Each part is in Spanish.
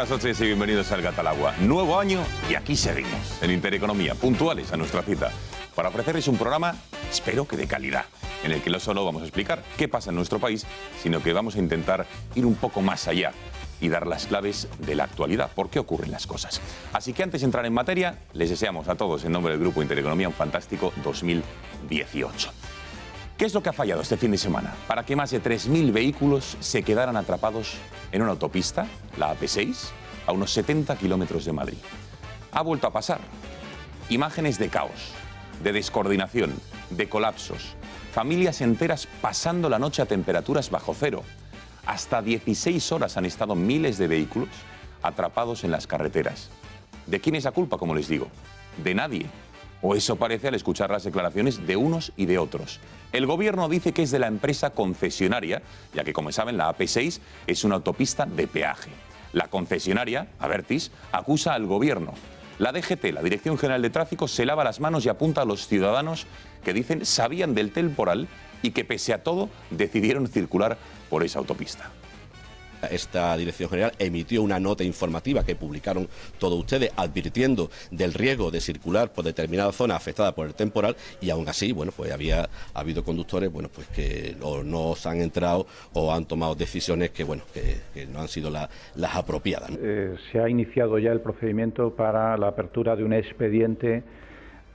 buenas noches y bienvenidos al Gatalagua. Nuevo año y aquí seguimos, en Intereconomía, puntuales a nuestra cita, para ofrecerles un programa, espero que de calidad, en el que no solo vamos a explicar qué pasa en nuestro país, sino que vamos a intentar ir un poco más allá y dar las claves de la actualidad, por qué ocurren las cosas. Así que antes de entrar en materia, les deseamos a todos, en nombre del Grupo Intereconomía, un fantástico 2018. ¿Qué es lo que ha fallado este fin de semana para que más de 3.000 vehículos se quedaran atrapados en una autopista, la AP6, a unos 70 kilómetros de Madrid? Ha vuelto a pasar. Imágenes de caos, de descoordinación, de colapsos, familias enteras pasando la noche a temperaturas bajo cero. Hasta 16 horas han estado miles de vehículos atrapados en las carreteras. ¿De quién es la culpa, como les digo? De nadie. O eso parece al escuchar las declaraciones de unos y de otros. El gobierno dice que es de la empresa concesionaria, ya que, como saben, la AP6 es una autopista de peaje. La concesionaria, Abertis, acusa al gobierno. La DGT, la Dirección General de Tráfico, se lava las manos y apunta a los ciudadanos que dicen sabían del temporal y que, pese a todo, decidieron circular por esa autopista. Esta Dirección General emitió una nota informativa que publicaron todos ustedes advirtiendo del riesgo de circular por determinada zona afectada por el temporal, y aún así, bueno, pues ha habido conductores, bueno, pues que no se han entrado o han tomado decisiones que, bueno, que no han sido las apropiadas, ¿no? Se ha iniciado ya el procedimiento para la apertura de un expediente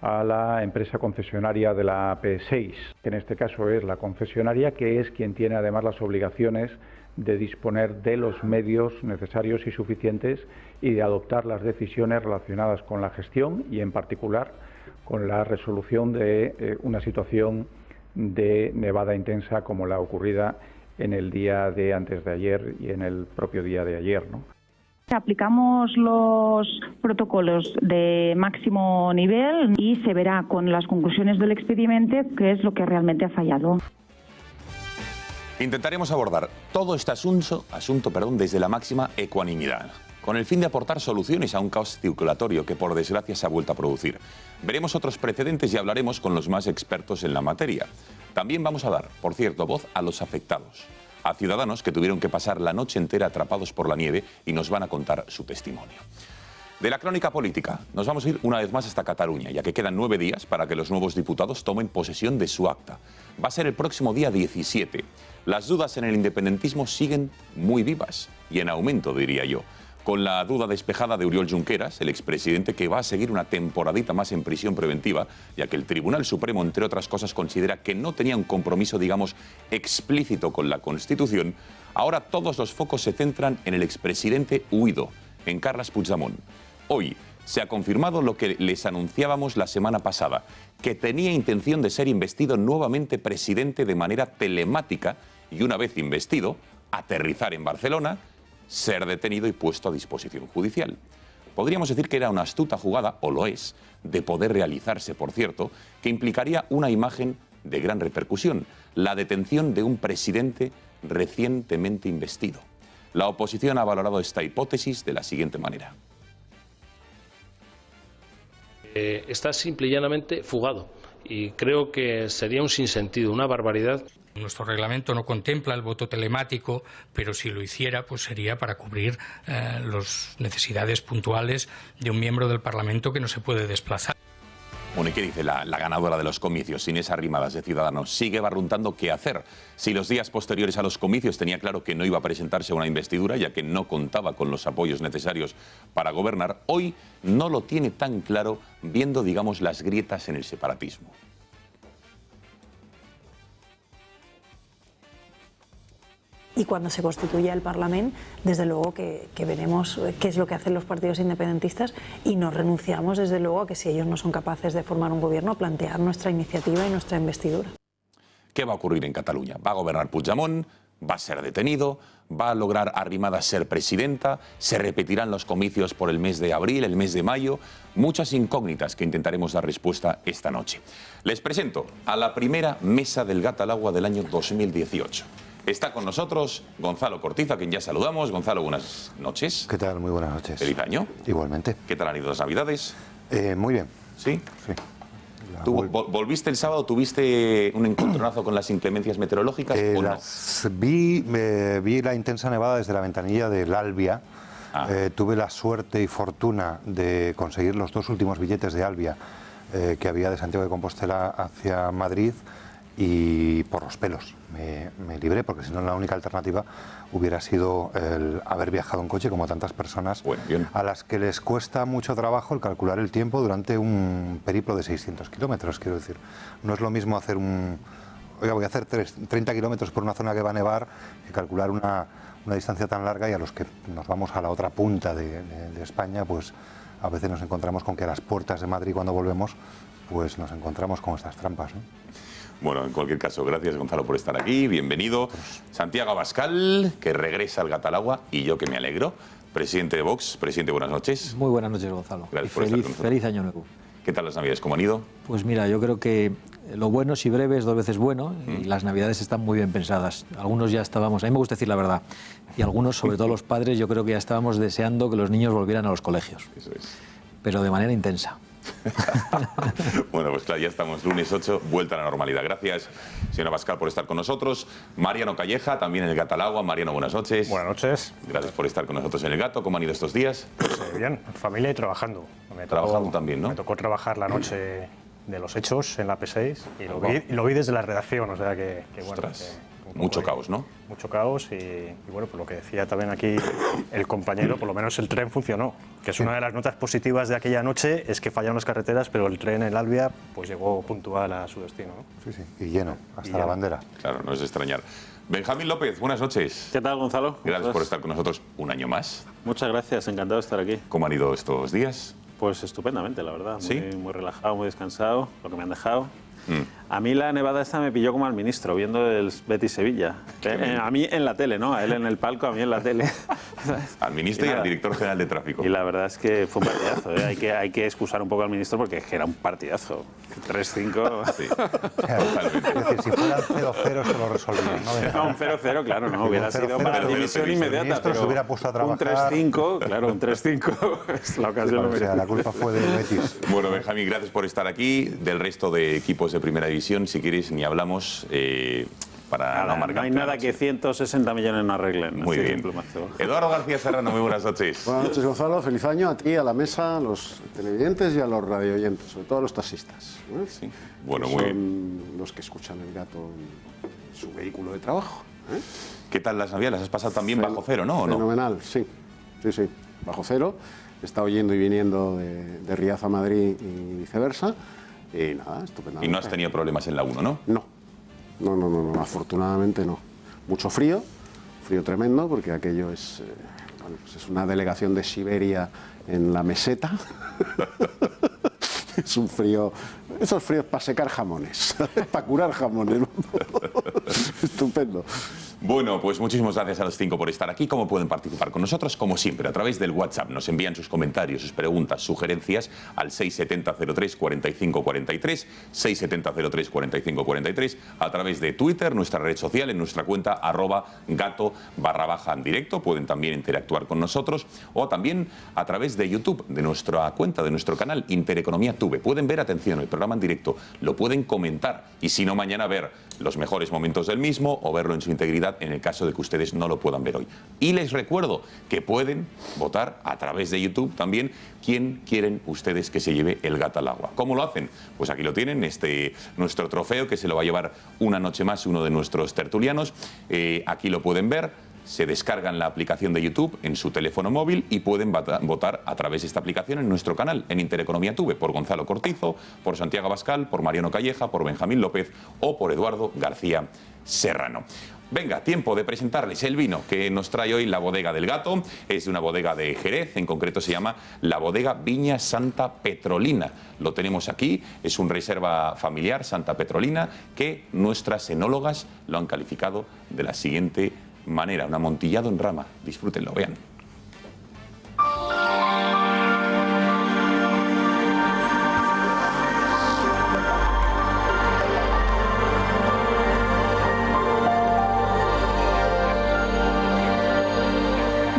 a la empresa concesionaria de la AP6, que en este caso es la concesionaria, que es quien tiene además las obligaciones de disponer de los medios necesarios y suficientes y de adoptar las decisiones relacionadas con la gestión y en particular con la resolución de una situación de nevada intensa como la ocurrida en el día de antes de ayer y en el propio día de ayer, ¿no? Aplicamos los protocolos de máximo nivel y se verá con las conclusiones del expediente qué es lo que realmente ha fallado. Intentaremos abordar todo este asunto desde la máxima ecuanimidad, con el fin de aportar soluciones a un caos circulatorio que, por desgracia, se ha vuelto a producir. Veremos otros precedentes y hablaremos con los más expertos en la materia. También vamos a dar, por cierto, voz a los afectados, a ciudadanos que tuvieron que pasar la noche entera atrapados por la nieve y nos van a contar su testimonio. De la crónica política nos vamos a ir una vez más hasta Cataluña, ya que quedan 9 días para que los nuevos diputados tomen posesión de su acta. Va a ser el próximo día 17. Las dudas en el independentismo siguen muy vivas y en aumento, diría yo, con la duda despejada de Oriol Junqueras, el expresidente, que va a seguir una temporadita más en prisión preventiva, ya que el Tribunal Supremo, entre otras cosas, considera que no tenía un compromiso, digamos, explícito con la Constitución. Ahora todos los focos se centran en el expresidente huido, en Carles Puigdemont. Hoy se ha confirmado lo que les anunciábamos la semana pasada, que tenía intención de ser investido nuevamente presidente de manera telemática y, una vez investido, aterrizar en Barcelona, ser detenido y puesto a disposición judicial. Podríamos decir que era una astuta jugada, o lo es, de poder realizarse, por cierto, que implicaría una imagen de gran repercusión, la detención de un presidente recientemente investido. La oposición ha valorado esta hipótesis de la siguiente manera. Está simple y llanamente fugado y creo que sería un sinsentido, una barbaridad. Nuestro reglamento no contempla el voto telemático, pero si lo hiciera, pues sería para cubrir las necesidades puntuales de un miembro del Parlamento que no se puede desplazar. Bueno, ¿y qué dice la ganadora de los comicios, Inés Arrimadas, de Ciudadanos? Sigue barruntando qué hacer. Si los días posteriores a los comicios tenía claro que no iba a presentarse a una investidura, ya que no contaba con los apoyos necesarios para gobernar, hoy no lo tiene tan claro, viendo, digamos, las grietas en el separatismo. Y cuando se constituya el Parlamento, desde luego que veremos qué es lo que hacen los partidos independentistas y no renunciamos, desde luego, a que si ellos no son capaces de formar un gobierno, a plantear nuestra iniciativa y nuestra investidura. ¿Qué va a ocurrir en Cataluña? ¿Va a gobernar Puigdemont? ¿Va a ser detenido? ¿Va a lograr Arrimadas ser presidenta? ¿Se repetirán los comicios por el mes de abril, el mes de mayo? Muchas incógnitas que intentaremos dar respuesta esta noche. Les presento a la primera mesa del Gatalagua del año 2018. Está con nosotros Gonzalo Cortizo, a quien ya saludamos. Gonzalo, buenas noches. ¿Qué tal? Muy buenas noches. Feliz año. Igualmente. ¿Qué tal han ido las Navidades? Muy bien. ¿Sí? Sí. ¿Tú volviste el sábado? ¿Tuviste un encontronazo con las inclemencias meteorológicas o no? Vi la intensa nevada desde la ventanilla del Albia Tuve la suerte y fortuna de conseguir los 2 últimos billetes de Albia que había de Santiago de Compostela hacia Madrid, y por los pelos me libré, porque si no la única alternativa hubiera sido el haber viajado en coche, como tantas personas a las que les cuesta mucho trabajo el calcular el tiempo durante un periplo de 600 kilómetros. Quiero decir, no es lo mismo hacer voy a hacer 30 kilómetros por una zona que va a nevar, que calcular una distancia tan larga, y a los que nos vamos a la otra punta de España, pues a veces nos encontramos con que a las puertas de Madrid, cuando volvemos, pues nos encontramos con estas trampas, ¿no? Bueno, en cualquier caso, gracias, Gonzalo, por estar aquí. Bienvenido. Santiago Abascal, que regresa al Gatalagua, y yo que me alegro. Presidente de Vox. Presidente, buenas noches. Muy buenas noches, Gonzalo. Gracias por estar con nosotros. Feliz año nuevo. ¿Qué tal las Navidades? ¿Cómo han ido? Pues mira, yo creo que lo bueno, si breve, es 2 veces bueno, y las Navidades están muy bien pensadas. Algunos ya estábamos, a mí me gusta decir la verdad, y algunos, sobre todo los padres, yo creo que ya estábamos deseando que los niños volvieran a los colegios. Eso es. Pero de manera intensa. Bueno, pues claro, ya estamos, lunes 8, vuelta a la normalidad. Gracias, señor Abascal, por estar con nosotros. Mariano Calleja, también en el Gatalagua. Mariano, buenas noches. Buenas noches. Gracias por estar con nosotros en el Gato. ¿Cómo han ido estos días? Pues bien, familia y trabajando. Trabajando también, ¿no? Me tocó trabajar la noche de los hechos en la P6 y lo vi desde la redacción, o sea que bueno. Mucho caos, ¿no? Mucho caos y bueno, pues lo que decía también aquí el compañero, por lo menos el tren funcionó, que es una de las notas positivas de aquella noche, es que fallaron las carreteras, pero el tren en Albia pues llegó puntual a su destino, ¿no? Sí, sí, y lleno, hasta la bandera. Claro, no es de extrañar. Benjamín López, buenas noches. ¿Qué tal, Gonzalo? Gracias por estar con nosotros un año más. Muchas gracias, encantado de estar aquí. ¿Cómo han ido estos días? Pues estupendamente, la verdad. ¿Sí? Muy relajado, muy descansado, lo que me han dejado. A mí la nevada esta me pilló como al ministro, viendo el Betis-Sevilla. A mí en la tele, ¿no? A él en el palco, a mí en la tele. Al ministro y al director general de tráfico. Y la verdad es que fue un partidazo, ¿eh? Hay que excusar un poco al ministro porque es que era un partidazo. 3-5... Sí, totalmente. Es decir, si fuera 0-0 se lo resolvían, ¿no? No, un 0-0, claro, no. Hubiera sido para dimisión inmediata. Pero se hubiera puesto a trabajar. Un 3-5, claro, un 3-5 es la ocasión. O sea, la culpa fue de Betis. Bueno, Benjamín, gracias por estar aquí. Del resto de equipos de Primera División, si quieres, ni hablamos para no marcar. No hay nada que 160 millones no arreglen. Muy bien. Eduardo García Serrano, muy buenas noches. Buenas noches, Gonzalo. Feliz año a ti, a la mesa, a los televidentes y a los radioyentes, sobre todo a los taxistas. Sí. Bueno, muy bien. Son los que escuchan el Gato en su vehículo de trabajo. ¿Qué tal las Navidades? ¿Las has pasado también bajo cero, no? Fenomenal, sí. Sí, bajo cero. He estado yendo y viniendo de Riaz a Madrid y viceversa. Y nada, estupendamente. Y no has tenido problemas en la 1, ¿no? No, afortunadamente no. Mucho frío tremendo, porque aquello es, bueno, pues es una delegación de Siberia en la meseta. Es un frío, esos fríos para secar jamones, para curar jamones. Estupendo. Bueno, pues muchísimas gracias a los 5 por estar aquí. ¿Cómo pueden participar con nosotros? Como siempre, a través del WhatsApp. Nos envían sus comentarios, sus preguntas, sugerencias al 670-03-4543, 670-03-4543, a través de Twitter, nuestra red social, en nuestra cuenta @gato_en directo. Pueden también interactuar con nosotros, o también a través de YouTube, de nuestra cuenta, de nuestro canal Intereconomía Tuve. Pueden ver, atención, el programa en directo, lo pueden comentar, y si no, mañana ver los mejores momentos del mismo o verlo en su integridad en el caso de que ustedes no lo puedan ver hoy. Y les recuerdo que pueden votar a través de YouTube también quién quieren ustedes que se lleve el Gatalagua. ¿Cómo lo hacen? Pues aquí lo tienen, nuestro trofeo, que se lo va a llevar una noche más uno de nuestros tertulianos. Aquí lo pueden ver. Se descargan la aplicación de YouTube en su teléfono móvil y pueden votar a través de esta aplicación en nuestro canal, en Intereconomía Tuve, por Gonzalo Cortizo, por Santiago Abascal, por Mariano Calleja, por Benjamín López o por Eduardo García Serrano. Venga, tiempo de presentarles el vino que nos trae hoy la Bodega del Gato. Es de una bodega de Jerez, en concreto se llama la Bodega Viña Santa Petrolina. Lo tenemos aquí, es un reserva familiar Santa Petrolina que nuestras enólogas lo han calificado de la siguiente manera: un amontillado en rama. Disfrútenlo, vean.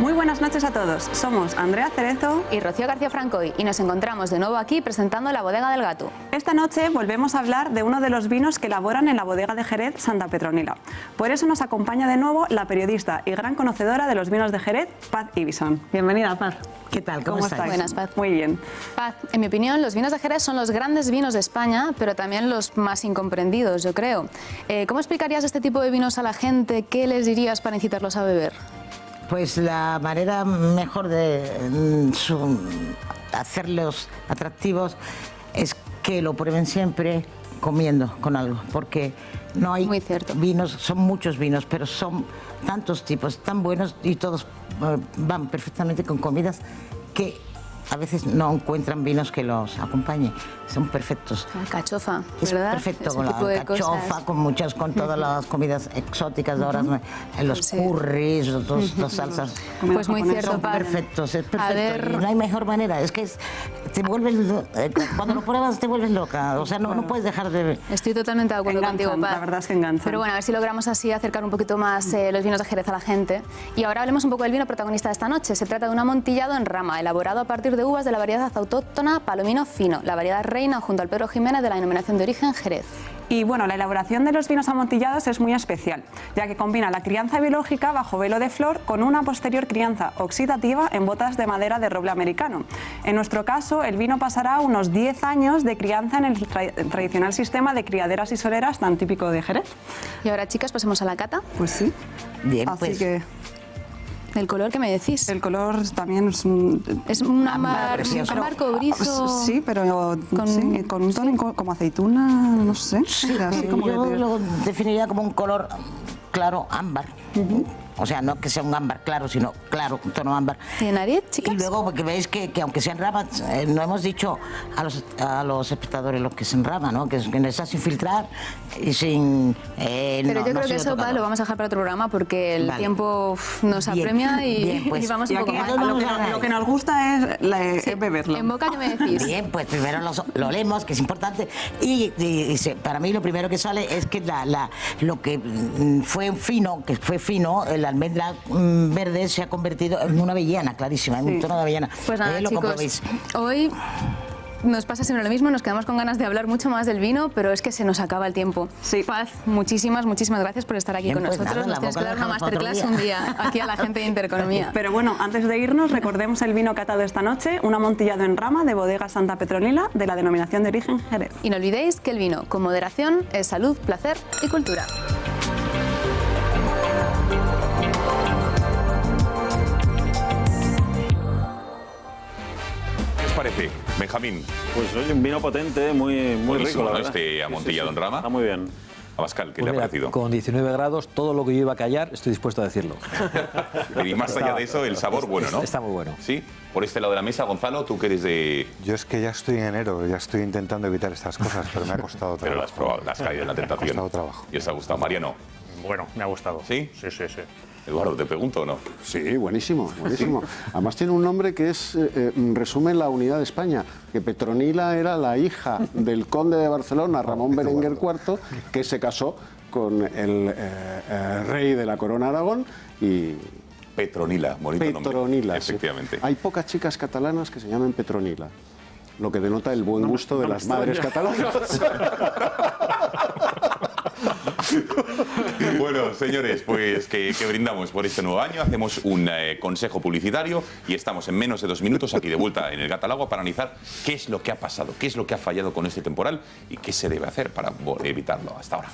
Muy buenas noches a todos. Somos Andrea Cerezo y Rocío García Francoy y nos encontramos de nuevo aquí presentando La Bodega del Gato. Esta noche volvemos a hablar de uno de los vinos que elaboran en la bodega de Jerez, Santa Petronila. Por eso nos acompaña de nuevo la periodista y gran conocedora de los vinos de Jerez, Paz Ibison. Bienvenida, Paz. ¿Qué tal? ¿Cómo estáis? Buenas, Paz. Muy bien. Paz, en mi opinión, los vinos de Jerez son los grandes vinos de España, pero también los más incomprendidos, yo creo. ¿Cómo explicarías este tipo de vinos a la gente? ¿Qué les dirías para incitarlos a beber? Pues la manera mejor de hacerlos atractivos es que lo prueben siempre comiendo con algo, porque no hay vinos, son muchos vinos, pero son tantos tipos tan buenos y todos van perfectamente con comidas que a veces no encuentran vinos que los acompañen. Son perfectos. La cachofa, es ¿verdad? perfecto Ese con tipo de la cachofa, cosas. con todas las comidas exóticas de ahora, los curries, las salsas. Pues muy cierto, son Paz. perfectos, es perfecto. A ver. Y no hay mejor manera. Es que te vuelves, cuando lo pruebas te vuelves loca. O sea, no puedes dejar de... Estoy totalmente de acuerdo contigo, Paz. La verdad es que enganchan. Pero bueno, a ver si logramos así acercar un poquito más los vinos de Jerez a la gente. Y ahora hablemos un poco del vino protagonista de esta noche. Se trata de un amontillado en rama, elaborado a partir de uvas de la variedad autóctona Palomino Fino, la variedad reina junto al Pedro Jiménez de la denominación de origen Jerez. Y bueno, la elaboración de los vinos amontillados es muy especial, ya que combina la crianza biológica bajo velo de flor con una posterior crianza oxidativa en botas de madera de roble americano. En nuestro caso, el vino pasará unos 10 años de crianza en el tradicional sistema de criaderas y soleras tan típico de Jerez. Y ahora, chicas, pasemos a la cata. Pues sí. Bien, así pues. que... ¿El color qué me decís? El color también es un ámbar cobrizo. Sí, pero con un tono como aceituna, no sé. Sí, así como yo lo definiría como un color claro ámbar. O sea, no que sea un ámbar claro, sino claro, un tono ámbar. ¿Tiene nariz, chicas? Y luego, porque veis que aunque sean ramas, no hemos dicho a los espectadores lo que es en rama, ¿no? Que está sin filtrar y sin... Pero yo creo que eso lo vamos a dejar para otro programa porque el tiempo nos apremia y vamos un poco más. Lo que nos gusta es beberlo. ¿En boca qué me decís? Bien, pues primero lo olemos, que es importante. Y para mí lo primero que sale es que lo que fue fino, la almendra verde se ha convertido en una avellana, clarísima, en un tono de avellana. Pues nada, lo chicos, comprobéis. Hoy nos pasa siempre lo mismo, nos quedamos con ganas de hablar mucho más del vino, pero es que se nos acaba el tiempo. Sí. Paz, muchísimas gracias por estar aquí con nosotros. Nada, nos tienes que dar una masterclass un día aquí a la gente de Intereconomía. Pero bueno, antes de irnos, recordemos el vino catado esta noche, un amontillado en rama de bodega Santa Petronila de la denominación de origen Jerez. Y no olvidéis que el vino, con moderación, es salud, placer y cultura. Parece, Benjamín? Pues oye, un vino potente, muy rico, la verdad. Este amontillado en rama. Está muy bien. Abascal, ¿qué Pues te ha mira, parecido? Con 19 grados, todo lo que yo iba a callar, estoy dispuesto a decirlo. Y más allá de eso, el sabor bueno, ¿no? Está muy bueno. Sí, por este lado de la mesa, Gonzalo, tú que eres de... Yo es que ya estoy en enero, ya estoy intentando evitar estas cosas, pero me ha costado trabajo. Pero lo has probado, has caído en la tentación. Me ha costado trabajo. ¿Y os ha gustado, Mariano? Bueno, me ha gustado. ¿Sí? Sí. Eduardo, ¿te pregunto o no? Sí, buenísimo. Además tiene un nombre que resume la unidad de España, que Petronila era la hija del conde de Barcelona, Ramón Berenguer IV, que se casó con el rey de la corona de Aragón y... Petronila, bonito nombre. Petronila, efectivamente. Sí. Hay pocas chicas catalanas que se llamen Petronila, lo que denota el buen gusto de las madres catalanas. Bueno, señores, pues que brindamos por este nuevo año, hacemos un consejo publicitario y estamos en menos de 2 minutos aquí de vuelta en el Gata al Agua para analizar qué es lo que ha pasado, qué es lo que ha fallado con este temporal y qué se debe hacer para evitarlo hasta ahora.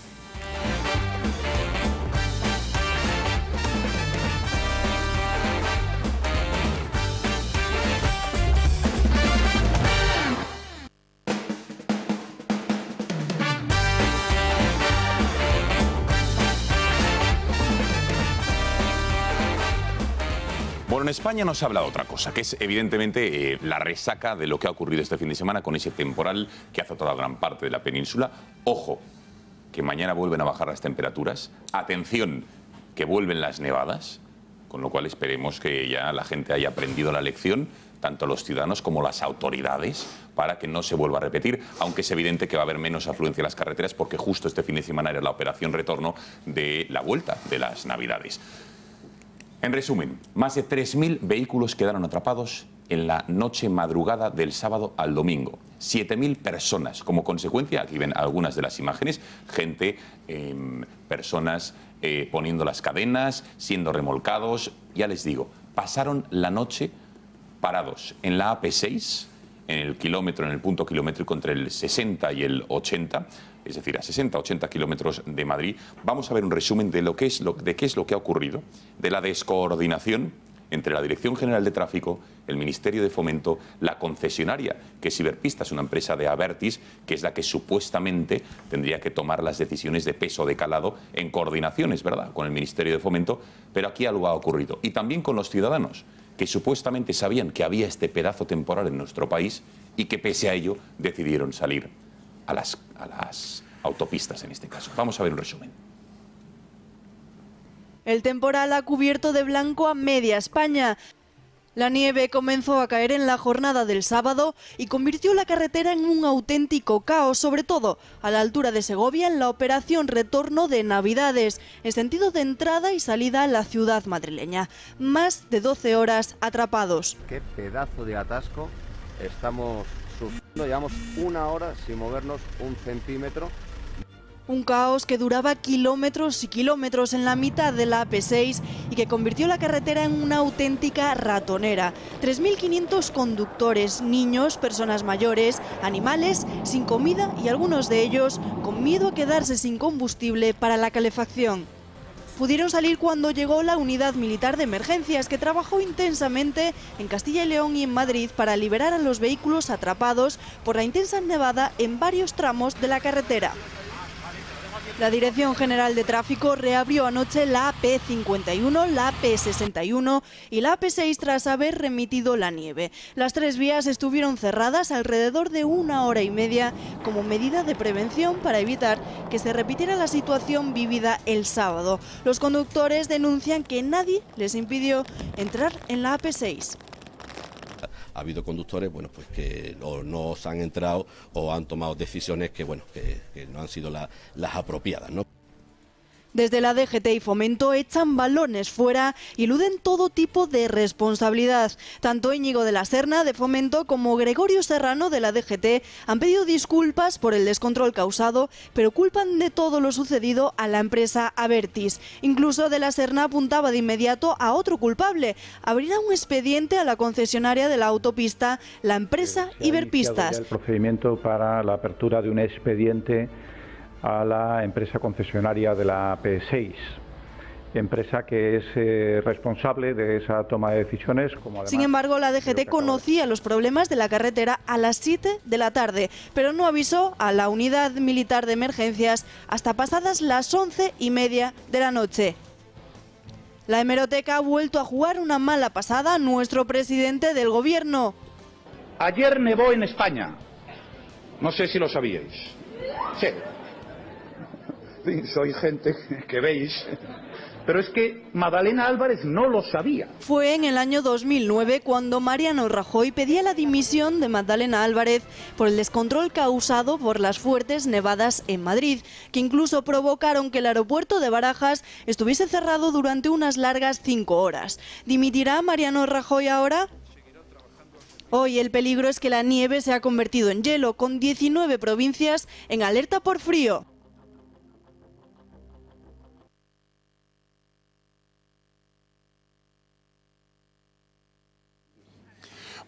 Bueno, en España nos ha hablado otra cosa, que es evidentemente la resaca de lo que ha ocurrido este fin de semana con ese temporal que ha azotado a gran parte de la península. Ojo, que mañana vuelven a bajar las temperaturas. Atención, que vuelven las nevadas, con lo cual esperemos que ya la gente haya aprendido la lección, tanto los ciudadanos como las autoridades, para que no se vuelva a repetir, aunque es evidente que va a haber menos afluencia en las carreteras porque justo este fin de semana era la operación retorno de la vuelta de las Navidades. En resumen, más de 3.000 vehículos quedaron atrapados en la noche madrugada del sábado al domingo. 7.000 personas. Como consecuencia, aquí ven algunas de las imágenes, gente, personas poniendo las cadenas, siendo remolcados. Ya les digo, pasaron la noche parados en la AP6, en el punto kilométrico entre el 60 y el 80, es decir, a 60-80 kilómetros de Madrid. Vamos a ver un resumen de qué es lo que ha ocurrido, de la descoordinación entre la Dirección General de Tráfico, el Ministerio de Fomento, la concesionaria, que es Iberpista, es una empresa de Abertis, que es la que supuestamente tendría que tomar las decisiones de peso de calado en coordinaciones, ¿verdad?, con el Ministerio de Fomento, pero aquí algo ha ocurrido. Y también con los ciudadanos, que supuestamente sabían que había este pedazo temporal en nuestro país y que pese a ello decidieron salir a las autopistas en este caso. Vamos a ver un resumen. El temporal ha cubierto de blanco a media España. La nieve comenzó a caer en la jornada del sábado y convirtió la carretera en un auténtico caos, sobre todo a la altura de Segovia en la operación Retorno de Navidades, en sentido de entrada y salida a la ciudad madrileña. Más de 12 horas atrapados. Qué pedazo de atasco estamos sufriendo. Llevamos 1 hora sin movernos un centímetro. Un caos que duraba kilómetros y kilómetros en la mitad de la AP6 y que convirtió la carretera en una auténtica ratonera. 3.500 conductores, niños, personas mayores, animales, sin comida y algunos de ellos con miedo a quedarse sin combustible para la calefacción. Pudieron salir cuando llegó la unidad militar de emergencias, que trabajó intensamente en Castilla y León y en Madrid para liberar a los vehículos atrapados por la intensa nevada en varios tramos de la carretera. La Dirección General de Tráfico reabrió anoche la AP51, la AP61 y la AP6 tras haber remitido la nieve. Las 3 vías estuvieron cerradas alrededor de 1 hora y media como medida de prevención para evitar que se repitiera la situación vivida el sábado. Los conductores denuncian que nadie les impidió entrar en la AP6. Ha habido conductores, bueno, pues que no se han entrado o han tomado decisiones que, bueno, que no han sido las apropiadas, ¿no? Desde la DGT y Fomento echan balones fuera y eluden todo tipo de responsabilidad. Tanto Íñigo de la Serna, de Fomento, como Gregorio Serrano, de la DGT, han pedido disculpas por el descontrol causado, pero culpan de todo lo sucedido a la empresa Abertis. Incluso de la Serna apuntaba de inmediato a otro culpable. Abrirá un expediente a la concesionaria de la autopista, la empresa Iberpistas. El procedimiento para la apertura de un expediente a la empresa concesionaria de la AP6, empresa que es responsable de esa toma de decisiones. Sin embargo, la DGT conocía los problemas de la carretera a las 7 de la tarde, pero no avisó a la unidad militar de emergencias hasta pasadas las 11:30 de la noche. La hemeroteca ha vuelto a jugar una mala pasada a nuestro presidente del gobierno. Ayer nevó en España. No sé si lo sabíais. Sí. Soy gente que veis, pero es que Magdalena Álvarez no lo sabía. Fue en el año 2009 cuando Mariano Rajoy pedía la dimisión de Magdalena Álvarez por el descontrol causado por las fuertes nevadas en Madrid, que incluso provocaron que el aeropuerto de Barajas estuviese cerrado durante unas largas 5 horas. ¿Dimitirá Mariano Rajoy ahora? Hoy el peligro es que la nieve se ha convertido en hielo, con 19 provincias en alerta por frío.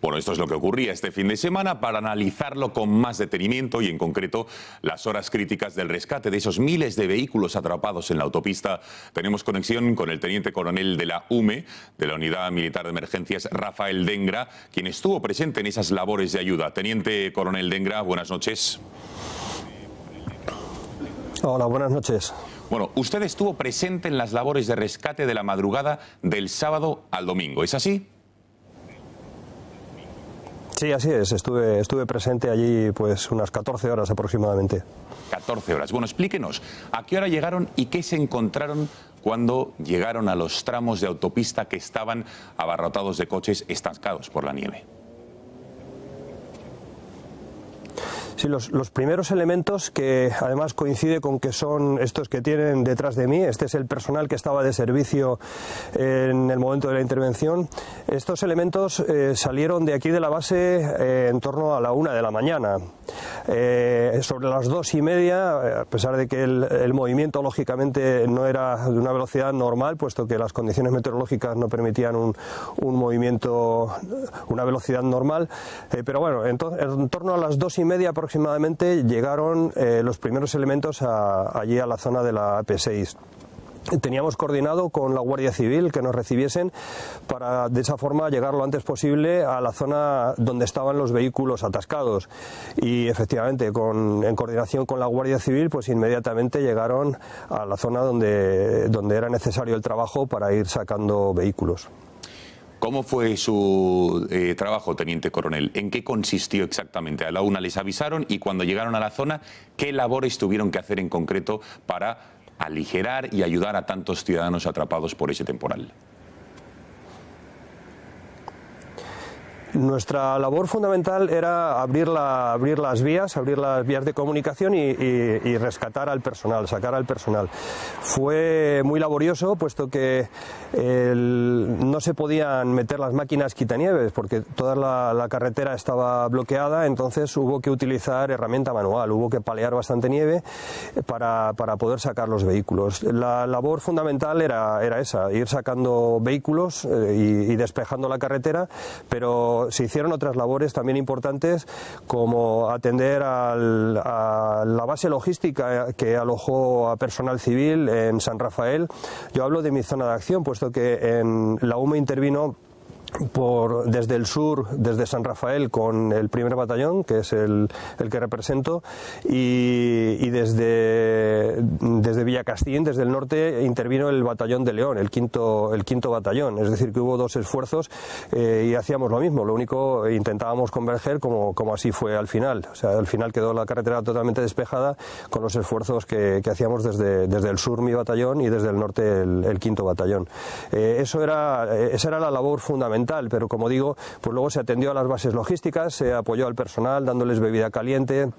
Bueno, esto es lo que ocurría este fin de semana. Para analizarlo con más detenimiento y en concreto las horas críticas del rescate de esos miles de vehículos atrapados en la autopista, tenemos conexión con el teniente coronel de la UME, de la Unidad Militar de Emergencias, Rafael Dengra, quien estuvo presente en esas labores de ayuda. Teniente coronel Dengra, buenas noches. Hola, buenas noches. Bueno, usted estuvo presente en las labores de rescate de la madrugada del sábado al domingo, ¿es así? Sí, así es. Estuve presente allí pues unas 14 horas aproximadamente. 14 horas. Bueno, explíquenos, ¿a qué hora llegaron y qué se encontraron cuando llegaron a los tramos de autopista que estaban abarrotados de coches estancados por la nieve? Sí, los primeros elementos, que además coincide con que son estos que tienen detrás de mí, este es el personal que estaba de servicio en el momento de la intervención. Estos elementos salieron de aquí de la base en torno a la 1 de la mañana. Sobre las 2:30, a pesar de que el movimiento lógicamente no era de una velocidad normal, puesto que las condiciones meteorológicas no permitían un movimiento, una velocidad normal, pero bueno, en torno a las 2:30 aproximadamente llegaron los primeros elementos allí a la zona de la AP6. Teníamos coordinado con la Guardia Civil que nos recibiesen para de esa forma llegar lo antes posible a la zona donde estaban los vehículos atascados, y efectivamente en coordinación con la Guardia Civil pues inmediatamente llegaron a la zona donde era necesario el trabajo para ir sacando vehículos. ¿Cómo fue su trabajo, teniente coronel? ¿En qué consistió exactamente? A la 1 les avisaron y cuando llegaron a la zona, ¿qué labores tuvieron que hacer en concreto para aligerar y ayudar a tantos ciudadanos atrapados por ese temporal? Nuestra labor fundamental era abrir las vías de comunicación y rescatar al personal, sacar al personal. Fue muy laborioso, puesto que no se podían meter las máquinas quitanieves porque toda la carretera estaba bloqueada, entonces hubo que utilizar herramienta manual, hubo que palear bastante nieve para poder sacar los vehículos. La labor fundamental era esa, ir sacando vehículos y despejando la carretera, pero se hicieron otras labores también importantes, como atender a la base logística que alojó a personal civil en San Rafael. Yo hablo de mi zona de acción, puesto que en la UME intervino desde el sur, desde San Rafael, con el primer batallón, que es el que represento, y desde Villacastín, desde el norte, intervino el batallón de León, el quinto batallón. Es decir, que hubo dos esfuerzos y hacíamos lo mismo, lo único intentábamos converger como así fue al final. O sea, al final quedó la carretera totalmente despejada con los esfuerzos que hacíamos desde el sur mi batallón y desde el norte el quinto batallón. Esa era la labor fundamental. Pero como digo, pues luego se atendió a las bases logísticas, se apoyó al personal dándoles bebida caliente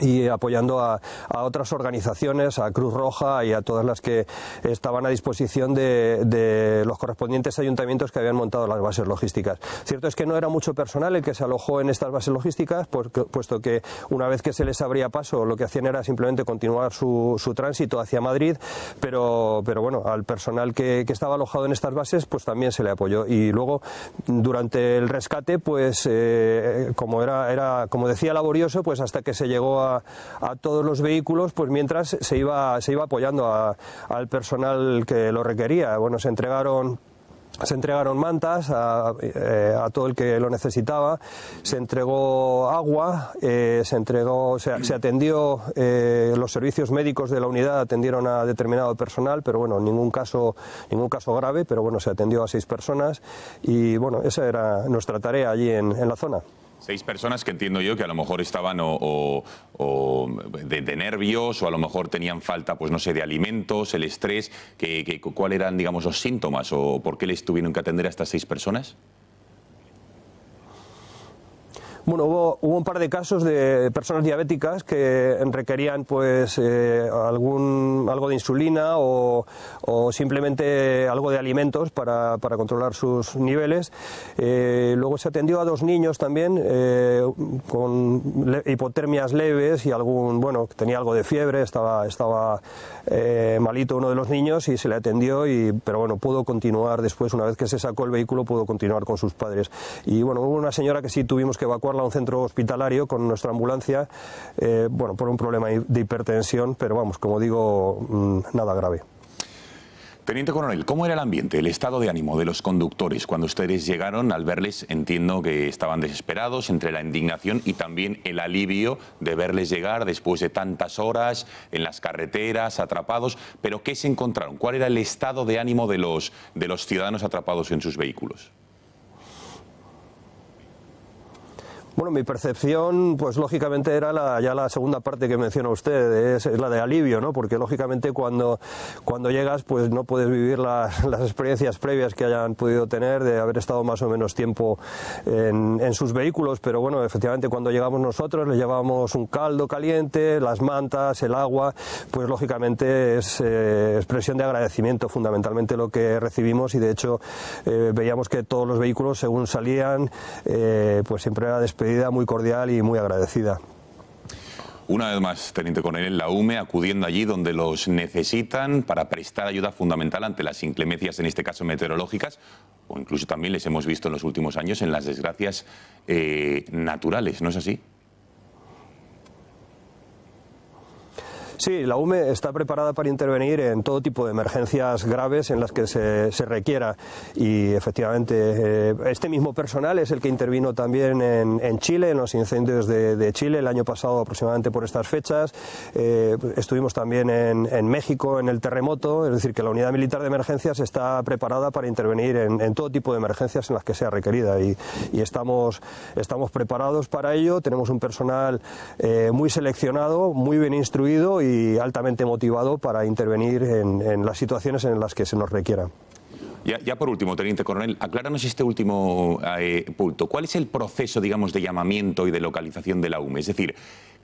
y apoyando a otras organizaciones, a Cruz Roja y a todas las que estaban a disposición de los correspondientes ayuntamientos que habían montado las bases logísticas. Cierto es que no era mucho personal el que se alojó en estas bases logísticas, puesto que una vez que se les abría paso lo que hacían era simplemente continuar su tránsito hacia Madrid, pero bueno, al personal que estaba alojado en estas bases pues también se le apoyó. Y luego durante el rescate pues como era como decía laborioso, pues hasta que se llegó a todos los vehículos, pues mientras se iba apoyando al personal que lo requería. Bueno, se entregaron mantas a todo el que lo necesitaba, se entregó agua, se atendió, los servicios médicos de la unidad atendieron a determinado personal, pero bueno, ningún caso grave, pero bueno, se atendió a 6 personas y bueno, esa era nuestra tarea allí en la zona. 6 personas que entiendo yo que a lo mejor estaban de nervios, o a lo mejor tenían falta, pues no sé, de alimentos, el estrés. ¿Cuáles eran, digamos, los síntomas o por qué les tuvieron que atender a estas 6 personas? Bueno, hubo un par de casos de personas diabéticas que requerían pues algo de insulina o simplemente algo de alimentos para controlar sus niveles. Luego se atendió a 2 niños también con hipotermias leves y tenía algo de fiebre, estaba malito uno de los niños y se le atendió, pero bueno, pudo continuar después, una vez que se sacó el vehículo, pudo continuar con sus padres. Y bueno, hubo una señora que sí tuvimos que evacuar a un centro hospitalario con nuestra ambulancia, por un problema de hipertensión, pero vamos, como digo, nada grave. Teniente coronel, ¿cómo era el ambiente, el estado de ánimo de los conductores cuando ustedes llegaron? Al verles, entiendo que estaban desesperados, entre la indignación y también el alivio de verles llegar después de tantas horas en las carreteras, atrapados. ¿Pero qué se encontraron? ¿Cuál era el estado de ánimo de los ciudadanos atrapados en sus vehículos? Bueno, mi percepción, pues lógicamente era ya la segunda parte que menciona usted, es la de alivio, ¿no? Porque lógicamente cuando llegas, pues no puedes vivir las experiencias previas que hayan podido tener de haber estado más o menos tiempo en sus vehículos, pero bueno, efectivamente cuando llegamos nosotros les llevábamos un caldo caliente, las mantas, el agua, pues lógicamente es expresión de agradecimiento fundamentalmente lo que recibimos, y de hecho veíamos que todos los vehículos según salían, pues siempre era despedida muy cordial y muy agradecida. Una vez más, Teniente Coronel, la UME acudiendo allí donde los necesitan para prestar ayuda fundamental ante las inclemencias, en este caso meteorológicas, o incluso también les hemos visto en los últimos años en las desgracias naturales, ¿no es así? Sí, la UME está preparada para intervenir en todo tipo de emergencias graves en las que se requiera, y efectivamente este mismo personal es el que intervino también en Chile, en los incendios de Chile el año pasado aproximadamente por estas fechas. Estuvimos también en México en el terremoto, es decir que la Unidad Militar de Emergencias está preparada para intervenir en todo tipo de emergencias en las que sea requerida, y estamos preparados para ello. Tenemos un personal muy seleccionado, muy bien instruido y altamente motivado para intervenir en las situaciones en las que se nos requiera. Ya por último, Teniente Coronel, acláranos este último punto. ¿Cuál es el proceso, digamos, de llamamiento y de localización de la UME? Es decir,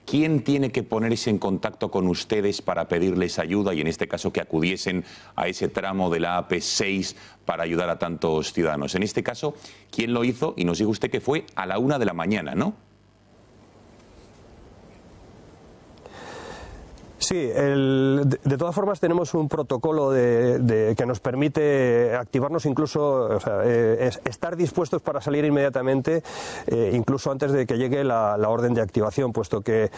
¿quién tiene que ponerse en contacto con ustedes para pedirles ayuda y en este caso que acudiesen a ese tramo de la AP6 para ayudar a tantos ciudadanos? En este caso, ¿quién lo hizo? Y nos dijo usted que fue a la 1 de la mañana, ¿no? Sí, de todas formas tenemos un protocolo que nos permite activarnos incluso, o sea, estar dispuestos para salir inmediatamente, incluso antes de que llegue la orden de activación, puesto que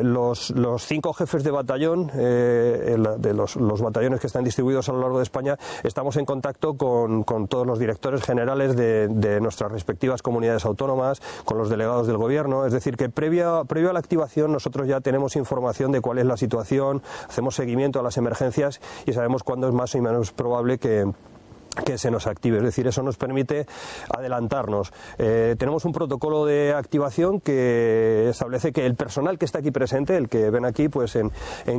los 5 jefes de batallón, de los batallones que están distribuidos a lo largo de España, estamos en contacto con todos los directores generales de nuestras respectivas comunidades autónomas, con los delegados del gobierno, es decir que previo a la activación nosotros ya tenemos información de cuál es la situación, hacemos seguimiento a las emergencias y sabemos cuándo es más o menos probable que se nos active, es decir, eso nos permite adelantarnos. Tenemos un protocolo de activación que establece que el personal que está aquí presente, el que ven aquí, pues en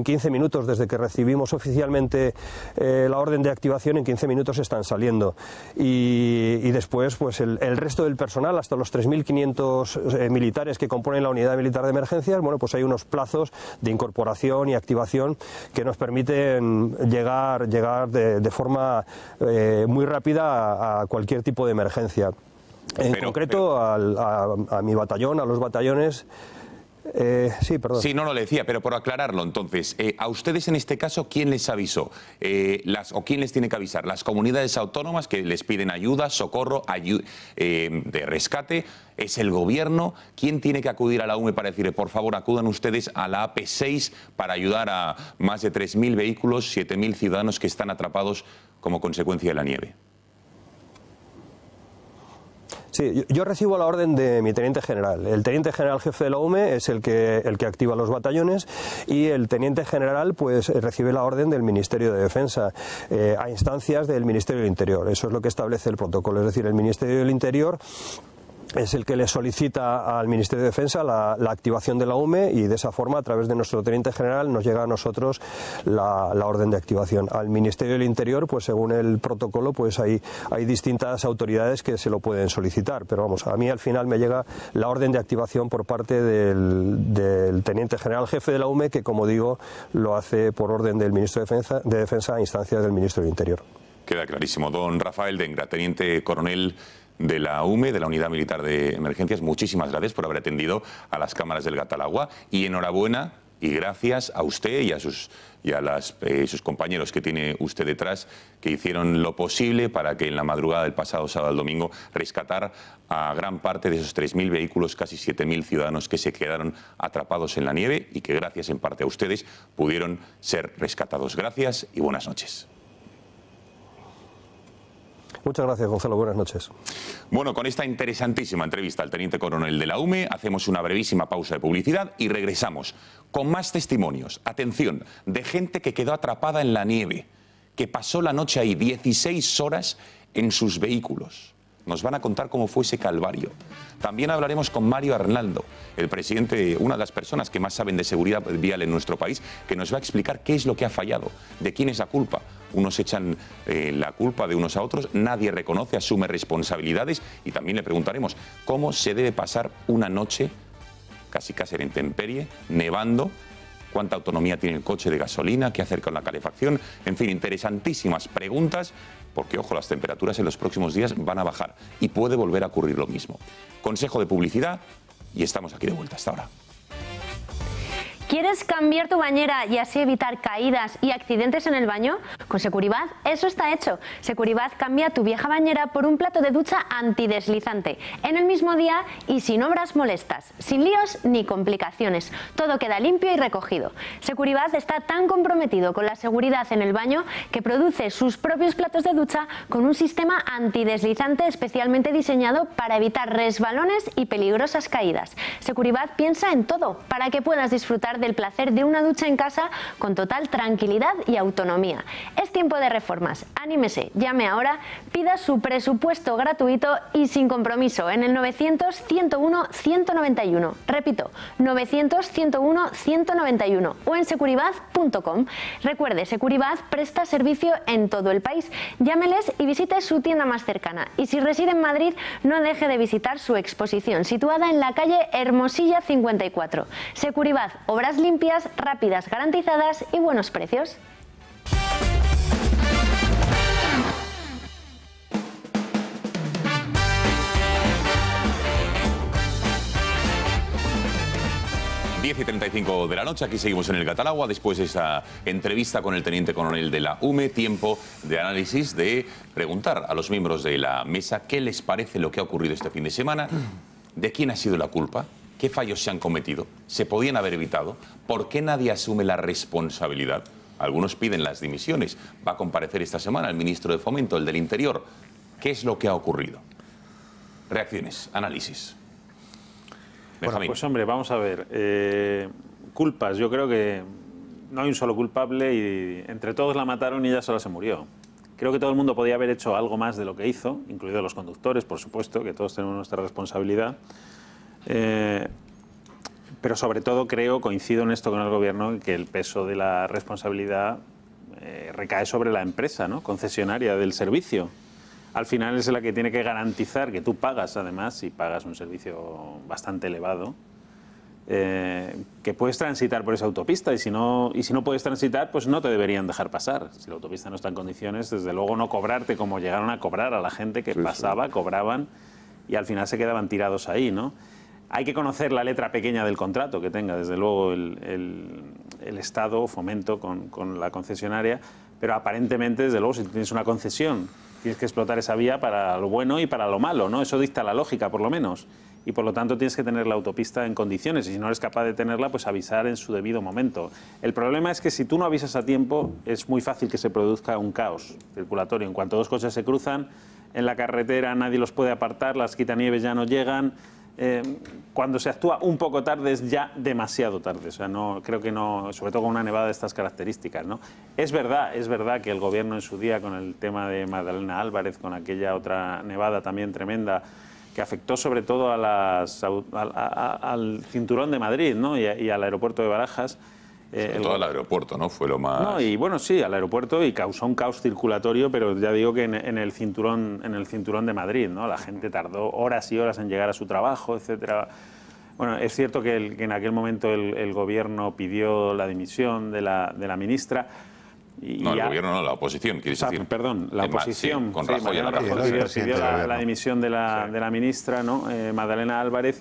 15 minutos desde que recibimos oficialmente la orden de activación, en 15 minutos están saliendo. Y después, pues el resto del personal, hasta los 3.500 militares que componen la Unidad Militar de Emergencias, bueno, pues hay unos plazos de incorporación y activación que nos permiten llegar de forma muy rápida a cualquier tipo de emergencia. En concreto a mi batallón, a los batallones. Sí, perdón. Sí, no lo decía, pero por aclararlo, entonces, a ustedes en este caso, ¿quién les avisó? ¿O quién les tiene que avisar? ¿Las comunidades autónomas que les piden ayuda, socorro, de rescate? ¿Es el gobierno? ¿Quién tiene que acudir a la UME para decirle, por favor, acudan ustedes a la AP6 para ayudar a más de 3.000 vehículos, 7.000 ciudadanos que están atrapados como consecuencia de la nieve? Sí, yo recibo la orden de mi teniente general. El teniente general jefe de la UME es el que activa los batallones, y el teniente general pues recibe la orden del Ministerio de Defensa a instancias del Ministerio del Interior. Eso es lo que establece el protocolo. Es decir, el Ministerio del Interior es el que le solicita al Ministerio de Defensa la activación de la UME, y de esa forma, a través de nuestro teniente general, nos llega a nosotros la orden de activación. Al Ministerio del Interior, pues según el protocolo, pues hay distintas autoridades que se lo pueden solicitar, pero vamos, a mí al final me llega la orden de activación por parte del teniente general jefe de la UME, que, como digo, lo hace por orden del Ministro de Defensa a instancias del Ministro del Interior. Queda clarísimo. Don Rafael Dengra, teniente coronel de la UME, de la Unidad Militar de Emergencias, muchísimas gracias por haber atendido a las cámaras del Gatalagua, y enhorabuena y gracias a usted y a sus compañeros que tiene usted detrás, que hicieron lo posible para que en la madrugada del pasado sábado al domingo rescatar a gran parte de esos 3.000 vehículos, casi 7.000 ciudadanos que se quedaron atrapados en la nieve y que gracias en parte a ustedes pudieron ser rescatados. Gracias y buenas noches. Muchas gracias, Gonzalo. Buenas noches. Bueno, con esta interesantísima entrevista al teniente coronel de la UME, hacemos una brevísima pausa de publicidad y regresamos con más testimonios, atención, de gente que quedó atrapada en la nieve, que pasó la noche ahí 16 horas en sus vehículos. Nos van a contar cómo fue ese calvario. También hablaremos con Mario Arnaldo, el presidente, una de las personas que más saben de seguridad vial en nuestro país, que nos va a explicar qué es lo que ha fallado, de quién es la culpa. Unos echan la culpa de unos a otros, nadie reconoce, asume responsabilidades, y también le preguntaremos cómo se debe pasar una noche casi en intemperie, nevando, cuánta autonomía tiene el coche de gasolina, qué hacer con la calefacción, en fin, interesantísimas preguntas, porque, ojo, las temperaturas en los próximos días van a bajar y puede volver a ocurrir lo mismo. Consejo de publicidad y estamos aquí de vuelta. Hasta ahora. ¿Quieres cambiar tu bañera y así evitar caídas y accidentes en el baño? Con Securibat eso está hecho. Securibat cambia tu vieja bañera por un plato de ducha antideslizante en el mismo día y sin obras molestas, sin líos ni complicaciones. Todo queda limpio y recogido. Securibat está tan comprometido con la seguridad en el baño que produce sus propios platos de ducha con un sistema antideslizante especialmente diseñado para evitar resbalones y peligrosas caídas. Securibat piensa en todo para que puedas disfrutar del placer de una ducha en casa con total tranquilidad y autonomía. Es tiempo de reformas. Anímese, llame ahora, pida su presupuesto gratuito y sin compromiso en el 900-101-191. Repito, 900-101-191 o en securibat.com. Recuerde, Securibat presta servicio en todo el país. Llámeles y visite su tienda más cercana. Y si reside en Madrid, no deje de visitar su exposición situada en la calle Hermosilla 54. Securibat, obras limpias, rápidas, garantizadas y buenos precios. Diez y 35 de la noche, aquí seguimos en el Catalagua, después de esa entrevista con el teniente coronel de la UME, tiempo de análisis, de preguntar a los miembros de la mesa qué les parece lo que ha ocurrido este fin de semana, de quién ha sido la culpa, qué fallos se han cometido, se podían haber evitado, por qué nadie asume la responsabilidad. Algunos piden las dimisiones. Va a comparecer esta semana el ministro de Fomento, el del Interior. ¿Qué es lo que ha ocurrido? Reacciones, análisis. Bueno, pues hombre, vamos a ver. Culpas, yo creo que no hay un solo culpable y entre todos la mataron y ella sola se murió. Creo que todo el mundo podía haber hecho algo más de lo que hizo, incluidos los conductores, por supuesto, que todos tenemos nuestra responsabilidad. Pero sobre todo coincido en esto con el Gobierno, que el peso de la responsabilidad recae sobre la empresa, ¿no?, concesionaria del servicio. Al final es la que tiene que garantizar que tú pagas, además, si pagas un servicio bastante elevado, que puedes transitar por esa autopista y si no puedes transitar, pues no te deberían dejar pasar. Si la autopista no está en condiciones, desde luego no cobrarte como llegaron a cobrar a la gente que pasaba, cobraban y al final se quedaban tirados ahí, ¿no? Hay que conocer la letra pequeña del contrato que tenga, desde luego, el Estado, Fomento con la concesionaria, pero aparentemente, desde luego, si tienes una concesión, tienes que explotar esa vía para lo bueno y para lo malo, ¿no? Eso dicta la lógica, por lo menos. Y por lo tanto tienes que tener la autopista en condiciones y si no eres capaz de tenerla, pues avisar en su debido momento. El problema es que si tú no avisas a tiempo, es muy fácil que se produzca un caos circulatorio. En cuanto dos coches se cruzan en la carretera, nadie los puede apartar, las quitanieves ya no llegan. Cuando se actúa un poco tarde es ya demasiado tarde. O sea, no, creo que no, sobre todo con una nevada de estas características, ¿no? Es verdad que el Gobierno en su día, con el tema de Magdalena Álvarez, con aquella otra nevada también tremenda, que afectó sobre todo al cinturón de Madrid, ¿no?, y al aeropuerto de Barajas. Sobre todo al aeropuerto, ¿no? Fue lo más... No, y bueno, sí, al aeropuerto, y causó un caos circulatorio, pero ya digo que en el cinturón de Madrid, ¿no? La gente tardó horas y horas en llegar a su trabajo, etcétera. Bueno, es cierto que en aquel momento el Gobierno pidió la dimisión de la ministra. No, el Gobierno no, la oposición, quieres decir. Perdón, la oposición. Sí, con Rajoy a la pidió la dimisión de la ministra, ¿no? Magdalena Álvarez.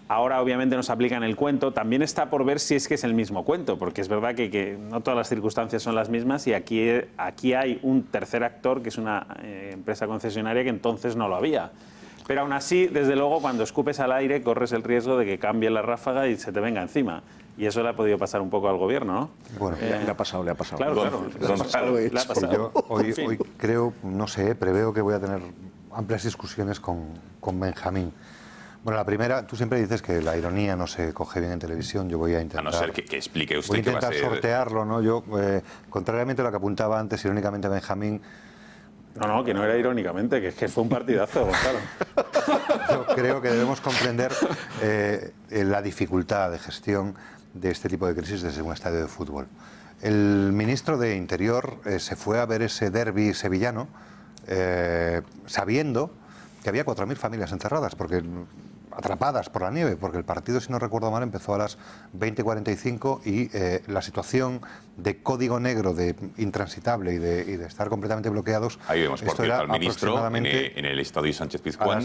Ahora obviamente nos aplican el cuento, también está por ver si es que es el mismo cuento, porque es verdad que no todas las circunstancias son las mismas y aquí hay un tercer actor que es una empresa concesionaria que entonces no lo había. Pero aún así, desde luego, cuando escupes al aire corres el riesgo de que cambie la ráfaga y se te venga encima. Y eso le ha podido pasar un poco al Gobierno, ¿no? Bueno, le ha pasado. Claro, le ha pasado. Yo hoy creo, no sé, preveo que voy a tener amplias discusiones con Benjamín. Bueno, la primera, tú siempre dices que la ironía no se coge bien en televisión. Yo voy a intentar... A no ser que explique usted voy a intentar que va a ser... sortearlo, ¿no? Yo, contrariamente a lo que apuntaba antes, irónicamente, Benjamín, No, que no era irónicamente, que es que fue un partidazo, Gonzalo. Yo creo que debemos comprender la dificultad de gestión de este tipo de crisis desde un estadio de fútbol. El ministro de Interior se fue a ver ese derbi sevillano sabiendo que había 4.000 familias encerradas, atrapadas por la nieve, porque el partido, si no recuerdo mal, empezó a las 20:45 y la situación de código negro, de intransitable y de estar completamente bloqueados. Ahí vemos, por cierto, al ministro en el estadio Sánchez-Pizjuán.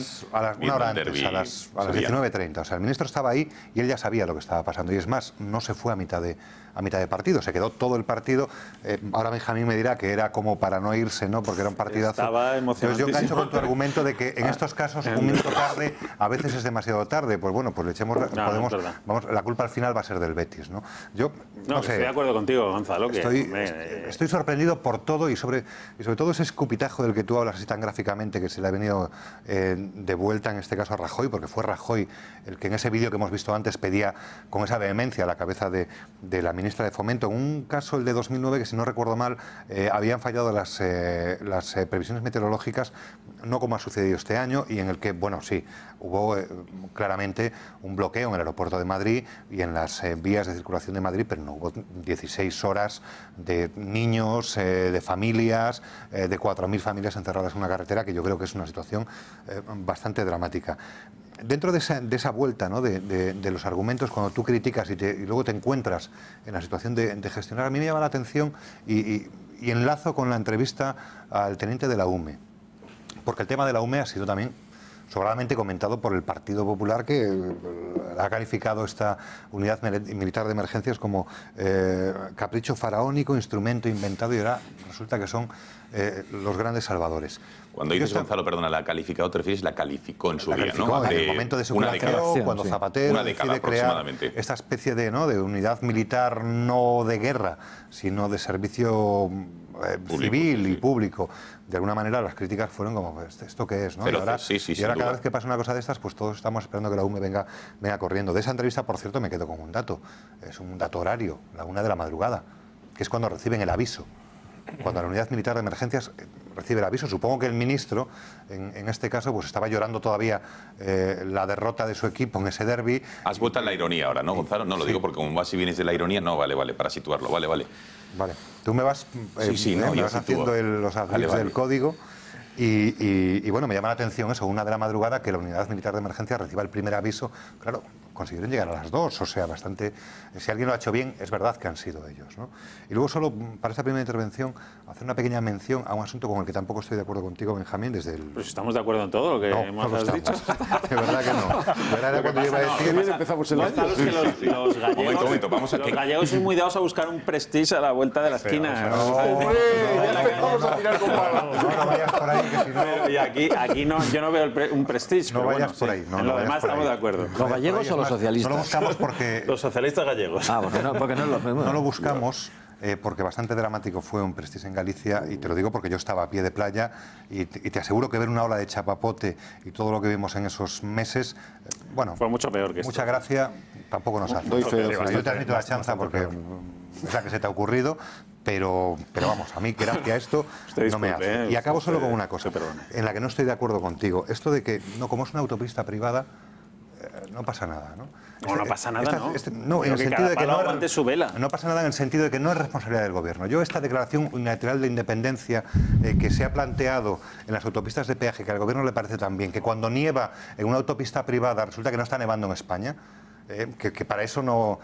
Una hora antes, a las 19:30. O sea, el ministro estaba ahí y él ya sabía lo que estaba pasando. Y es más, no se fue a mitad de partido, se quedó todo el partido. Ahora Benjamín me dirá que era como para no irse, ¿no? Porque era un partidazo. Estaba Entonces yo engancho con tu argumento de que en estos casos un minuto tarde a veces es demasiado tarde. Pues bueno, pues le echemos la culpa al final va a ser del Betis, ¿no? Yo no sé. Estoy de acuerdo contigo, Gonzalo. Estoy sorprendido por todo y sobre todo ese escupitajo del que tú hablas así tan gráficamente, que se le ha venido de vuelta en este caso a Rajoy, porque fue Rajoy el que en ese vídeo que hemos visto antes pedía con esa vehemencia a la cabeza de la ministra de Fomento. En un caso, el de 2009, que si no recuerdo mal, habían fallado las previsiones meteorológicas, no como ha sucedido este año, y en el que, bueno, sí, hubo claramente un bloqueo en el aeropuerto de Madrid y en las vías de circulación de Madrid, pero no hubo 16 horas de niños, de familias, de 4.000 familias encerradas en una carretera, que yo creo que es una situación bastante dramática. Dentro de esa vuelta, ¿no?, de los argumentos, cuando tú criticas y luego te encuentras en la situación de gestionar, a mí me llama la atención y enlazo con la entrevista al teniente de la UME, porque el tema de la UME ha sido también sobradamente comentado por el Partido Popular, que ha calificado esta unidad militar de emergencias como capricho faraónico, instrumento inventado, y ahora resulta que son los grandes salvadores. Cuando dices, Gonzalo, perdona, la ha calificado, te refieres, la calificó en su día, ¿no? En el momento de su creación, cuando Zapatero decide crear esta especie de unidad militar no de guerra, sino de servicio civil y público. De alguna manera las críticas fueron como, ¿esto qué es? ¿No? Pero, y ahora, sí, cada vez que pasa una cosa de estas, pues todos estamos esperando que la UME venga corriendo. De esa entrevista, por cierto, me quedo con un dato. Es un dato horario, la 1 de la madrugada, que es cuando reciben el aviso. Cuando la unidad militar de emergencias recibe el aviso. Supongo que el ministro, en este caso, pues estaba llorando todavía la derrota de su equipo en ese derbi. Has vuelto a la ironía ahora, ¿no, Gonzalo? No, lo digo porque como vas y vienes de la ironía, no, vale, para situarlo, vale. Vale, tú me vas, me vas haciendo los análisis del código. Y bueno, me llama la atención eso, 1 de la madrugada, que la unidad militar de emergencia reciba el primer aviso. Claro, consiguieron llegar a las 2, o sea, bastante. Si alguien lo ha hecho bien, es verdad que han sido ellos, ¿no? Y luego, solo para esta primera intervención, hacer una pequeña mención a un asunto con el que tampoco estoy de acuerdo contigo, Benjamín, desde el... Pues estamos de acuerdo en todo lo que hemos dicho. De verdad que no. Era cuando yo iba a decir... Bien, empezamos en los gallegos. Momento, vamos a... Los gallegos son muy dados a buscar un prestige a la vuelta de la esquina. Vamos a tirar con pala. No vayas por ahí, que si no... Y aquí no, yo no veo un prestige. No vayas por ahí. En lo demás estamos de acuerdo. ¿Los gallegos o los socialistas? No lo buscamos porque... Los socialistas gallegos. Porque no es lo mismo. No lo buscamos porque bastante dramático fue un prestige en Galicia, y te lo digo porque yo estaba a pie de playa y te aseguro que ver una ola de chapapote y todo lo que vimos en esos meses, bueno... Fue mucho peor que esto. Mucha gracia tampoco nos hace. Yo te admito la chanza porque es la que se te ha ocurrido, pero vamos, a mí gracia a esto no me hace. Y acabo solo con una cosa, en la que no estoy de acuerdo contigo. Esto de que, como es una autopista privada, no pasa nada, ¿no? No pasa nada, no, en el sentido de que no pasa nada en el sentido de que no es responsabilidad del gobierno. Yo esta declaración unilateral de independencia que se ha planteado en las autopistas de peaje, que al gobierno le parece tan bien, que cuando nieva en una autopista privada resulta que no está nevando en España, que para eso no...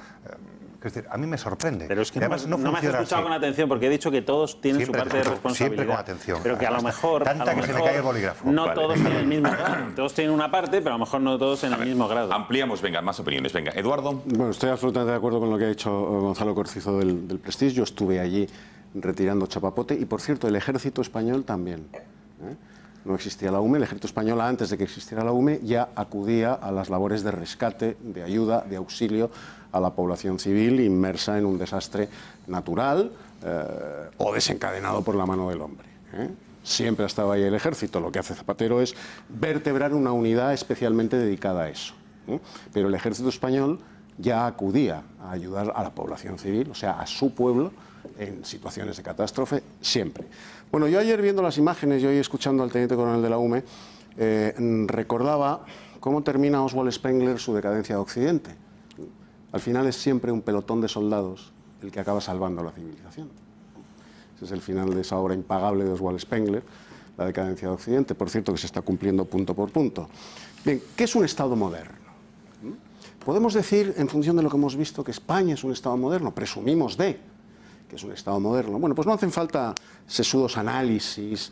Es decir, a mí me sorprende. Pero es que además no me has escuchado con atención, porque he dicho que todos tienen siempre su parte de responsabilidad. Siempre con atención. Pero que a lo mejor... Tanta que se me cae el bolígrafo. No todos tienen el mismo grado. Todos tienen una parte, pero a lo mejor no todos en el mismo grado. Ampliamos, venga, más opiniones. Venga, Eduardo. Bueno, estoy absolutamente de acuerdo con lo que ha dicho Gonzalo Corcizo del Prestige. Yo estuve allí retirando chapapote y, por cierto, el ejército español también. No existía la UME, el ejército español, antes de que existiera la UME, ya acudía a las labores de rescate, de ayuda, de auxilio a la población civil inmersa en un desastre natural o desencadenado por la mano del hombre. Siempre ha estado ahí el ejército. Lo que hace Zapatero es vertebrar una unidad especialmente dedicada a eso. Pero el ejército español ya acudía a ayudar a la población civil, o sea, a su pueblo, en situaciones de catástrofe, siempre. Bueno, yo ayer viendo las imágenes y hoy escuchando al teniente coronel de la UME, recordaba cómo termina Oswald Spengler su decadencia de Occidente. Al final es siempre un pelotón de soldados el que acaba salvando a la civilización. Ese es el final de esa obra impagable de Oswald Spengler, la decadencia de Occidente, por cierto que se está cumpliendo punto por punto. Bien, ¿qué es un Estado moderno? Podemos decir, en función de lo que hemos visto, que España es un Estado moderno, presumimos que es un Estado moderno. Bueno, pues no hacen falta sesudos análisis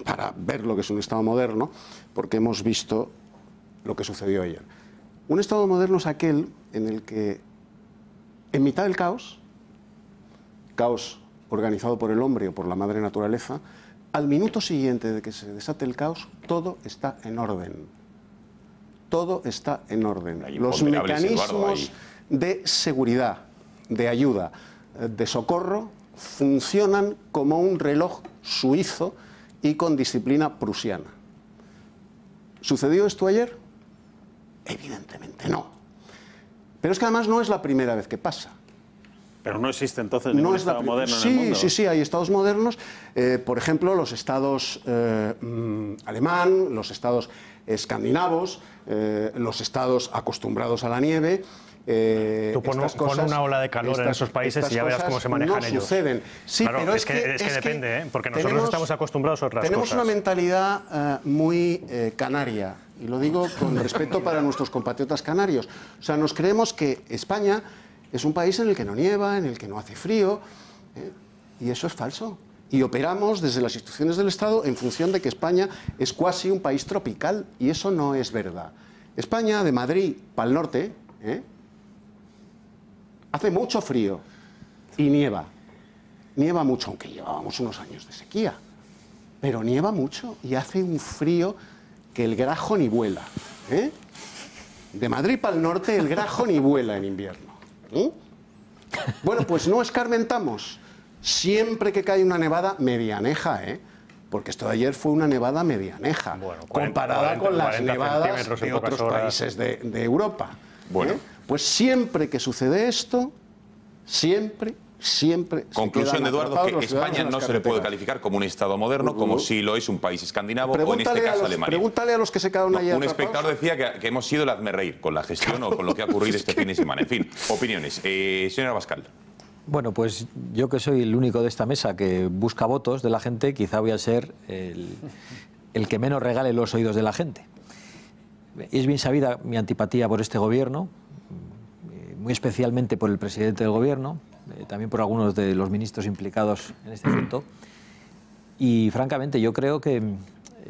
para ver lo que es un Estado moderno, porque hemos visto lo que sucedió ayer. Un Estado moderno es aquel en el que, en mitad del caos organizado por el hombre o por la madre naturaleza, al minuto siguiente de que se desate el caos, todo está en orden. Todo está en orden. Los mecanismos de seguridad, de ayuda, de socorro, funcionan como un reloj suizo y con disciplina prusiana. ¿Sucedió esto ayer? Evidentemente no. Pero es que además no es la primera vez que pasa. Pero no existe entonces ningún Estado moderno en el mundo. Sí, hay Estados modernos. Por ejemplo, los Estados alemán, los Estados escandinavos, los Estados acostumbrados a la nieve. Tú pon una ola de calor en esos países y ya verás cómo se manejan ellos. Suceden. Sí, claro, pero es que depende, porque nosotros estamos acostumbrados a otras cosas. Tenemos una mentalidad muy canaria, y lo digo con respeto para nuestros compatriotas canarios. O sea, nos creemos que España es un país en el que no nieva, en el que no hace frío, y eso es falso. Y operamos desde las instituciones del Estado en función de que España es cuasi un país tropical, y eso no es verdad. España, de Madrid para el norte, hace mucho frío y nieva. Nieva mucho, aunque llevábamos unos años de sequía. Pero nieva mucho y hace un frío que el grajo ni vuela. De Madrid para el norte el grajo ni vuela en invierno. Bueno, pues no escarmentamos. Siempre que cae una nevada medianeja, porque esto de ayer fue una nevada medianeja, comparada con las nevadas de otros países de Europa. Bueno. Pues siempre que sucede esto, siempre conclusión de Eduardo, que España no se le puede calificar como un Estado moderno, como si lo es un país escandinavo o en este caso Alemania. Pregúntale a los que se quedaron ayer. Un espectador decía que hemos sido el hazmerreír con la gestión o con lo que ha ocurrido este fin de semana. En fin, opiniones. Señora Abascal. Bueno, pues yo que soy el único de esta mesa que busca votos de la gente, quizá voy a ser el que menos regale los oídos de la gente. Es bien sabida mi antipatía por este gobierno, muy especialmente por el presidente del gobierno, también por algunos de los ministros implicados en este asunto. Y francamente yo creo que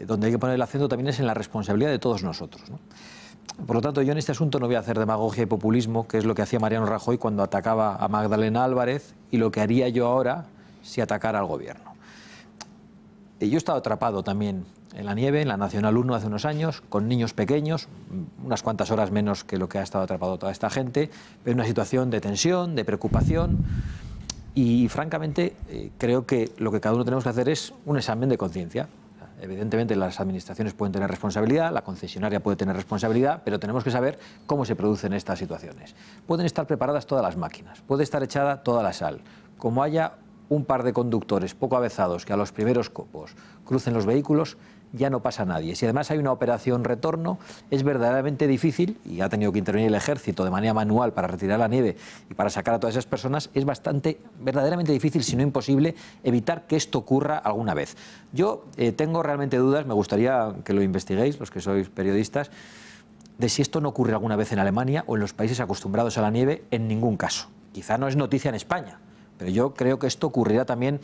donde hay que poner el acento también es en la responsabilidad de todos nosotros, ¿no? Por lo tanto, yo en este asunto no voy a hacer demagogia y populismo, que es lo que hacía Mariano Rajoy cuando atacaba a Magdalena Álvarez, y lo que haría yo ahora si atacara al gobierno. Yo he estado atrapado también en la nieve, en la Nacional 1 hace unos años, con niños pequeños, unas cuantas horas menos que lo que ha estado atrapado toda esta gente, pero en una situación de tensión, de preocupación, y francamente creo que lo que cada uno tenemos que hacer es un examen de conciencia. Evidentemente las administraciones pueden tener responsabilidad, la concesionaria puede tener responsabilidad, pero tenemos que saber cómo se producen estas situaciones. Pueden estar preparadas todas las máquinas, puede estar echada toda la sal. Como haya un par de conductores poco avezados que a los primeros copos crucen los vehículos, ya no pasa nadie. Si además hay una operación retorno, es verdaderamente difícil, y ha tenido que intervenir el ejército de manera manual para retirar la nieve y para sacar a todas esas personas, es verdaderamente difícil, si no imposible, evitar que esto ocurra alguna vez. Yo tengo realmente dudas, me gustaría que lo investiguéis, los que sois periodistas, de si esto no ocurre alguna vez en Alemania o en los países acostumbrados a la nieve. En ningún caso. Quizá no es noticia en España, pero yo creo que esto ocurrirá también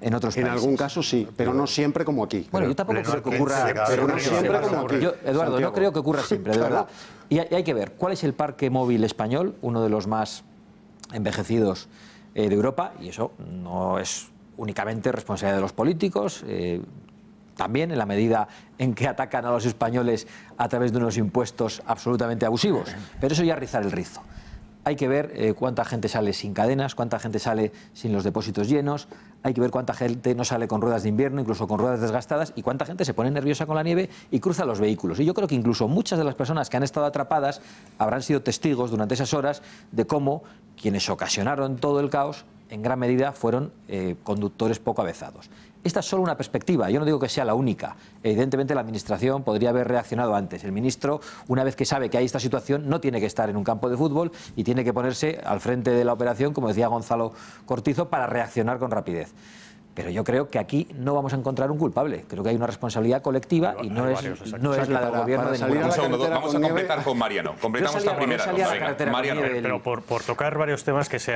en otros países. En algún caso sí, pero no siempre como aquí. Bueno, yo tampoco creo que ocurra, pero no siempre como aquí. Yo, Eduardo, no creo que ocurra siempre, de verdad. Y hay que ver cuál es el parque móvil español, uno de los más envejecidos de Europa, y eso no es únicamente responsabilidad de los políticos, también en la medida en que atacan a los españoles a través de unos impuestos absolutamente abusivos. Pero eso ya es rizar el rizo. Hay que ver cuánta gente sale sin cadenas, cuánta gente sale sin los depósitos llenos, hay que ver cuánta gente no sale con ruedas de invierno, incluso con ruedas desgastadas, y cuánta gente se pone nerviosa con la nieve y cruza los vehículos. Y yo creo que incluso muchas de las personas que han estado atrapadas habrán sido testigos durante esas horas de cómo quienes ocasionaron todo el caos en gran medida fueron conductores poco avezados. Esta es solo una perspectiva, yo no digo que sea la única. Evidentemente la Administración podría haber reaccionado antes. El ministro, una vez que sabe que hay esta situación, no tiene que estar en un campo de fútbol y tiene que ponerse al frente de la operación, como decía Gonzalo Cortizo, para reaccionar con rapidez. Pero yo creo que aquí no vamos a encontrar un culpable. Creo que hay una responsabilidad colectiva y no es la del gobierno de ningún. Un segundo, vamos a completar con Mariano. Completamos la primera. Mariano, pero por tocar varios temas que se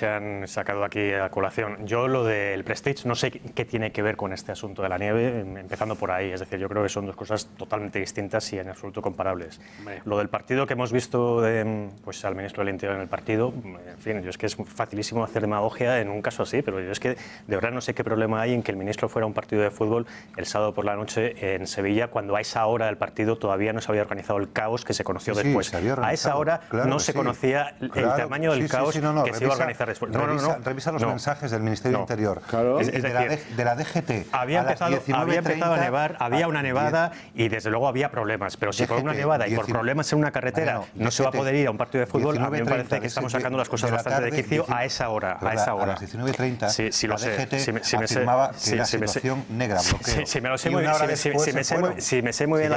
han sacado aquí a colación. Yo lo del Prestige no sé qué tiene que ver con este asunto de la nieve, empezando por ahí. Es decir, yo creo que son dos cosas totalmente distintas y en absoluto comparables. Lo del partido que hemos visto pues al ministro del Interior en el partido, en fin, yo es que es facilísimo hacer demagogia en un caso así, pero yo es que de verdad no sé qué problema hay en que el ministro fuera a un partido de fútbol el sábado por la noche en Sevilla, cuando a esa hora del partido todavía no se había organizado el caos que se conoció después. A esa hora no se conocía el tamaño del caos que se iba a organizar después. Revisa los mensajes del Ministerio del Interior y de la DGT. Había empezado a nevar, había una nevada y desde luego había problemas, pero si por una nevada y por problemas en una carretera no se va a poder ir a un partido de fútbol, a mí me parece que estamos sacando las cosas bastante de quicio a esa hora. A las 19:30 sí, la DGT afirmaba que era situación negra, bloqueo. Si me sé muy bien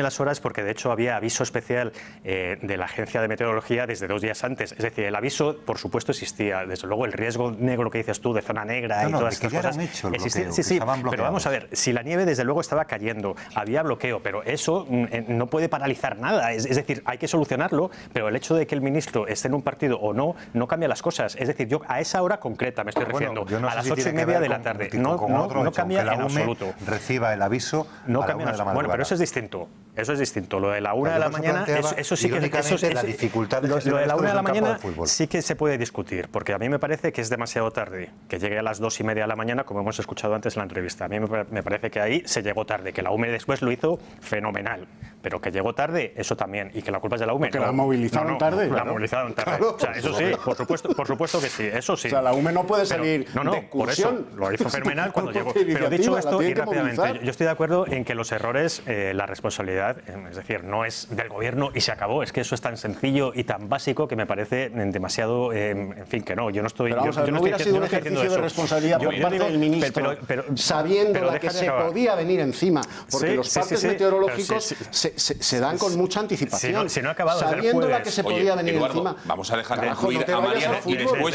las horas, porque de hecho había aviso especial de la Agencia de Meteorología desde 2 días antes. Es decir, el aviso, por supuesto, existía. Desde luego, el riesgo negro que dices tú, de zona negra y todas estas cosas. Existía. Sí, pero vamos a ver, si la nieve desde luego estaba cayendo, había bloqueo, pero eso no puede paralizar nada. Es decir, hay que solucionarlo, pero el hecho de que el ministro esté en un partido o no cambia las cosas. Es decir, yo a esa hora concreta me estoy refiriendo, a las 8:30 de la tarde. No cambia en absoluto. Reciba el aviso a la 1 de la madrugada. Bueno, pero eso es distinto. Eso es distinto. Lo de la 1 de la mañana, eso sí que es la dificultad de lo de la 1 de la mañana sí que se puede discutir, porque a mí me parece que es demasiado tarde que llegue a las 2:30 de la mañana, como hemos escuchado antes en la entrevista. A mí me parece que ahí se llegó tarde, que la UME después lo hizo fenomenal, pero que llegó tarde, eso también, y que la culpa es de la UME. Que la movilizaron tarde. La movilizaron tarde. Claro, o sea, eso sí, por supuesto que sí, eso sí. O sea, la UME no puede salir de por eso lo hizo fenomenal cuando llegó. Pero dicho esto, y rápidamente, yo estoy de acuerdo en que los errores, la responsabilidad, es decir, no es del gobierno y se acabó. Es que eso es tan sencillo y tan básico que me parece demasiado, en fin, que no. Yo no estoy. No hubiera sido un ejercicio de responsabilidad por parte del ministro, sabiendo la que se podía venir encima, porque los partes meteorológicos se dan con mucha anticipación. Si no ha acabado sabiendo la que se podía venir encima. Vamos a dejar concluir a Mariano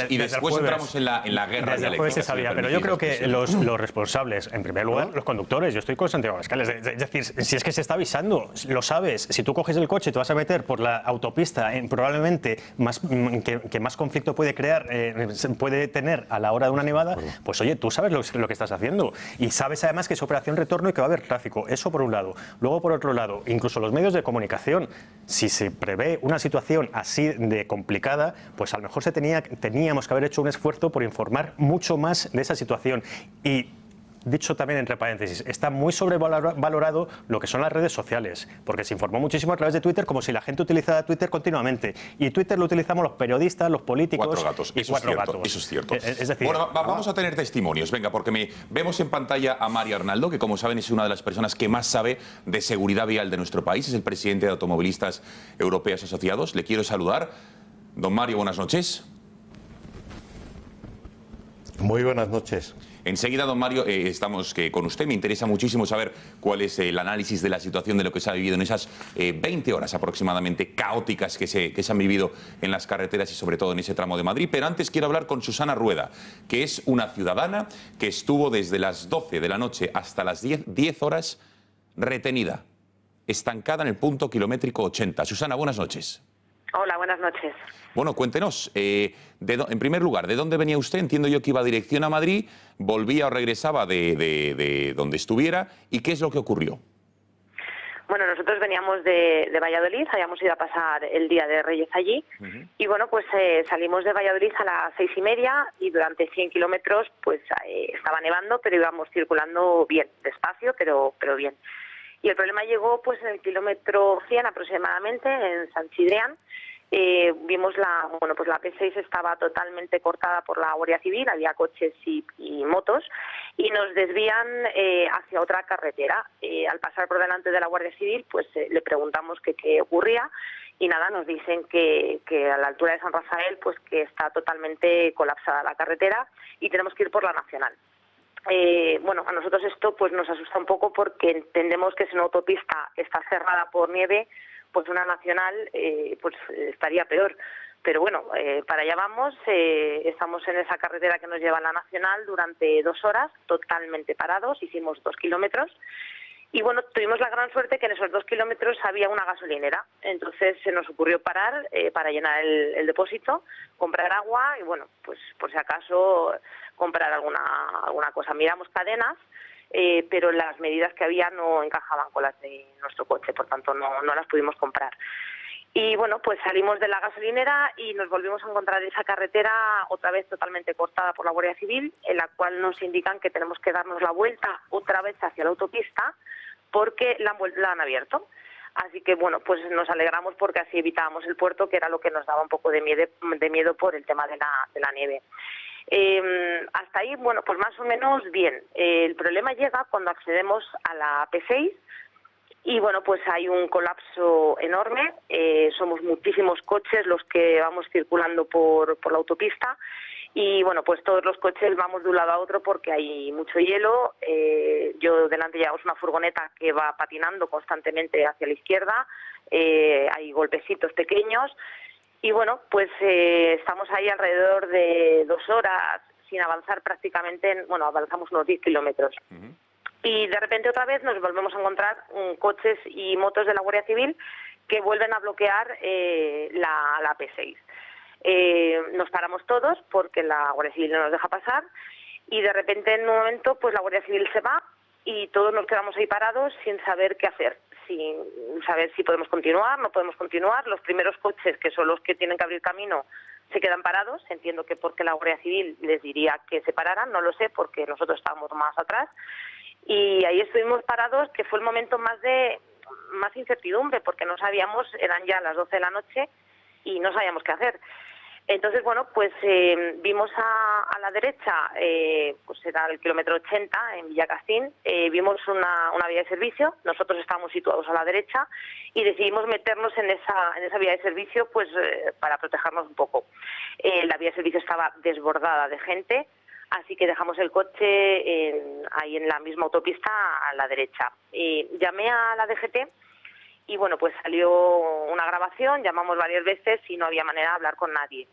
y después entramos en la guerra dialéctica. Pero yo creo que los responsables, en primer lugar, los conductores. Yo estoy con Santiago Abascal. Es decir, si es que se está avisando, lo sabes. Si tú coges el coche y te vas a meter por la autopista, probablemente que más conflicto puede crear, puede tener a la hora de una nevada, pues oye, tú sabes lo que estás haciendo y sabes además que es operación retorno y que va a haber tráfico. Eso por un lado. Luego, por otro lado, incluso los medios de comunicación, si se prevé una situación así de complicada, pues a lo mejor teníamos que haber hecho un esfuerzo por informar mucho más de esa situación. Y dicho también entre paréntesis, está muy sobrevalorado lo que son las redes sociales, porque se informó muchísimo a través de Twitter como si la gente utilizara Twitter continuamente. Y Twitter lo utilizamos los periodistas, los políticos. 4 gatos. Y 4 gatos. Eso es cierto. Es decir, bueno, vamos a tener testimonios. Venga, porque vemos en pantalla a Mario Arnaldo, que como saben es una de las personas que más sabe de seguridad vial de nuestro país. Es el presidente de Automovilistas Europeos Asociados. Le quiero saludar. Don Mario, buenas noches. Muy buenas noches. Enseguida, don Mario, estamos con usted. Me interesa muchísimo saber cuál es el análisis de la situación de lo que se ha vivido en esas 20 horas aproximadamente caóticas que se han vivido en las carreteras y sobre todo en ese tramo de Madrid. Pero antes quiero hablar con Susana Rueda, que es una ciudadana que estuvo desde las 12 de la noche hasta las 10 horas retenida, estancada en el punto kilométrico 80. Susana, buenas noches. Hola, buenas noches. Bueno, cuéntenos, en primer lugar, ¿de dónde venía usted? Entiendo yo que iba dirección a Madrid, volvía o regresaba de donde estuviera, ¿y qué es lo que ocurrió? Bueno, nosotros veníamos de Valladolid, habíamos ido a pasar el Día de Reyes allí, y bueno, pues salimos de Valladolid a las 6:30 y durante 100 kilómetros pues estaba nevando, pero íbamos circulando bien, despacio, pero bien. Y el problema llegó pues en el kilómetro 100 aproximadamente, en San Chidrián. Vimos la P6 estaba totalmente cortada por la Guardia Civil, había coches y motos, y nos desvían hacia otra carretera. Al pasar por delante de la Guardia Civil, pues le preguntamos qué ocurría, y nada, nos dicen que a la altura de San Rafael pues que está totalmente colapsada la carretera y tenemos que ir por la nacional. Bueno, a nosotros esto pues nos asusta un poco porque entendemos que si una autopista está cerrada por nieve, pues una nacional pues estaría peor. Pero bueno, para allá vamos, estamos en esa carretera que nos lleva a la nacional durante 2 horas, totalmente parados, hicimos 2 kilómetros. Y bueno, tuvimos la gran suerte que en esos 2 kilómetros había una gasolinera. Entonces se nos ocurrió parar para llenar el depósito, comprar agua y bueno, pues por si acaso comprar alguna cosa. Miramos cadenas, pero las medidas que había no encajaban con las de nuestro coche, por tanto no las pudimos comprar. Y bueno, pues salimos de la gasolinera y nos volvimos a encontrar esa carretera otra vez totalmente cortada por la Guardia Civil, en la cual nos indican que tenemos que darnos la vuelta otra vez hacia la autopista porque la han abierto. Así que bueno, pues nos alegramos porque así evitábamos el puerto, que era lo que nos daba un poco de miedo por el tema de la nieve. Hasta ahí, bueno, pues más o menos bien. El problema llega cuando accedemos a la P6, y bueno, pues hay un colapso enorme, somos muchísimos coches los que vamos circulando por la autopista y bueno, pues todos los coches vamos de un lado a otro porque hay mucho hielo. Yo delante llevamos una furgoneta que va patinando constantemente hacia la izquierda, hay golpecitos pequeños y bueno, pues estamos ahí alrededor de 2 horas sin avanzar prácticamente, bueno, avanzamos unos 10 kilómetros. Y de repente otra vez nos volvemos a encontrar coches y motos de la Guardia Civil que vuelven a bloquear la P6. Nos paramos todos porque la Guardia Civil no nos deja pasar y de repente en un momento pues la Guardia Civil se va y todos nos quedamos ahí parados sin saber qué hacer, sin saber si podemos continuar, no podemos continuar. Los primeros coches, que son los que tienen que abrir camino, se quedan parados. Entiendo que porque la Guardia Civil les diría que se pararan, no lo sé, porque nosotros estábamos más atrás. Y ahí estuvimos parados, que fue el momento más incertidumbre, porque no sabíamos, eran ya las 12 de la noche y no sabíamos qué hacer. Entonces, bueno, pues vimos a la derecha, pues era el kilómetro 80 en Villacastín, vimos una vía de servicio, nosotros estábamos situados a la derecha y decidimos meternos en esa vía de servicio pues para protegernos un poco. La vía de servicio estaba desbordada de gente, así que dejamos el coche ahí en la misma autopista a la derecha. Llamé a la DGT y bueno, pues salió una grabación, llamamos varias veces y no había manera de hablar con nadie.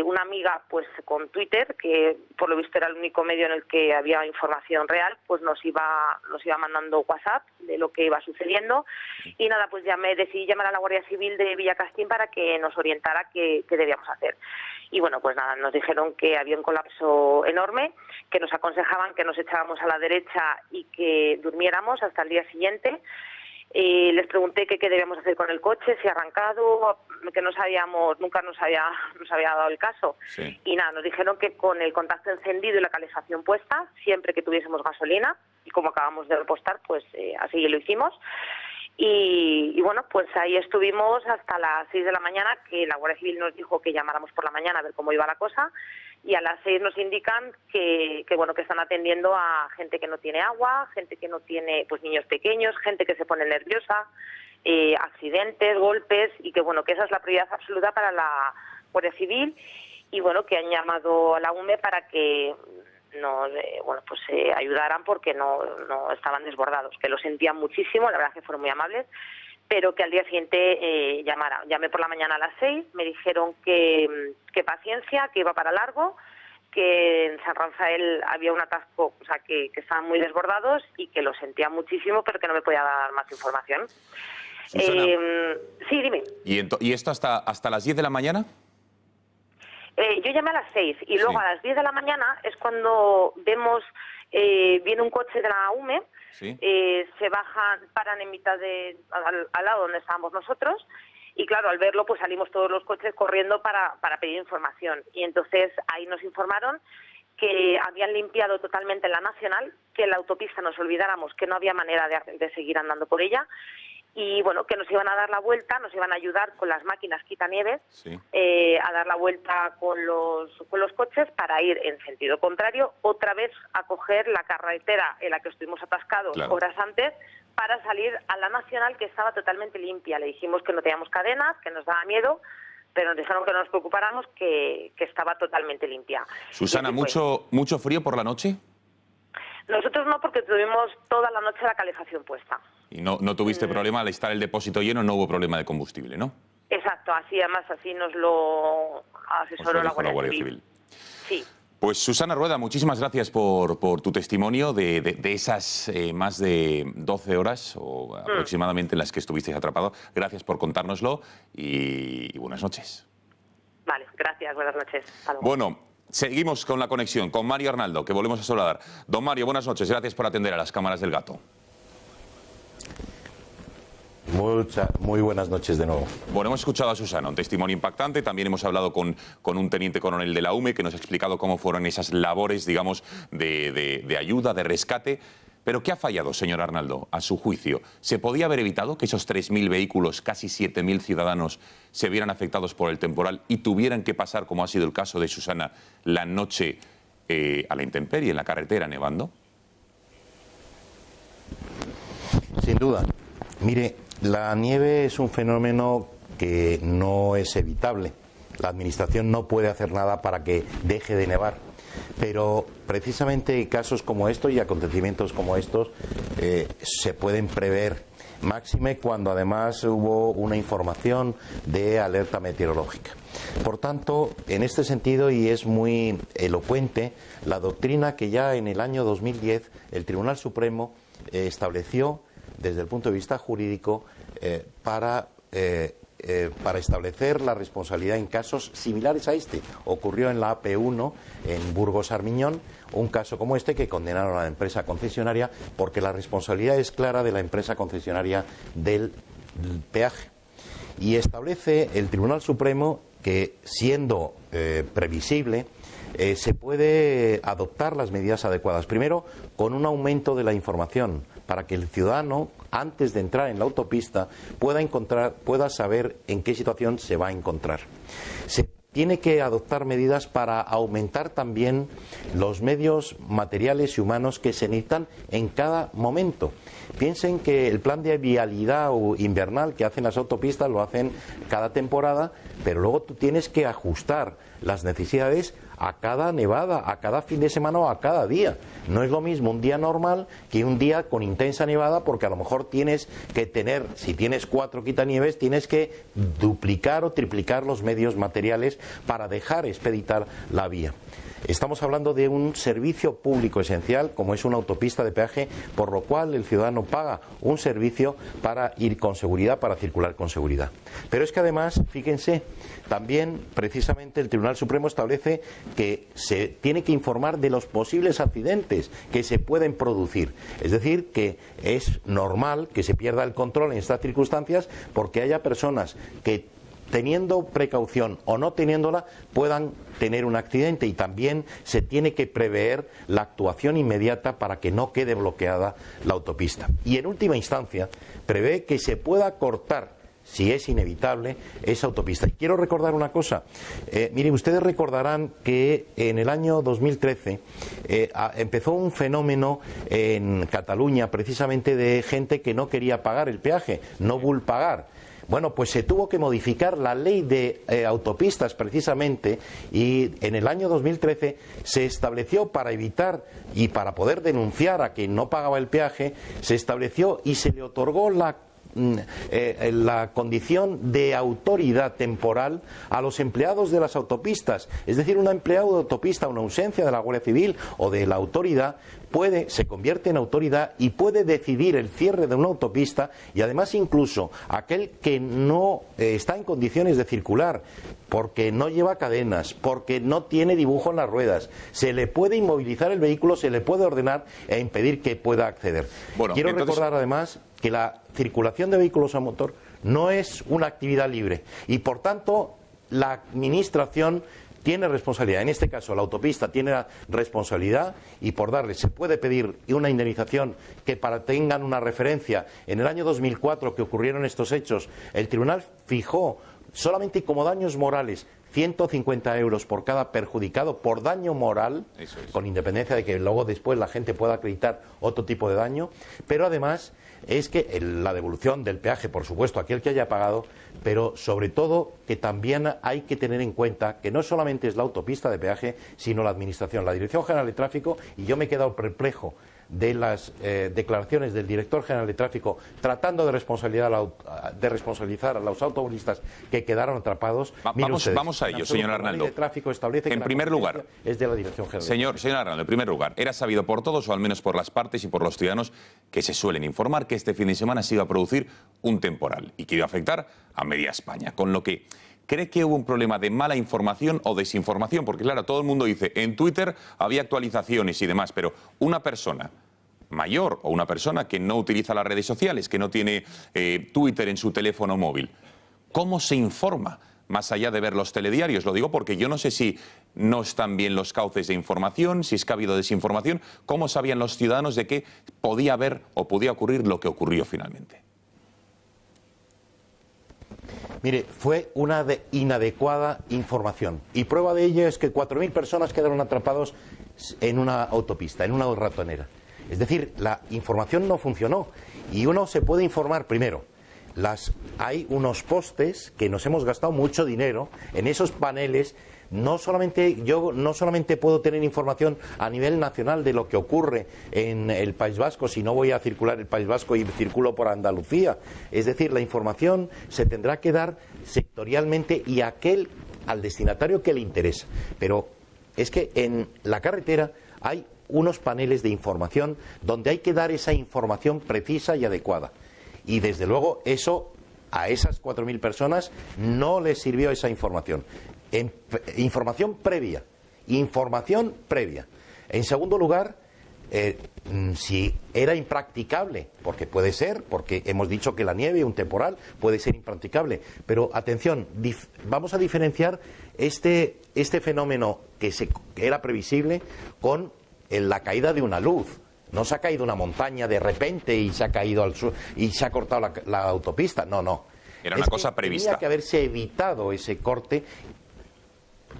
Una amiga, pues con Twitter, que por lo visto era el único medio en el que había información real, pues nos iba mandando WhatsApp de lo que iba sucediendo. Y nada, pues decidí llamar a la Guardia Civil de Villacastín para que nos orientara qué debíamos hacer. Y bueno, pues nada, nos dijeron que había un colapso enorme, que nos aconsejaban que nos echáramos a la derecha y que durmiéramos hasta el día siguiente. Les pregunté qué debíamos hacer con el coche, si arrancado, que no sabíamos, nunca nos había dado el caso. Sí. Y nada, nos dijeron que con el contacto encendido y la calefacción puesta, siempre que tuviésemos gasolina, y como acabamos de repostar, pues así lo hicimos. Y bueno, pues ahí estuvimos hasta las 6 de la mañana, que la Guardia Civil nos dijo que llamáramos por la mañana a ver cómo iba la cosa, y a las 6 nos indican que bueno, que están atendiendo a gente que no tiene agua, gente que no tiene, pues niños pequeños, gente que se pone nerviosa, accidentes, golpes, y que bueno, que esa es la prioridad absoluta para la Guardia Civil, y bueno, que han llamado a la UME para que nos ayudaran porque no estaban desbordados, que lo sentían muchísimo, la verdad que fueron muy amables, pero que al día siguiente llamara. Llamé por la mañana a las 6, me dijeron que paciencia, que iba para largo, que en San Rafael había un atasco, o sea, que estaban muy desbordados y que lo sentían muchísimo, pero que no me podía dar más información. Sí, dime. ¿Y esto hasta las 10 de la mañana? Yo llamé a las 6 y luego a las 10 de la mañana es cuando vemos, viene un coche de la UME, sí. Se bajan, paran en mitad al lado donde estábamos nosotros y claro, al verlo pues salimos todos los coches corriendo para pedir información y entonces ahí nos informaron que habían limpiado totalmente la nacional, que la autopista nos olvidáramos, que no había manera de seguir andando por ella. Y bueno, que nos iban a dar la vuelta, nos iban a ayudar con las máquinas quitanieves, sí. A dar la vuelta con los coches para ir en sentido contrario, otra vez a coger la carretera en la que estuvimos atascados horas antes para salir a la Nacional, que estaba totalmente limpia. Le dijimos que no teníamos cadenas, que nos daba miedo, pero nos dijeron que no nos preocupáramos, que estaba totalmente limpia. Susana, ¿mucho frío por la noche? Nosotros no, porque tuvimos toda la noche la calefacción puesta. Y no tuviste problema al estar el depósito lleno, no hubo problema de combustible, ¿no? Exacto, además así nos lo asesoró la Guardia Civil. Sí. Pues Susana Rueda, muchísimas gracias por tu testimonio de esas más de 12 horas o aproximadamente en las que estuvisteis atrapado. Gracias por contárnoslo y buenas noches. Vale, gracias, buenas noches. Hasta luego. Bueno, seguimos con la conexión con Mario Arnaldo, que volvemos a saludar. Don Mario, buenas noches, gracias por atender a las cámaras del Gato. Muy buenas noches de nuevo. Bueno, hemos escuchado a Susana, un testimonio impactante. También hemos hablado con un teniente coronel de la UME que nos ha explicado cómo fueron esas labores, digamos, de ayuda, de rescate. Pero ¿qué ha fallado, señor Arnaldo, a su juicio? ¿Se podía haber evitado que esos 3.000 vehículos, casi 7.000 ciudadanos, se vieran afectados por el temporal y tuvieran que pasar, como ha sido el caso de Susana, la noche a la intemperie, en la carretera, nevando? Sin duda. Mire, la nieve es un fenómeno que no es evitable. La Administración no puede hacer nada para que deje de nevar. Pero precisamente casos como estos y acontecimientos como estos se pueden prever. Máxime cuando además hubo una información de alerta meteorológica. Por tanto, en este sentido, y es muy elocuente, la doctrina que ya en el año 2010 el Tribunal Supremo estableció desde el punto de vista jurídico para establecer la responsabilidad en casos similares a este. Ocurrió en la AP1 en Burgos Armiñón un caso como este que condenaron a la empresa concesionaria porque la responsabilidad es clara de la empresa concesionaria del peaje. Y establece el Tribunal Supremo que, siendo previsible, se puede adoptar las medidas adecuadas. Primero, con un aumento de la información, para que el ciudadano, antes de entrar en la autopista, pueda saber en qué situación se va a encontrar. Se tiene que adoptar medidas para aumentar también los medios materiales y humanos que se necesitan en cada momento. Piensen que el plan de vialidad invernal que hacen las autopistas lo hacen cada temporada, pero luego tú tienes que ajustar las necesidades a cada nevada, a cada fin de semana o a cada día. No es lo mismo un día normal que un día con intensa nevada, porque a lo mejor tienes que tener, si tienes 4 quitanieves, tienes que duplicar o triplicar los medios materiales para dejar expeditar la vía. Estamos hablando de un servicio público esencial, como es una autopista de peaje, por lo cual el ciudadano paga un servicio para ir con seguridad, para circular con seguridad. Pero es que además, fíjense, también precisamente el Tribunal Supremo establece que se tiene que informar de los posibles accidentes que se pueden producir. Es decir, que es normal que se pierda el control en estas circunstancias porque haya personas que, teniendo precaución o no teniéndola, puedan tener un accidente, y también se tiene que prever la actuación inmediata para que no quede bloqueada la autopista. Y en última instancia, prevé que se pueda cortar, si es inevitable, esa autopista. Y quiero recordar una cosa. Miren, ustedes recordarán que en el año 2013 empezó un fenómeno en Cataluña, precisamente de gente que no quería pagar el peaje, no vol pagar. Bueno, pues se tuvo que modificar la ley de autopistas precisamente, y en el año 2013 se estableció, para evitar y para poder denunciar a quien no pagaba el peaje, se estableció y se le otorgó la condición de autoridad temporal a los empleados de las autopistas. Es decir, un empleado de autopista, una ausencia de la Guardia Civil o de la autoridad, se convierte en autoridad y puede decidir el cierre de una autopista, y además incluso aquel que no está en condiciones de circular porque no lleva cadenas, porque no tiene dibujo en las ruedas, se le puede inmovilizar el vehículo, se le puede ordenar e impedir que pueda acceder. Bueno, quiero recordar además que la circulación de vehículos a motor no es una actividad libre y, por tanto, la Administración tiene responsabilidad. En este caso, la autopista tiene la responsabilidad, y por darle se puede pedir una indemnización que, para tengan una referencia, en el año 2004 que ocurrieron estos hechos, el Tribunal fijó solamente como daños morales 150 euros por cada perjudicado por daño moral, con independencia de que luego después la gente pueda acreditar otro tipo de daño, pero además es que la devolución del peaje, por supuesto, aquel que haya pagado, pero sobre todo que también hay que tener en cuenta que no solamente es la autopista de peaje, sino la Administración, la Dirección General de Tráfico, y yo me he quedado perplejo de las declaraciones del director general de tráfico tratando de responsabilizar a los automovilistas que quedaron atrapados. Vamos a ello, señor Arnaldo. La ley de tráfico establece que en primer lugar, es de la Dirección General. Señor Arnaldo, en primer lugar, era sabido por todos, o al menos por las partes y por los ciudadanos que se suelen informar, que este fin de semana se iba a producir un temporal y que iba a afectar a media España, con lo que ¿cree que hubo un problema de mala información o desinformación? Porque claro, todo el mundo dice, en Twitter había actualizaciones y demás, pero una persona mayor o una persona que no utiliza las redes sociales, que no tiene Twitter en su teléfono móvil, ¿cómo se informa? Más allá de ver los telediarios, lo digo porque yo no sé si no están bien los cauces de información, si es que ha habido desinformación, ¿cómo sabían los ciudadanos de que podía haber o podía ocurrir lo que ocurrió finalmente? Mire, fue una inadecuada información. Y prueba de ello es que 4.000 personas quedaron atrapados en una autopista, en una ratonera. Es decir, la información no funcionó. Y uno se puede informar primero. Hay unos postes que nos hemos gastado mucho dinero en esos paneles. Yo no solamente puedo tener información a nivel nacional de lo que ocurre en el País Vasco, si no voy a circular el País Vasco y circulo por Andalucía. Es decir, la información se tendrá que dar sectorialmente y al destinatario que le interesa. Pero es que en la carretera hay unos paneles de información donde hay que dar esa información precisa y adecuada. Y desde luego eso a esas 4.000 personas no les sirvió esa información. Información previa. En segundo lugar, si era impracticable, porque puede ser, porque hemos dicho que la nieve, un temporal, puede ser impracticable. Pero atención, vamos a diferenciar este fenómeno que era previsible con la caída de una luz. No se ha caído una montaña de repente y se ha caído al sur y se ha cortado la autopista. No. Era una cosa prevista. Tenía que haberse evitado ese corte.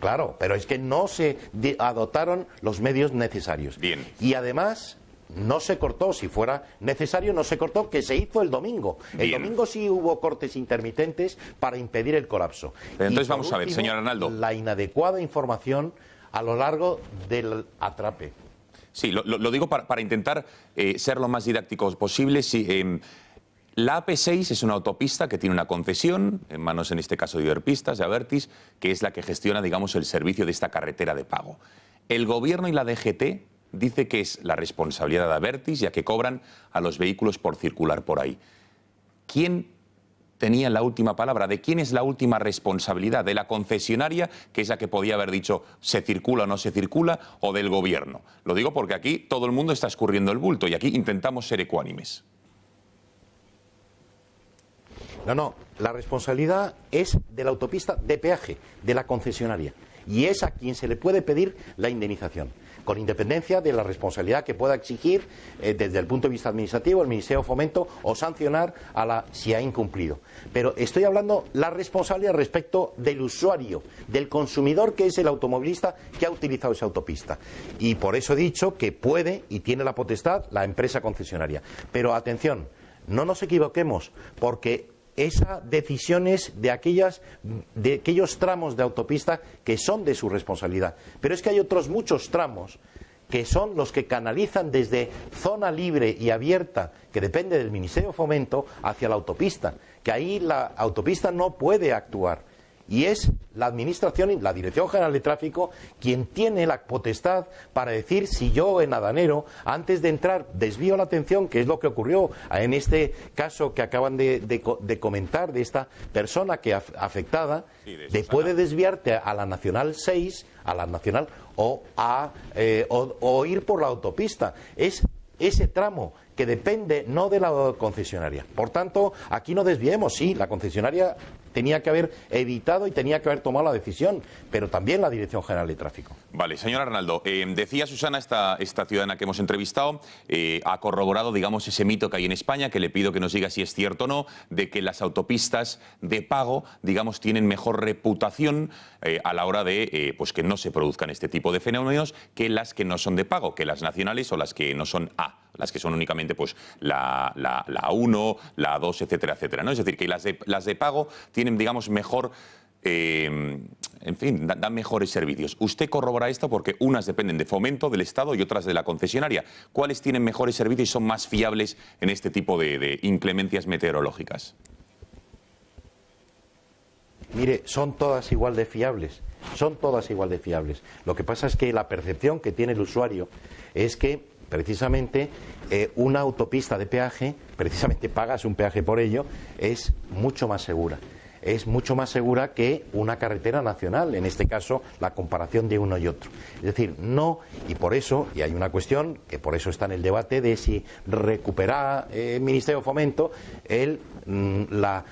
Claro, pero es que no se adoptaron los medios necesarios. Bien. Y además no se cortó, si fuera necesario, no se cortó, que se hizo el domingo. El domingo sí hubo cortes intermitentes para impedir el colapso. Pero entonces vamos a ver, señor Arnaldo. La inadecuada información a lo largo del atrape. Sí, lo digo para intentar ser lo más didácticos posible. Sí, la AP6 es una autopista que tiene una concesión, en manos en este caso de Iberpistas, de Abertis, que es la que gestiona, digamos, el servicio de esta carretera de pago. El Gobierno y la DGT dice que es la responsabilidad de Abertis, ya que cobran a los vehículos por circular por ahí. ¿Quién tenía la última palabra? ¿De quién es la última responsabilidad? ¿De la concesionaria, que es la que podía haber dicho se circula o no se circula, o del Gobierno? Lo digo porque aquí todo el mundo está escurriendo el bulto y aquí intentamos ser ecuánimes. No, la responsabilidad es de la autopista de peaje, de la concesionaria. Y es a quien se le puede pedir la indemnización, con independencia de la responsabilidad que pueda exigir desde el punto de vista administrativo el Ministerio de Fomento o sancionar si ha incumplido. Pero estoy hablando la responsabilidad respecto del usuario, del consumidor, que es el automovilista que ha utilizado esa autopista. Y por eso he dicho que puede y tiene la potestad la empresa concesionaria. Pero atención, no nos equivoquemos, porque esas decisiones de aquellos tramos de autopista que son de su responsabilidad. Pero es que hay otros muchos tramos que son los que canalizan desde zona libre y abierta, que depende del Ministerio de Fomento, hacia la autopista, que ahí la autopista no puede actuar. Y es la Administración y la Dirección General de Tráfico quien tiene la potestad para decir si yo en Adanero, antes de entrar, desvío la atención, que es lo que ocurrió en este caso que acaban de comentar de esta persona que afectada, puede desviarte a la Nacional 6, a la Nacional, o ir por la autopista. Es ese tramo que depende no de la concesionaria. Por tanto, aquí no desviemos. Sí, la concesionaria tenía que haber evitado y tenía que haber tomado la decisión, pero también la Dirección General de Tráfico. Vale, señor Arnaldo, decía Susana, esta ciudadana que hemos entrevistado, ha corroborado, digamos, ese mito que hay en España, que le pido que nos diga si es cierto o no, de que las autopistas de pago, digamos, tienen mejor reputación a la hora de pues que no se produzcan este tipo de fenómenos que las que no son de pago, que las nacionales o las que no son A, las que son únicamente pues la 1, la 2, etcétera, etcétera, ¿no? Es decir, que las de pago tienen, digamos, mejor... en fin, dan mejores servicios. Usted corrobora esto porque unas dependen de Fomento, del Estado y otras de la concesionaria. ¿Cuáles tienen mejores servicios y son más fiables en este tipo de inclemencias meteorológicas? Mire, son todas igual de fiables. Son todas igual de fiables. Lo que pasa es que la percepción que tiene el usuario es que precisamente una autopista de peaje, precisamente pagas un peaje por ello, es mucho más segura. Es mucho más segura que una carretera nacional, en este caso la comparación de uno y otro. Es decir, no, y por eso, y hay una cuestión, que por eso está en el debate de si recuperar el Ministerio de Fomento la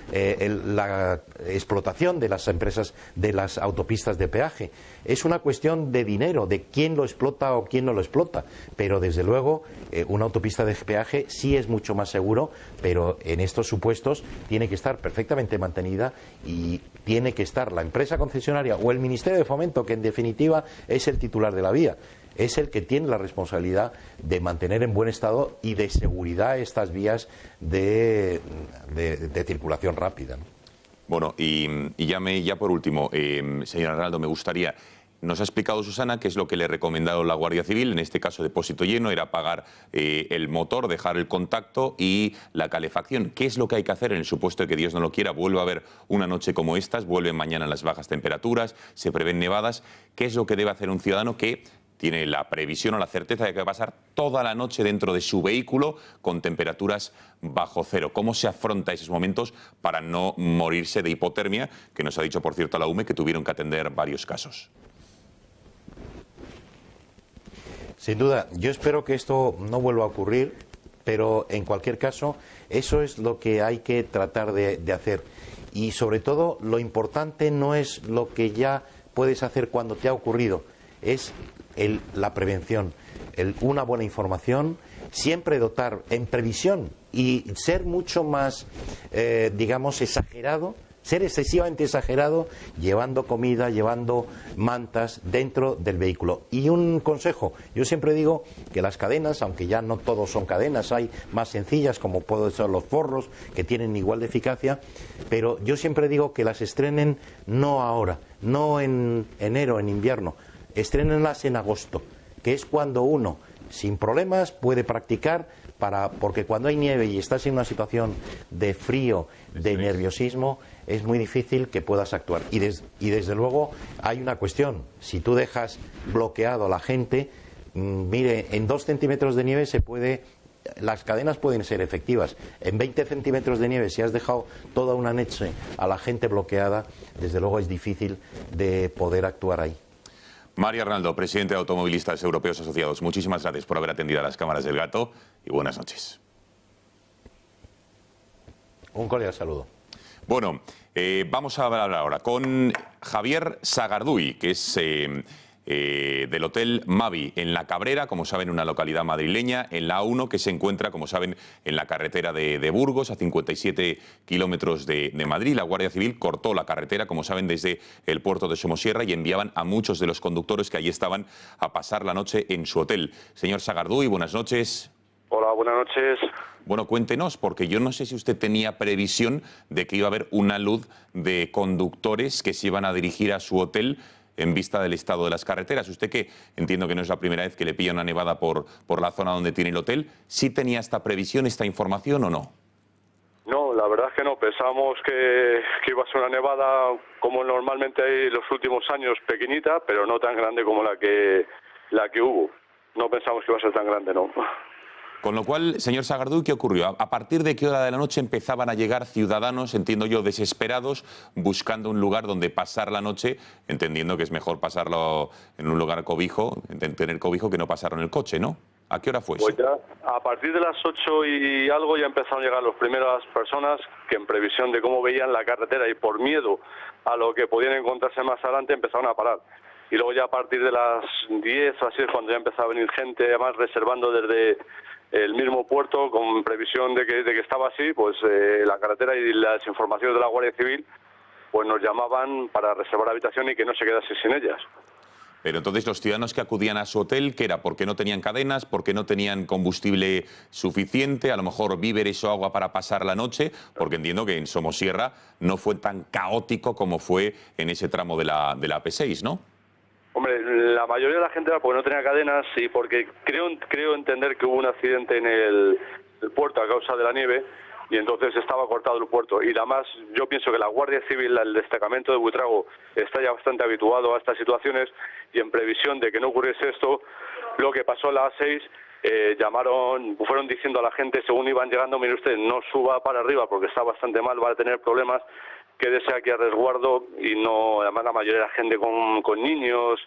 explotación de las empresas de las autopistas de peaje. Es una cuestión de dinero, de quién lo explota o quién no lo explota, pero desde luego una autopista de peaje sí es mucho más seguro, pero en estos supuestos tiene que estar perfectamente mantenida y tiene que estar la empresa concesionaria o el Ministerio de Fomento, que en definitiva es el titular de la vía, es el que tiene la responsabilidad de mantener en buen estado y de seguridad estas vías de circulación rápida, ¿no? Bueno, y ya por último, señor Arnaldo, me gustaría... Nos ha explicado Susana qué es lo que le ha recomendado la Guardia Civil, en este caso depósito lleno, era apagar el motor, dejar el contacto y la calefacción. ¿Qué es lo que hay que hacer en el supuesto de que Dios no lo quiera? Vuelve a haber una noche como estas, vuelven mañana las bajas temperaturas, se prevén nevadas. ¿Qué es lo que debe hacer un ciudadano que tiene la previsión o la certeza de que va a pasar toda la noche dentro de su vehículo con temperaturas bajo cero? ¿Cómo se afronta esos momentos para no morirse de hipotermia? Que nos ha dicho, por cierto, la UME que tuvieron que atender varios casos. Sin duda, yo espero que esto no vuelva a ocurrir, pero en cualquier caso, eso es lo que hay que tratar de hacer. Y sobre todo, lo importante no es lo que ya puedes hacer cuando te ha ocurrido, es la prevención, una buena información, siempre dotar en previsión y ser mucho más, digamos, exagerado. Ser excesivamente exagerado llevando comida, llevando mantas dentro del vehículo. Y un consejo, yo siempre digo que las cadenas, aunque ya no todos son cadenas, hay más sencillas como pueden ser los forros, que tienen igual de eficacia, pero yo siempre digo que las estrenen no ahora, no en enero, en invierno, estrénenlas en agosto, que es cuando uno, sin problemas, puede practicar, porque cuando hay nieve y estás en una situación de frío, de nerviosismo, es muy difícil que puedas actuar. Y desde luego hay una cuestión, si tú dejas bloqueado a la gente, mire, en 2 centímetros de nieve las cadenas pueden ser efectivas. En 20 centímetros de nieve, si has dejado toda una noche a la gente bloqueada, desde luego es difícil de poder actuar ahí. Mario Arnaldo, presidente de Automovilistas Europeos Asociados, muchísimas gracias por haber atendido a las cámaras del Gato y buenas noches. Un cordial saludo. Bueno, vamos a hablar ahora con Javier Sagarduy, que es del Hotel Mavi, en La Cabrera, como saben, una localidad madrileña, en la A1, que se encuentra, como saben, en la carretera de Burgos, a 57 kilómetros de Madrid. La Guardia Civil cortó la carretera, como saben, desde el puerto de Somosierra y enviaban a muchos de los conductores que allí estaban a pasar la noche en su hotel. Señor Sagarduy, buenas noches. Hola, buenas noches. Bueno, cuéntenos, porque yo no sé si usted tenía previsión de que iba a haber una luz de conductores que se iban a dirigir a su hotel en vista del estado de las carreteras. Usted, que entiendo que no es la primera vez que le pilla una nevada por la zona donde tiene el hotel, ¿sí tenía esta previsión, esta información o no? No, la verdad es que no. Pensábamos que iba a ser una nevada como normalmente hay los últimos años, pequeñita, pero no tan grande como la que hubo. No pensamos que iba a ser tan grande, no. Con lo cual, señor Sagarduy, ¿qué ocurrió? ¿A partir de qué hora de la noche empezaban a llegar ciudadanos, entiendo yo, desesperados, buscando un lugar donde pasar la noche, entendiendo que es mejor pasarlo en un lugar cobijo, tener cobijo, que no pasarlo en el coche, ¿no? ¿A qué hora fue Pues eso? ya, a partir de las 8 y algo ya empezaron a llegar las primeras personas que en previsión de cómo veían la carretera y por miedo a lo que podían encontrarse más adelante empezaron a parar. Y luego ya a partir de las 10 o así es cuando ya empezó a venir gente, además reservando desde el mismo puerto con previsión de que estaba así, pues la carretera y las informaciones de la Guardia Civil pues nos llamaban para reservar habitación y que no se quedase sin ellas. Pero entonces los ciudadanos que acudían a su hotel, ¿qué era? ¿Porque no tenían cadenas? ¿Porque no tenían combustible suficiente? A lo mejor víveres o agua para pasar la noche, porque entiendo que en Somosierra no fue tan caótico como fue en ese tramo de la AP6, ¿no? Hombre, la mayoría de la gente era porque no tenía cadenas y porque creo entender que hubo un accidente en el puerto a causa de la nieve y entonces estaba cortado el puerto. Y además yo pienso que la Guardia Civil, el destacamento de Buitrago, está ya bastante habituado a estas situaciones y en previsión de que no ocurriese esto, lo que pasó en la A6, fueron diciendo a la gente según iban llegando, mire usted, no suba para arriba porque está bastante mal, va a tener problemas, quédese aquí a resguardo y no, además la mayoría de la gente con niños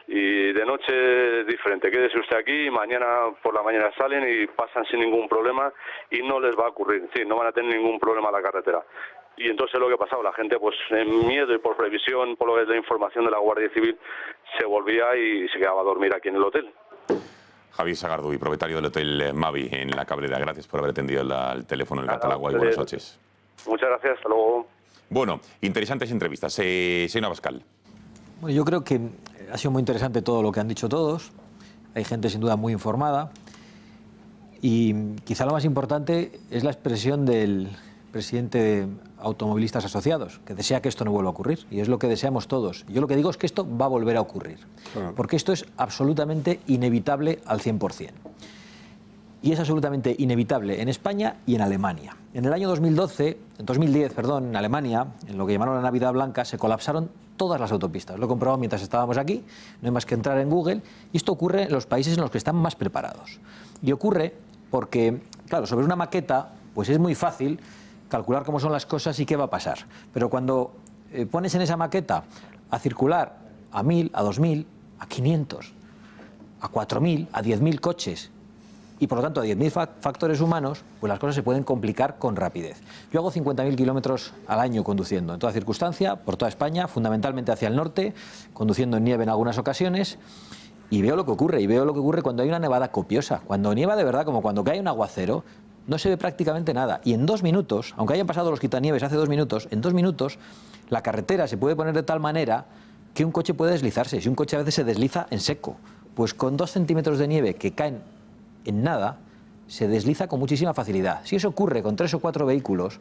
y de noche es diferente, quédese usted aquí, mañana por la mañana salen y pasan sin ningún problema y no les va a ocurrir, sí, no van a tener ningún problema en la carretera. Y entonces lo que pasaba, la gente pues en miedo y por previsión, por lo que es la información de la Guardia Civil, se volvía y se quedaba a dormir aquí en el hotel. Javier Sagardui, propietario del Hotel Mavi en La Cabrera. Gracias por haber atendido el teléfono en el Catalagua y buenas noches. Muchas gracias, hasta luego. Bueno, interesantes entrevistas. Señor Abascal. Bueno, yo creo que ha sido muy interesante todo lo que han dicho todos. Hay gente sin duda muy informada. Y quizá lo más importante es la expresión del presidente de Automovilistas Asociados, que desea que esto no vuelva a ocurrir. Y es lo que deseamos todos. Yo lo que digo es que esto va a volver a ocurrir. Porque esto es absolutamente inevitable al 100%. Y es absolutamente inevitable en España y en Alemania. En el año 2010, en Alemania, en lo que llamaron la Navidad Blanca, se colapsaron todas las autopistas. Lo he comprobado mientras estábamos aquí, no hay más que entrar en Google, y esto ocurre en los países en los que están más preparados. Y ocurre porque, claro, sobre una maqueta, pues es muy fácil calcular cómo son las cosas y qué va a pasar. Pero cuando pones en esa maqueta a circular a 1.000, a 2.000, a 500, a 4.000, a 10.000 coches, y por lo tanto a 10.000 factores humanos, pues las cosas se pueden complicar con rapidez. Yo hago 50.000 kilómetros al año conduciendo, en toda circunstancia, por toda España, fundamentalmente hacia el norte, conduciendo en nieve en algunas ocasiones, y veo lo que ocurre, cuando hay una nevada copiosa. Cuando nieva de verdad, como cuando cae un aguacero, no se ve prácticamente nada. Y en 2 minutos, aunque hayan pasado los quitanieves hace 2 minutos, en 2 minutos la carretera se puede poner de tal manera que un coche puede deslizarse. Si un coche a veces se desliza en seco, pues con 2 centímetros de nieve que caen en nada, se desliza con muchísima facilidad. Si eso ocurre con 3 o 4 vehículos,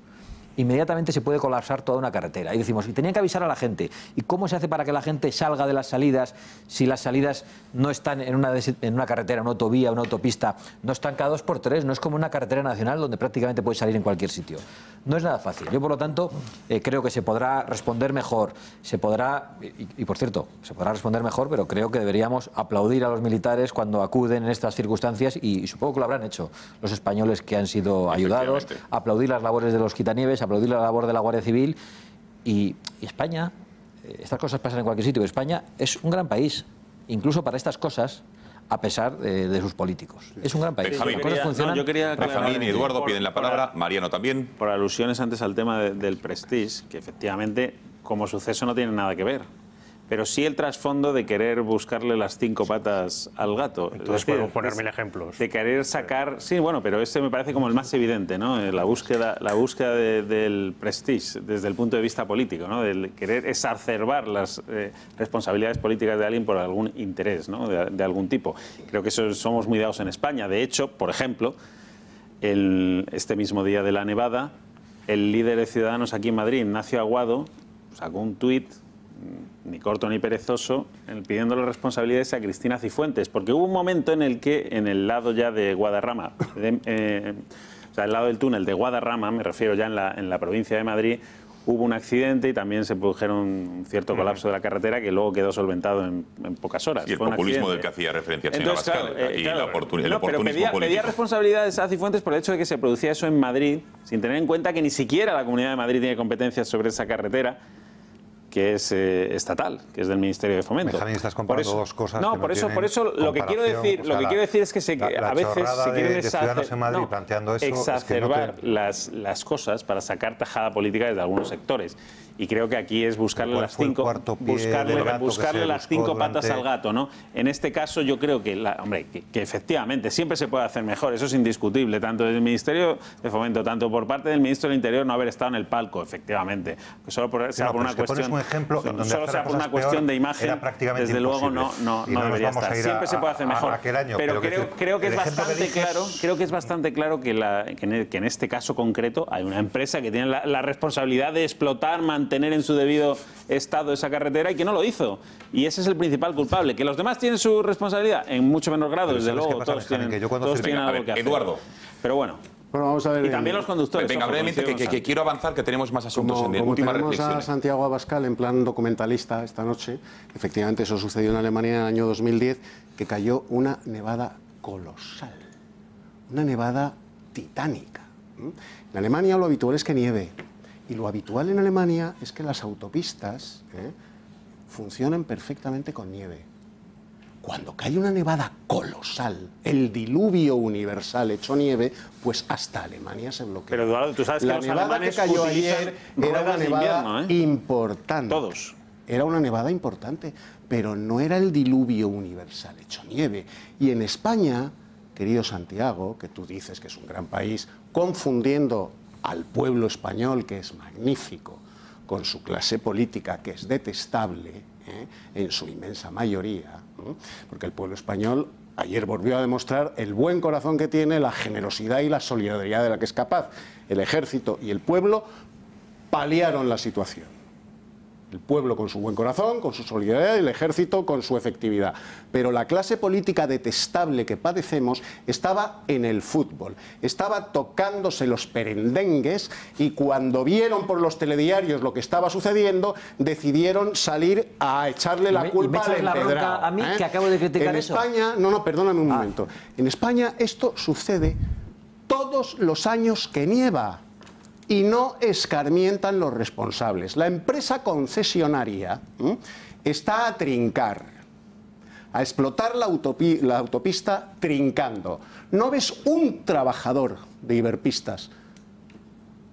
inmediatamente se puede colapsar toda una carretera. Y decimos, y tenían que avisar a la gente. ¿Y cómo se hace para que la gente salga de las salidas si las salidas no están en una carretera, una autovía, una autopista? No están cada 2 por 3, no es como una carretera nacional donde prácticamente puedes salir en cualquier sitio. No es nada fácil. Yo, por lo tanto, creo que se podrá responder mejor. Se podrá, y por cierto, se podrá responder mejor, pero creo que deberíamos aplaudir a los militares cuando acuden en estas circunstancias, y supongo que lo habrán hecho los españoles que han sido ayudados, aplaudir las labores de los quitanieves, aplaudir la labor de la Guardia Civil y España, estas cosas pasan en cualquier sitio, España es un gran país, incluso para estas cosas, a pesar de sus políticos. Es un gran país. Benjamín, cosas funcionan. yo quería Benjamín y Eduardo piden la palabra, Mariano también. Por alusiones antes al tema del Prestige, que efectivamente como suceso no tiene nada que ver, pero sí el trasfondo de querer buscarle las 5 patas al gato. Entonces puedo poner 1000 ejemplos. De querer sacar... Sí, bueno, pero este me parece como el más evidente, ¿no? La búsqueda del prestige desde el punto de vista político, ¿no? Del querer exacerbar las responsabilidades políticas de alguien por algún interés, ¿no? De algún tipo. Creo que eso somos muy dados en España. De hecho, por ejemplo, este mismo día de la nevada, el líder de Ciudadanos aquí en Madrid, Ignacio Aguado, sacó un tuit, ni corto ni perezoso, pidiéndole responsabilidades a Cristina Cifuentes, porque hubo un momento en el que en el lado ya de Guadarrama, o sea, el lado del túnel de Guadarrama, me refiero ya en la provincia de Madrid, hubo un accidente y también se produjeron un cierto colapso de la carretera que luego quedó solventado en pocas horas. Y el populismo del que hacía referencia el señor Abascal, y el oportunismo político. Pedía responsabilidades a Cifuentes por el hecho de que se producía eso en Madrid, sin tener en cuenta que ni siquiera la Comunidad de Madrid tiene competencias sobre esa carretera. que es estatal, que es del Ministerio de Fomento. Benjamín, estás comparando dos cosas. No, que por eso lo que quiero decir, es que a veces se quieren exacerbar las cosas para sacar tajada política desde algunos sectores. Y creo que aquí es buscarle las cinco patas al gato, ¿no? En este caso yo creo que, que efectivamente siempre se puede hacer mejor, eso es indiscutible, tanto desde el Ministerio de Fomento, tanto por parte del Ministro del Interior no haber estado en el palco, efectivamente. Solo sea por una cuestión de imagen, desde luego no debería estar. Siempre se puede hacer mejor. Pero creo que es bastante claro que en este caso concreto hay una empresa que tiene la responsabilidad de explotar, mantener en su debido estado esa carretera y que no lo hizo. Y ese es el principal culpable. ¿Que los demás tienen su responsabilidad? En mucho menor grado, desde luego, todos tienen algo que hacer. Eduardo. Pero bueno, vamos a ver, y también los conductores. Venga, brevemente, que quiero avanzar, que tenemos más asuntos en últimas reflexiones. Tenemos a Santiago Abascal en plan documentalista esta noche. Efectivamente, eso sucedió en Alemania en el año 2010, que cayó una nevada colosal, una nevada titánica. En Alemania lo habitual es que nieve. Y lo habitual en Alemania es que las autopistas funcionen perfectamente con nieve. Cuando cae una nevada colosal, el diluvio universal hecho nieve, pues hasta Alemania se bloquea. Pero Eduardo, tú sabes que los alemanes que cayó ayer era una nevada importante. Todos. Era una nevada importante, pero no era el diluvio universal hecho nieve. Y en España, querido Santiago, que tú dices que es un gran país, confundiendo al pueblo español, que es magnífico, con su clase política, que es detestable, en su inmensa mayoría, porque el pueblo español ayer volvió a demostrar el buen corazón que tiene, la generosidad y la solidaridad de la que es capaz. El ejército y el pueblo paliaron la situación. El pueblo con su buen corazón, con su solidaridad, y el ejército con su efectividad. Pero la clase política detestable que padecemos estaba en el fútbol, estaba tocándose los perendengues, y cuando vieron por los telediarios lo que estaba sucediendo, decidieron salir a echarle la culpa al empedrado. A mí, que acabo de criticar eso. En España, perdóname un momento. En España esto sucede todos los años que nieva. Y no escarmientan los responsables. La empresa concesionaria está a trincar, a explotar la autopista trincando. No ves un trabajador de Iberpistas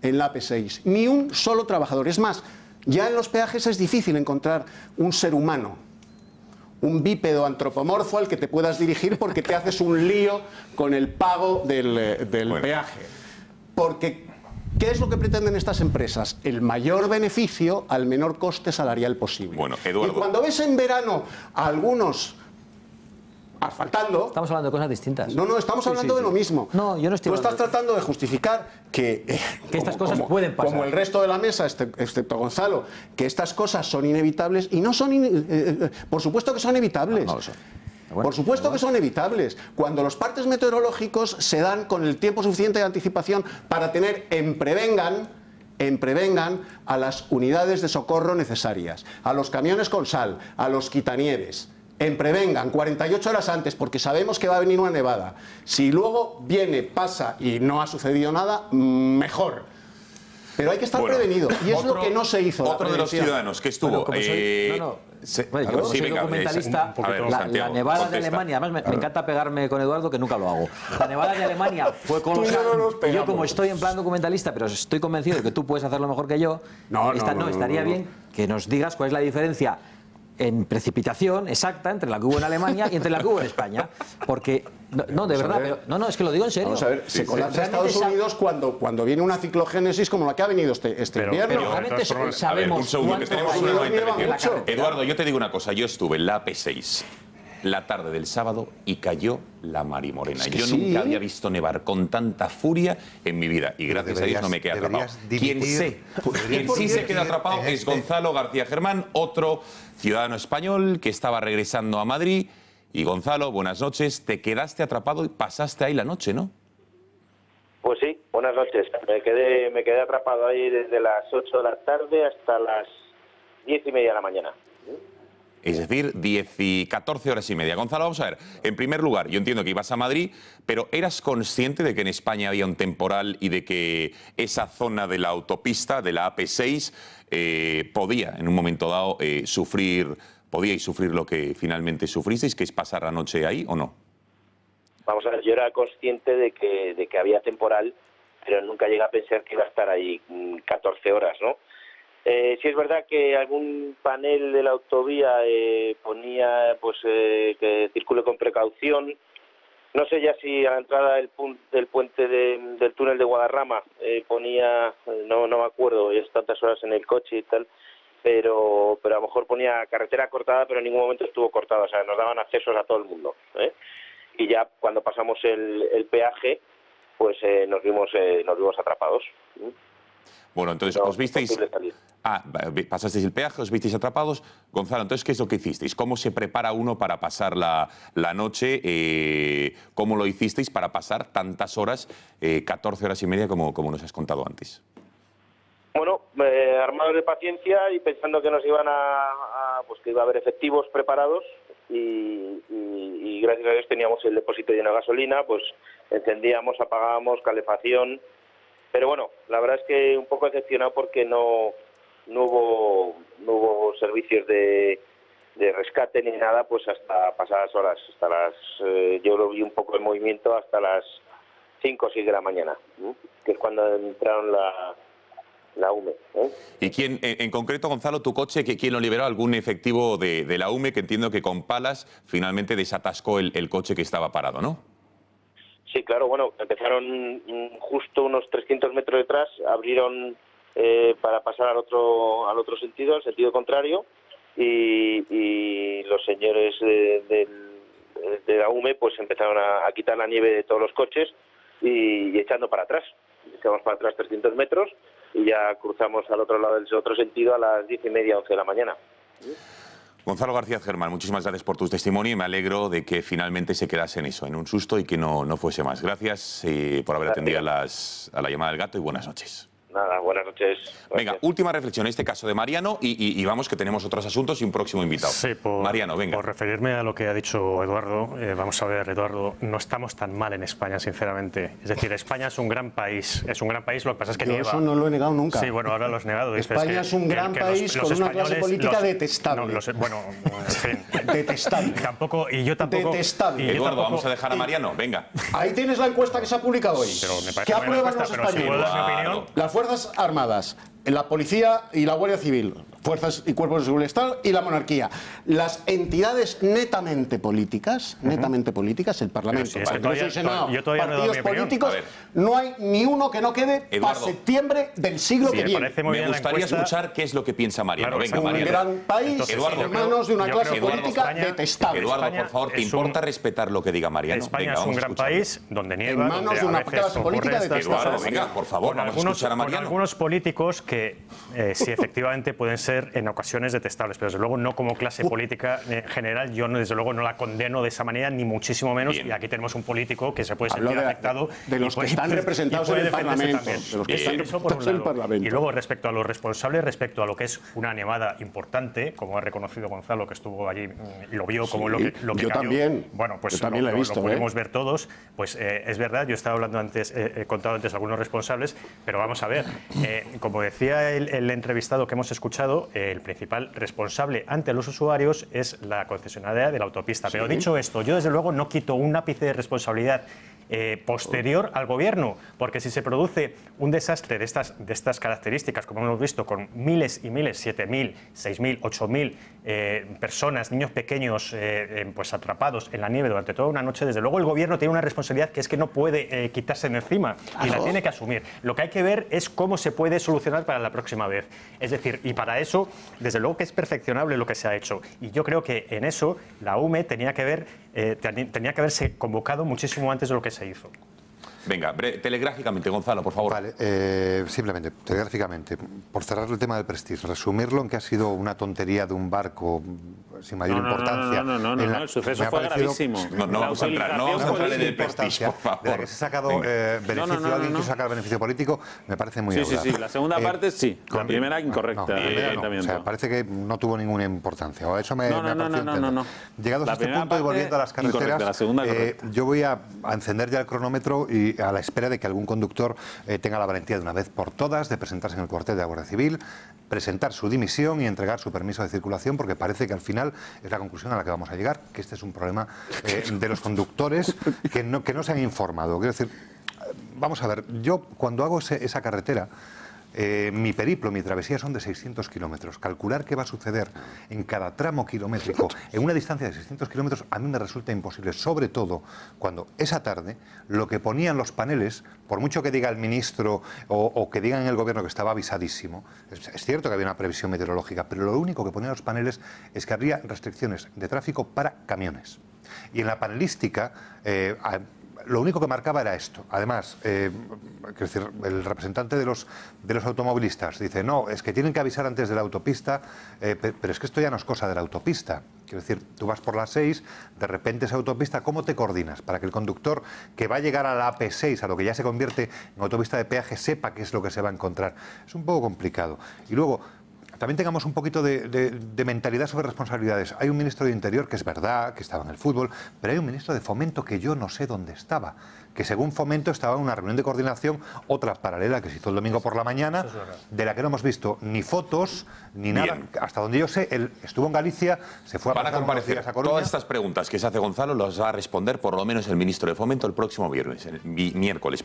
en la AP6, ni un solo trabajador. Es más, ya en los peajes es difícil encontrar un ser humano, un bípedo antropomorfo al que te puedas dirigir porque te haces un lío con el pago del peaje. Porque ¿qué es lo que pretenden estas empresas? El mayor beneficio al menor coste salarial posible. Bueno, Eduardo. Y cuando ves en verano a algunos asfaltando... Estamos hablando de cosas distintas. No, estamos hablando de lo mismo. No, yo no estoy Tú estás tratando de justificar que estas cosas pueden pasar. Como el resto de la mesa, excepto Gonzalo, que estas cosas son inevitables, y no son... por supuesto que son evitables. No lo son. Por supuesto que son evitables. Cuando los partes meteorológicos se dan con el tiempo suficiente de anticipación para tener en prevengan a las unidades de socorro necesarias, a los camiones con sal, a los quitanieves. En prevengan 48 horas antes, porque sabemos que va a venir una nevada. Si luego viene, pasa y no ha sucedido nada, mejor. Pero hay que estar prevenido, y es lo que no se hizo. Otro de los ciudadanos que estuvo... Yo soy documentalista, la nevada de Alemania, además me encanta pegarme con Eduardo, que nunca lo hago. La nevada de Alemania fue colosal. Yo, como estoy en plan documentalista, pero estoy convencido de que tú puedes hacerlo mejor que yo, estaría bien que nos digas cuál es la diferencia en precipitación exacta entre la que hubo en Alemania y entre la que hubo en España. Porque, de verdad, pero, es que lo digo en serio. Vamos a ver, se colapsa Estados Unidos cuando viene una ciclogénesis como la que ha venido este invierno. Pero realmente sabemos un segundo, que tenemos una nueva intervención. Eduardo, yo te digo una cosa, yo estuve en la AP6 la tarde del sábado y cayó la Marimorena. Yo nunca había visto nevar con tanta furia en mi vida, y gracias a Dios no me quedé atrapado. Quien sí se queda atrapado es Gonzalo García Germán, otro ciudadano español que estaba regresando a Madrid. Y Gonzalo, buenas noches. Te quedaste atrapado y pasaste ahí la noche, ¿no? Pues sí, buenas noches. Me quedé atrapado ahí desde las 8 de la tarde hasta las 10:30 de la mañana. Es decir, 14 horas y media. Gonzalo, vamos a ver. En primer lugar, yo entiendo que ibas a Madrid, pero ¿eras consciente de que en España había un temporal y de que esa zona de la autopista, de la AP6, podía en un momento dado podíais sufrir lo que finalmente sufristeis, que es pasar la noche ahí o no? Vamos a ver, yo era consciente de que había temporal, pero nunca llegué a pensar que iba a estar ahí 14 horas, ¿no? Sí es verdad que algún panel de la autovía ponía pues que circule con precaución. No sé ya si a la entrada del puente del túnel de Guadarrama ponía, no me acuerdo, es tantas horas en el coche y tal, pero a lo mejor ponía carretera cortada, pero en ningún momento estuvo cortada, o sea, nos daban accesos a todo el mundo, ¿eh? Y ya cuando pasamos el peaje, pues nos vimos atrapados. Bueno, entonces os visteis... pasasteis el peaje, os visteis atrapados. Gonzalo, entonces, ¿qué es lo que hicisteis? ¿Cómo se prepara uno para pasar la noche? ¿Cómo lo hicisteis para pasar tantas horas, 14 horas y media, como nos has contado antes? Bueno, armados de paciencia y pensando que nos iban pues que iba a haber efectivos preparados y gracias a Dios teníamos el depósito lleno de gasolina, pues encendíamos, apagábamos, calefacción. Pero bueno, la verdad es que un poco decepcionado porque no hubo servicios de rescate ni nada, pues hasta pasadas horas, yo lo vi un poco en movimiento hasta las 5 o 6 de la mañana, que es cuando entraron la UME. ¿Y quién, en concreto, Gonzalo, tu coche, quién lo liberó? ¿Algún efectivo de la UME, que entiendo que con palas finalmente desatascó el coche que estaba parado, ¿no? Sí, claro, bueno, empezaron justo unos 300 metros detrás, abrieron para pasar al otro sentido, al sentido contrario, y los señores de la UME pues empezaron a quitar la nieve de todos los coches y echando para atrás. Echamos para atrás 300 metros y ya cruzamos al otro lado del otro sentido a las 10:30, 11 de la mañana. Gonzalo García Germán, muchísimas gracias por tu testimonio y me alegro de que finalmente se quedase en eso, en un susto y que no fuese más. Gracias por haber atendido a la llamada del gato y buenas noches. Nada, buenas noches. Venga, última reflexión en este caso de Mariano y vamos, que tenemos otros asuntos y un próximo invitado. Sí, Mariano, venga. Por referirme a lo que ha dicho Eduardo, vamos a ver, Eduardo, no estamos tan mal en España, sinceramente. Es decir, España es un gran país, lo que pasa es que yo nieva. Eso no lo he negado nunca. Sí, bueno, ahora lo has negado. España es un gran país con una clase política detestable. Bueno, en fin. Detestable. Y yo tampoco. Detestable. Eduardo, vamos a dejar a Mariano, venga. Ahí tienes la encuesta que se ha publicado hoy. ¿Qué aprueban los españoles? Las Fuerzas Armadas, la Policía y la Guardia Civil, Fuerzas y Cuerpos de Seguridad del Estado y la Monarquía. Las entidades netamente políticas, el Parlamento, el Senado, partidos políticos, no hay ni uno que no quede para septiembre del siglo que viene. Me gustaría escuchar qué es lo que piensa Mariano. Venga, Mariano. Un gran país en manos de una clase política detestable. Eduardo, por favor, ¿te importa respetar lo que diga Mariano? España es un gran país donde nieva, en manos de una clase política detestable. Eduardo, venga, por favor, vamos a escuchar a Mariano. Algunos políticos que sí, efectivamente pueden ser en ocasiones detestables, pero desde luego no como clase política en general. Yo desde luego no la condeno de esa manera, ni muchísimo menos. Bien. Y aquí tenemos un político que se puede sentir afectado. De los que están representados en el Parlamento. De los que están representados en el Parlamento. Y luego, respecto a los responsables, respecto a lo que es una nevada importante, como ha reconocido Gonzalo, que estuvo allí y lo vio como lo que yo cayó. También. Bueno, pues yo también lo he visto, lo podemos ver todos. Pues es verdad, yo estaba hablando antes, he contado antes algunos responsables, pero vamos a ver, como decía el entrevistado que hemos escuchado, el principal responsable ante los usuarios es la concesionaria de la autopista. Pero dicho esto, yo desde luego no quito un ápice de responsabilidad posterior al gobierno, porque si se produce un desastre de estas características, como hemos visto, con miles y miles, 7.000, 6.000, 8.000 personas, niños pequeños, pues atrapados en la nieve durante toda una noche, desde luego el gobierno tiene una responsabilidad que es que no puede quitarse de encima y la tiene que asumir. Lo que hay que ver es cómo se puede solucionar para la próxima vez. Es decir, y para eso, desde luego que es perfeccionable lo que se ha hecho. Y yo creo que en eso la UME tenía que haberse convocado muchísimo antes de lo que se hizo. Venga, telegráficamente, Gonzalo, por favor. Vale, simplemente, telegráficamente, por cerrar el tema del Prestige, resumirlo en que ha sido una tontería de un barco sin mayor importancia. No, el suceso fue gravísimo. No vamos a entrar en el Prestige, por favor. De la que se ha sacado beneficio, alguien quiso sacar beneficio político, me parece muy audaz. Sí, la segunda parte sí, la primera incorrecta. O sea, parece que no tuvo ninguna importancia, o eso me ha parecido entender. Llegados a este punto y volviendo a las carreteras, yo voy a encender ya el cronómetro y a la espera de que algún conductor tenga la valentía de una vez por todas de presentarse en el cuartel de la Guardia Civil, presentar su dimisión y entregar su permiso de circulación, porque parece que al final es la conclusión a la que vamos a llegar, que este es un problema de los conductores que no se han informado. Quiero decir, vamos a ver, yo cuando hago esa carretera, mi periplo, mi travesía son de 600 kilómetros. Calcular qué va a suceder en cada tramo kilométrico en una distancia de 600 kilómetros a mí me resulta imposible, sobre todo cuando esa tarde lo que ponían los paneles, por mucho que diga el ministro o que digan en el gobierno que estaba avisadísimo, es cierto que había una previsión meteorológica, pero lo único que ponían los paneles es que habría restricciones de tráfico para camiones. Y en la panelística lo único que marcaba era esto. Además, decir, el representante de los automovilistas dice, no, es que tienen que avisar antes de la autopista, pero es que esto ya no es cosa de la autopista. Quiero decir, tú vas por la 6, de repente esa autopista, ¿cómo te coordinas? Para que el conductor que va a llegar a la AP6, a lo que ya se convierte en autopista de peaje, sepa qué es lo que se va a encontrar. Es un poco complicado. Y luego, también tengamos un poquito de mentalidad sobre responsabilidades. Hay un ministro de Interior que es verdad, que estaba en el fútbol, pero hay un ministro de Fomento que yo no sé dónde estaba, que según Fomento estaba en una reunión de coordinación, otra paralela que se hizo el domingo por la mañana, de la que no hemos visto ni fotos, ni nada. Hasta donde yo sé, él estuvo en Galicia, se fue a pasar unos días a Coruña. Todas estas preguntas que se hace Gonzalo las va a responder por lo menos el ministro de Fomento el próximo miércoles,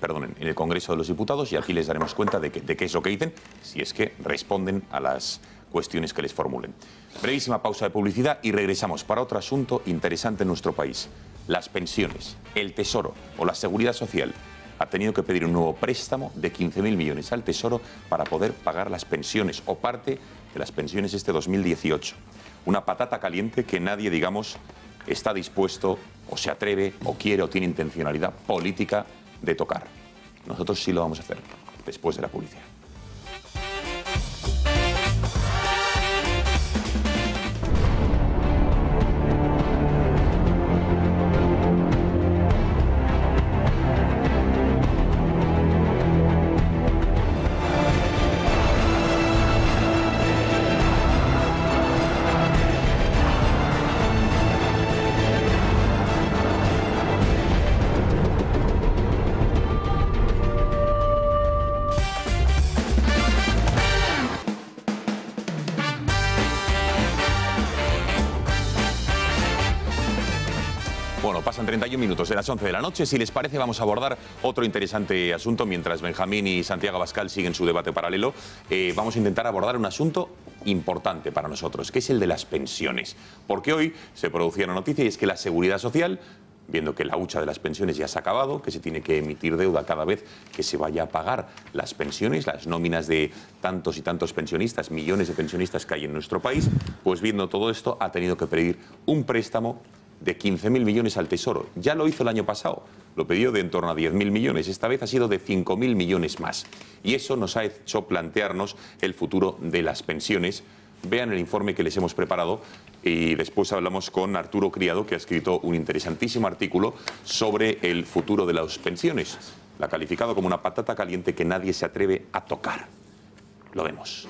en el Congreso de los Diputados, y aquí les daremos cuenta de qué es lo que dicen, si es que responden a las cuestiones que les formulen. Brevísima pausa de publicidad y regresamos para otro asunto interesante en nuestro país. Las pensiones, el Tesoro o la Seguridad Social ha tenido que pedir un nuevo préstamo de 15.000 millones al Tesoro para poder pagar las pensiones o parte de las pensiones este 2018. Una patata caliente que nadie, digamos, está dispuesto o se atreve o quiere o tiene intencionalidad política de tocar. Nosotros sí lo vamos a hacer después de la publicidad. Pasan 31 minutos de las 11 de la noche. Si les parece, vamos a abordar otro interesante asunto. Mientras Benjamín y Santiago Abascal siguen su debate paralelo, vamos a intentar abordar un asunto importante para nosotros, que es el de las pensiones. Porque hoy se producía una noticia y es que la Seguridad Social, viendo que la hucha de las pensiones ya se ha acabado, que se tiene que emitir deuda cada vez que se vaya a pagar las pensiones, las nóminas de tantos y tantos pensionistas, millones de pensionistas que hay en nuestro país, pues viendo todo esto ha tenido que pedir un préstamo de 15.000 millones al Tesoro. Ya lo hizo el año pasado, lo pidió de en torno a 10.000 millones, esta vez ha sido de 5.000 millones más. Y eso nos ha hecho plantearnos el futuro de las pensiones. Vean el informe que les hemos preparado y después hablamos con Arturo Criado, que ha escrito un interesantísimo artículo sobre el futuro de las pensiones. La ha calificado como una patata caliente que nadie se atreve a tocar. Lo vemos.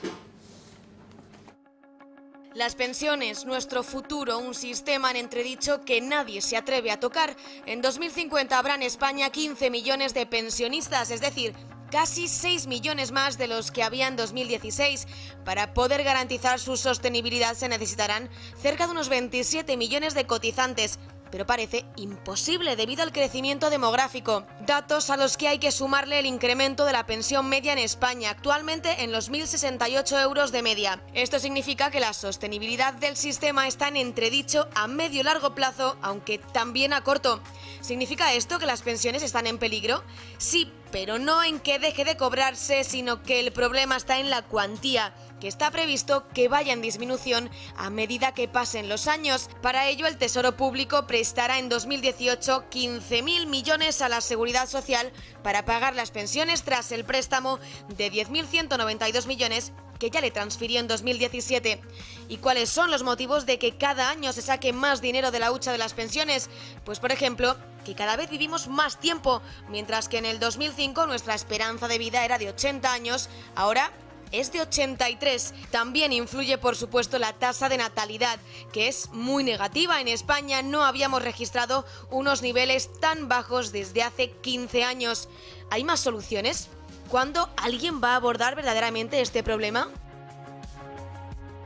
Las pensiones, nuestro futuro, un sistema en entredicho que nadie se atreve a tocar. En 2050 habrá en España 15 millones de pensionistas, es decir, casi 6 millones más de los que había en 2016. Para poder garantizar su sostenibilidad se necesitarán cerca de unos 27 millones de cotizantes. Pero parece imposible debido al crecimiento demográfico. Datos a los que hay que sumarle el incremento de la pensión media en España, actualmente en los 1.068 euros de media. Esto significa que la sostenibilidad del sistema está en entredicho a medio y largo plazo, aunque también a corto. ¿Significa esto que las pensiones están en peligro? Sí, pero no en que deje de cobrarse, sino que el problema está en la cuantía, que está previsto que vaya en disminución a medida que pasen los años. Para ello, el Tesoro Público prestará en 2018 15.000 millones a la Seguridad Social para pagar las pensiones tras el préstamo de 10.192 millones que ya le transfirió en 2017. ¿Y cuáles son los motivos de que cada año se saque más dinero de la hucha de las pensiones? Pues, por ejemplo, que cada vez vivimos más tiempo, mientras que en el 2005 nuestra esperanza de vida era de 80 años, ahora es de 83. También influye, por supuesto, la tasa de natalidad, que es muy negativa. En España no habíamos registrado unos niveles tan bajos desde hace 15 años. ¿Hay más soluciones? ¿Cuándo alguien va a abordar verdaderamente este problema?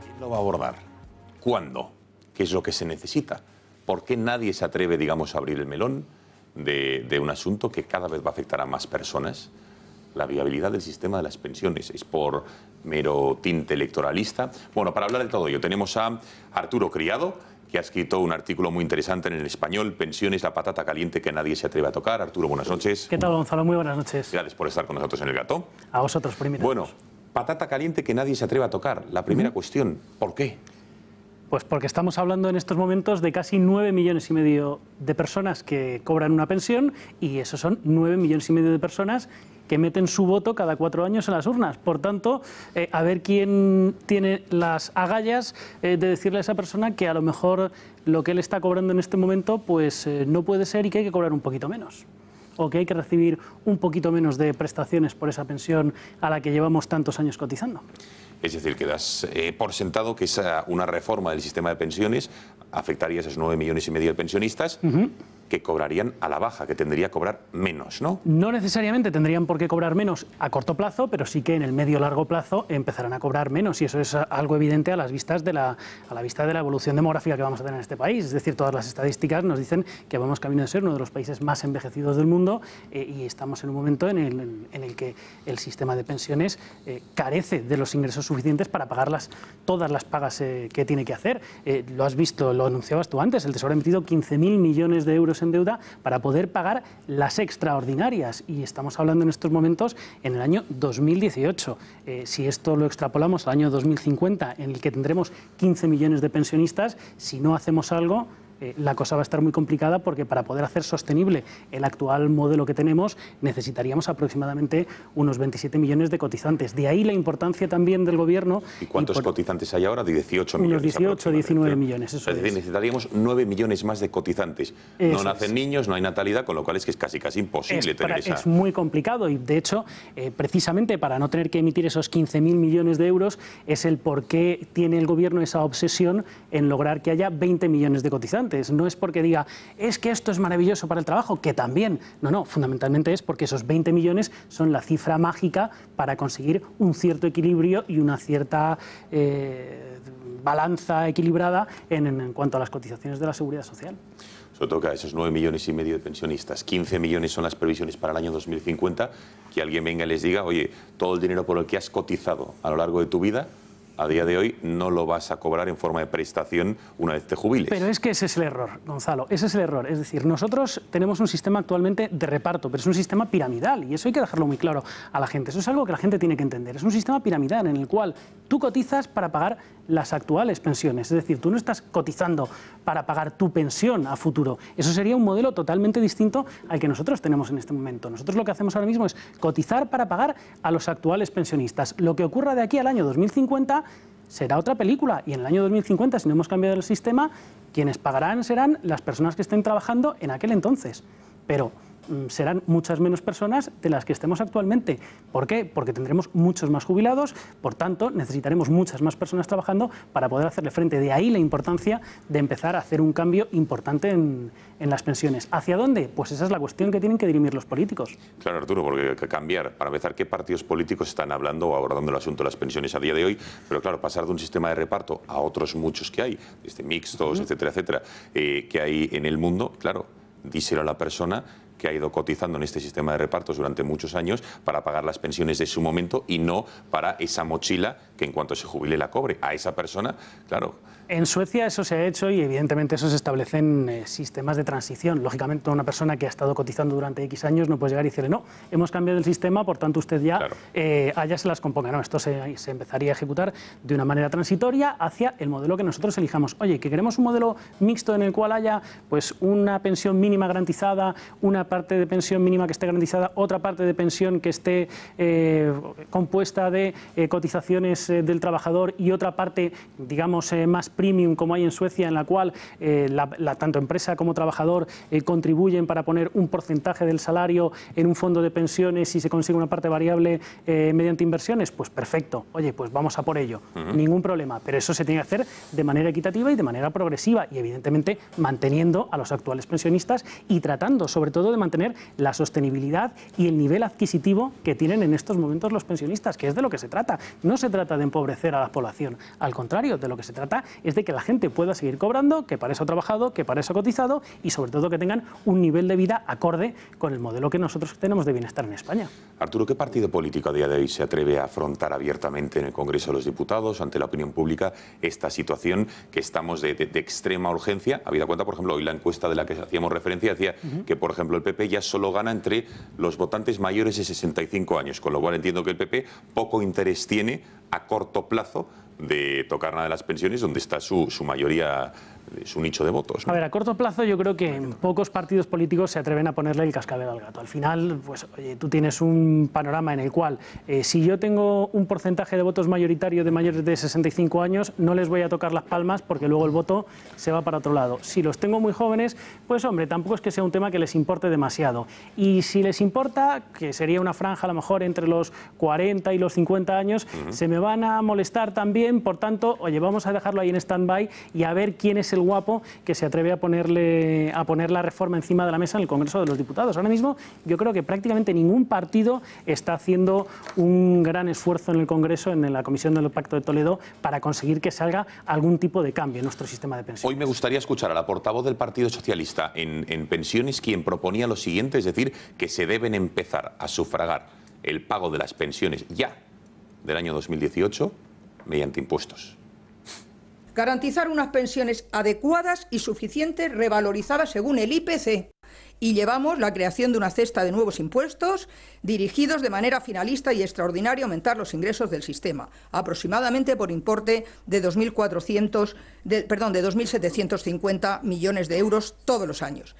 ¿Quién lo va a abordar? ¿Cuándo? ¿Qué es lo que se necesita? ¿Por qué nadie se atreve, digamos, a abrir el melón de un asunto que cada vez va a afectar a más personas? La viabilidad del sistema de las pensiones. ¿Es por mero tinte electoralista? Bueno, para hablar de todo ello tenemos a Arturo Criado, que ha escrito un artículo muy interesante en El Español, Pensiones, la patata caliente que nadie se atreve a tocar. Arturo, buenas noches. ¿Qué tal, Gonzalo? Muy buenas noches. Gracias por estar con nosotros en El Gato. A vosotros, por invitarnos. Bueno, patata caliente que nadie se atreve a tocar. La primera cuestión, ¿por qué? Pues porque estamos hablando en estos momentos de casi 9,5 millones de personas que cobran una pensión, y esos son 9,5 millones de personas que meten su voto cada 4 años en las urnas. Por tanto, a ver quién tiene las agallas de decirle a esa persona que a lo mejor lo que él está cobrando en este momento pues no puede ser, y que hay que cobrar un poquito menos, o que hay que recibir un poquito menos de prestaciones por esa pensión a la que llevamos tantos años cotizando. Es decir, que das por sentado que una reforma del sistema de pensiones afectaría a esos 9,5 millones de pensionistas que cobrarían a la baja, que tendría que cobrar menos, ¿no? No necesariamente tendrían por qué cobrar menos a corto plazo, pero sí que en el medio-largo plazo empezarán a cobrar menos, y eso es algo evidente a la vista de la evolución demográfica que vamos a tener en este país. Es decir, todas las estadísticas nos dicen que vamos camino de ser uno de los países más envejecidos del mundo, y estamos en un momento en el que el sistema de pensiones carece de los ingresos suficientes para pagar todas las pagas que tiene que hacer. Lo has visto, lo anunciabas tú antes, el Tesoro ha emitido 15.000 millones de euros en deuda para poder pagar las extraordinarias, y estamos hablando en estos momentos en el año 2018. Si esto lo extrapolamos al año 2050, en el que tendremos 15 millones de pensionistas, si no hacemos algo, la cosa va a estar muy complicada, porque para poder hacer sostenible el actual modelo que tenemos necesitaríamos aproximadamente unos 27 millones de cotizantes. De ahí la importancia también del Gobierno. ¿Y cuántos cotizantes hay ahora? De 18 millones. Unos 18 o 19 millones, eso es decir, necesitaríamos 9 millones más de cotizantes. No nacen niños, no hay natalidad, con lo cual es que es casi imposible tener esa... Es muy complicado, y de hecho, precisamente para no tener que emitir esos 15.000 millones de euros, es el por qué tiene el Gobierno esa obsesión en lograr que haya 20 millones de cotizantes. No es porque diga, es que esto es maravilloso para el trabajo, que también. No, fundamentalmente es porque esos 20 millones son la cifra mágica para conseguir un cierto equilibrio y una cierta balanza equilibrada en cuanto a las cotizaciones de la Seguridad Social. Sobre todo que a esos 9,5 millones de pensionistas, 15 millones son las previsiones para el año 2050, que alguien venga y les diga, oye, todo el dinero por el que has cotizado a lo largo de tu vida, a día de hoy no lo vas a cobrar en forma de prestación una vez te jubiles. Pero es que ese es el error, Gonzalo, ese es el error. Es decir, nosotros tenemos un sistema actualmente de reparto, pero es un sistema piramidal, y eso hay que dejarlo muy claro a la gente. Eso es algo que la gente tiene que entender. Es un sistema piramidal en el cual tú cotizas para pagar las actuales pensiones. Es decir, tú no estás cotizando para pagar tu pensión a futuro. Eso sería un modelo totalmente distinto al que nosotros tenemos en este momento. Nosotros lo que hacemos ahora mismo es cotizar para pagar a los actuales pensionistas. Lo que ocurra de aquí al año 2050 será otra película, y en el año 2050, si no hemos cambiado el sistema, quienes pagarán serán las personas que estén trabajando en aquel entonces. Pero serán muchas menos personas de las que estemos actualmente. ¿Por qué? Porque tendremos muchos más jubilados, por tanto necesitaremos muchas más personas trabajando para poder hacerle frente. De ahí la importancia de empezar a hacer un cambio importante en las pensiones. ¿Hacia dónde? Pues esa es la cuestión que tienen que dirimir los políticos. Claro, Arturo, porque hay que cambiar. Para empezar, ¿qué partidos políticos están hablando o abordando el asunto de las pensiones a día de hoy? Pero claro, pasar de un sistema de reparto a otros muchos que hay, mixtos, etcétera, etcétera, que hay en el mundo, claro, díselo a la persona que ha ido cotizando en este sistema de repartos durante muchos años para pagar las pensiones de su momento y no para esa mochila que en cuanto se jubile la cobre. A esa persona, claro. En Suecia eso se ha hecho y evidentemente eso se establecen sistemas de transición. Lógicamente una persona que ha estado cotizando durante X años no puede llegar y decirle no, hemos cambiado el sistema, por tanto usted ya allá se las componga. No, esto se empezaría a ejecutar de una manera transitoria hacia el modelo que nosotros elijamos. Oye, que queremos un modelo mixto en el cual haya pues una pensión mínima garantizada, una parte de pensión mínima que esté garantizada, otra parte de pensión que esté compuesta de cotizaciones del trabajador y otra parte, digamos, más premium como hay en Suecia, en la cual tanto empresa como trabajador contribuyen para poner un porcentaje del salario en un fondo de pensiones y se consigue una parte variable mediante inversiones, pues perfecto, oye, pues vamos a por ello, ningún problema, pero eso se tiene que hacer de manera equitativa y de manera progresiva y evidentemente manteniendo a los actuales pensionistas y tratando sobre todo de mantener la sostenibilidad y el nivel adquisitivo que tienen en estos momentos los pensionistas, que es de lo que se trata. No se trata de empobrecer a la población, al contrario, de lo que se trata es de que la gente pueda seguir cobrando, que para eso ha trabajado, que para eso ha cotizado y sobre todo que tengan un nivel de vida acorde con el modelo que nosotros tenemos de bienestar en España. Arturo, ¿qué partido político a día de hoy se atreve a afrontar abiertamente en el Congreso de los Diputados, ante la opinión pública, esta situación que estamos de extrema urgencia? Habida cuenta, por ejemplo, hoy la encuesta de la que hacíamos referencia decía que, por ejemplo, el PP ya solo gana entre los votantes mayores de 65 años, con lo cual entiendo que el PP poco interés tiene a corto plazo de tocar nada de las pensiones, donde está su mayoría, su nicho de votos, ¿no? A ver, a corto plazo yo creo que pocos partidos políticos se atreven a ponerle el cascabel al gato. Al final, pues oye, tú tienes un panorama en el cual si yo tengo un porcentaje de votos mayoritario de mayores de 65 años, no les voy a tocar las palmas porque luego el voto se va para otro lado. Si los tengo muy jóvenes, pues hombre, tampoco es que sea un tema que les importe demasiado. Y si les importa, que sería una franja a lo mejor entre los 40 y los 50 años, se me van a molestar también. Por tanto, oye, vamos a dejarlo ahí en stand-by y a ver quién es el guapo que se atreve a poner la reforma encima de la mesa en el Congreso de los Diputados. Ahora mismo yo creo que prácticamente ningún partido está haciendo un gran esfuerzo en el Congreso, en la Comisión del Pacto de Toledo, para conseguir que salga algún tipo de cambio en nuestro sistema de pensiones. Hoy me gustaría escuchar a la portavoz del Partido Socialista en pensiones, quien proponía lo siguiente, es decir, que se deben empezar a sufragar el pago de las pensiones ya del año 2018 mediante impuestos. Garantizar unas pensiones adecuadas y suficientes, revalorizadas según el IPC. Y llevamos la creación de una cesta de nuevos impuestos dirigidos de manera finalista y extraordinaria a aumentar los ingresos del sistema, aproximadamente por importe de 2.750 millones de euros todos los años.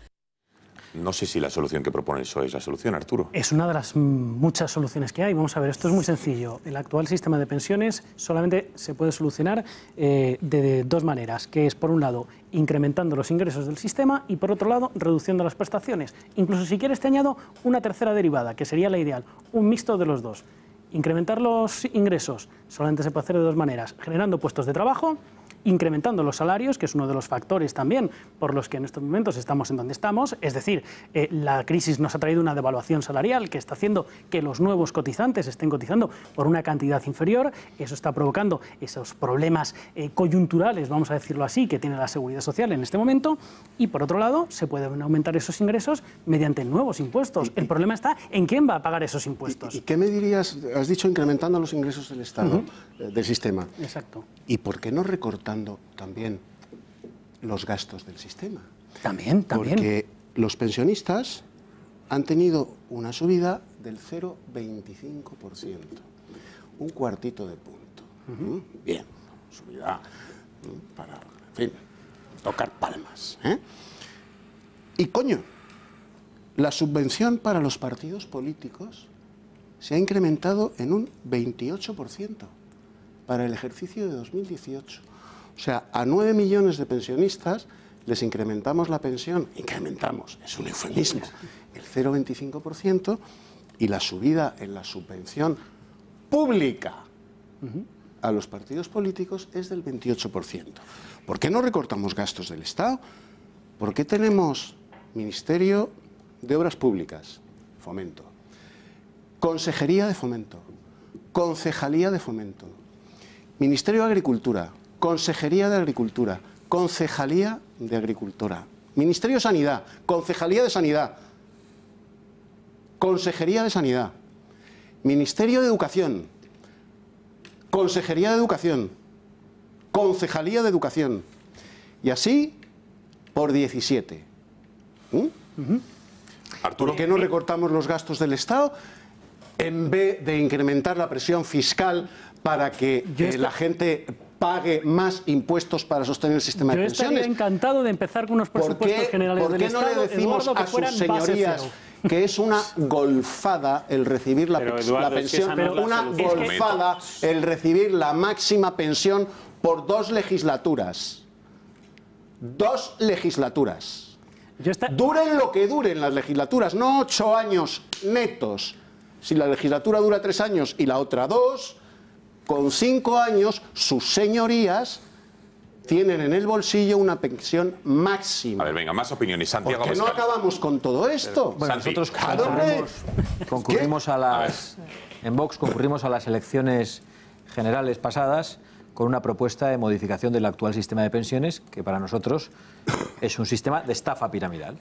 No sé si la solución que propone eso es la solución, Arturo. Es una de las muchas soluciones que hay. Vamos a ver, esto es muy sencillo. El actual sistema de pensiones solamente se puede solucionar de dos maneras, que es, por un lado, incrementando los ingresos del sistema y, por otro lado, reduciendo las prestaciones. Incluso, si quieres, te añado una tercera derivada, que sería la ideal, un mixto de los dos. Incrementar los ingresos solamente se puede hacer de dos maneras, generando puestos de trabajo, incrementando los salarios, que es uno de los factores también por los que en estos momentos estamos en donde estamos. Es decir, la crisis nos ha traído una devaluación salarial que está haciendo que los nuevos cotizantes estén cotizando por una cantidad inferior. Eso está provocando esos problemas coyunturales, vamos a decirlo así, que tiene la Seguridad Social en este momento. Y por otro lado, se pueden aumentar esos ingresos mediante nuevos impuestos. El problema está en quién va a pagar esos impuestos. ¿Y qué me dirías? Has dicho incrementando los ingresos del Estado, del sistema. Exacto. ¿Y por qué no recortando también los gastos del sistema? También. Porque los pensionistas han tenido una subida del 0,25%, un cuartito de punto. Bien, subida para, en fin, tocar palmas. Y coño, la subvención para los partidos políticos se ha incrementado en un 28% para el ejercicio de 2018. O sea, a 9 millones de pensionistas les incrementamos la pensión, incrementamos, es un eufemismo, el 0,25%, y la subida en la subvención pública a los partidos políticos es del 28%. ¿Por qué no recortamos gastos del Estado? ¿Por qué tenemos Ministerio de Obras Públicas, Fomento, Consejería de Fomento, Concejalía de Fomento, Ministerio de Agricultura, Consejería de Agricultura, Concejalía de Agricultura, Ministerio de Sanidad, Concejalía de Sanidad? Consejería de Sanidad, Ministerio de Educación, Consejería de Educación, Concejalía de Educación, y así por 17. Arturo, ¿Por qué no recortamos los gastos del Estado en vez de incrementar la presión fiscal para que la gente pague más impuestos para sostener el sistema de pensiones? Yo estaría encantado de empezar con unos presupuestos generales del Estado, ¿por qué no le decimos Eduardo, a sus señorías que es una golfada el recibir la pensión, una golfada el recibir la máxima pensión por 2 legislaturas? 2 legislaturas. Duren lo que duren las legislaturas, no 8 años netos. Si la legislatura dura 3 años y la otra 2, con 5 años sus señorías tienen en el bolsillo una pensión máxima. A ver, venga, más opiniones. Santiago ¿Por qué no Abascal. acabamos con todo esto? Bueno, nosotros concurrimos a las... En Vox concurrimos a las elecciones generales pasadas con una propuesta de modificación del actual sistema de pensiones, que para nosotros es un sistema de estafa piramidal.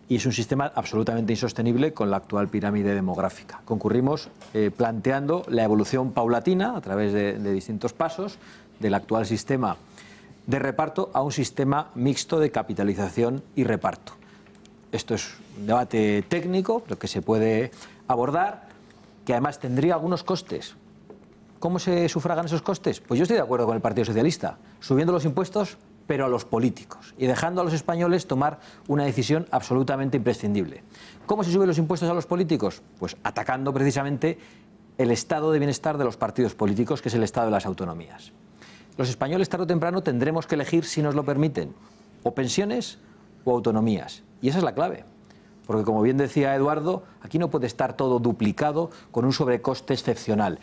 Y es un sistema absolutamente insostenible con la actual pirámide demográfica. Concurrimos planteando la evolución paulatina, a través de distintos pasos, del actual sistema de reparto a un sistema mixto de capitalización y reparto. Esto es un debate técnico, lo que se puede abordar, que además tendría algunos costes. ¿Cómo se sufragan esos costes? Pues yo estoy de acuerdo con el Partido Socialista, subiendo los impuestos, pero a los políticos, y dejando a los españoles tomar una decisión absolutamente imprescindible. ¿Cómo se suben los impuestos a los políticos? Pues atacando precisamente el estado de bienestar de los partidos políticos, que es el estado de las autonomías. Los españoles tarde o temprano tendremos que elegir, si nos lo permiten, o pensiones o autonomías. Y esa es la clave. Porque, como bien decía Eduardo, aquí no puede estar todo duplicado con un sobrecoste excepcional.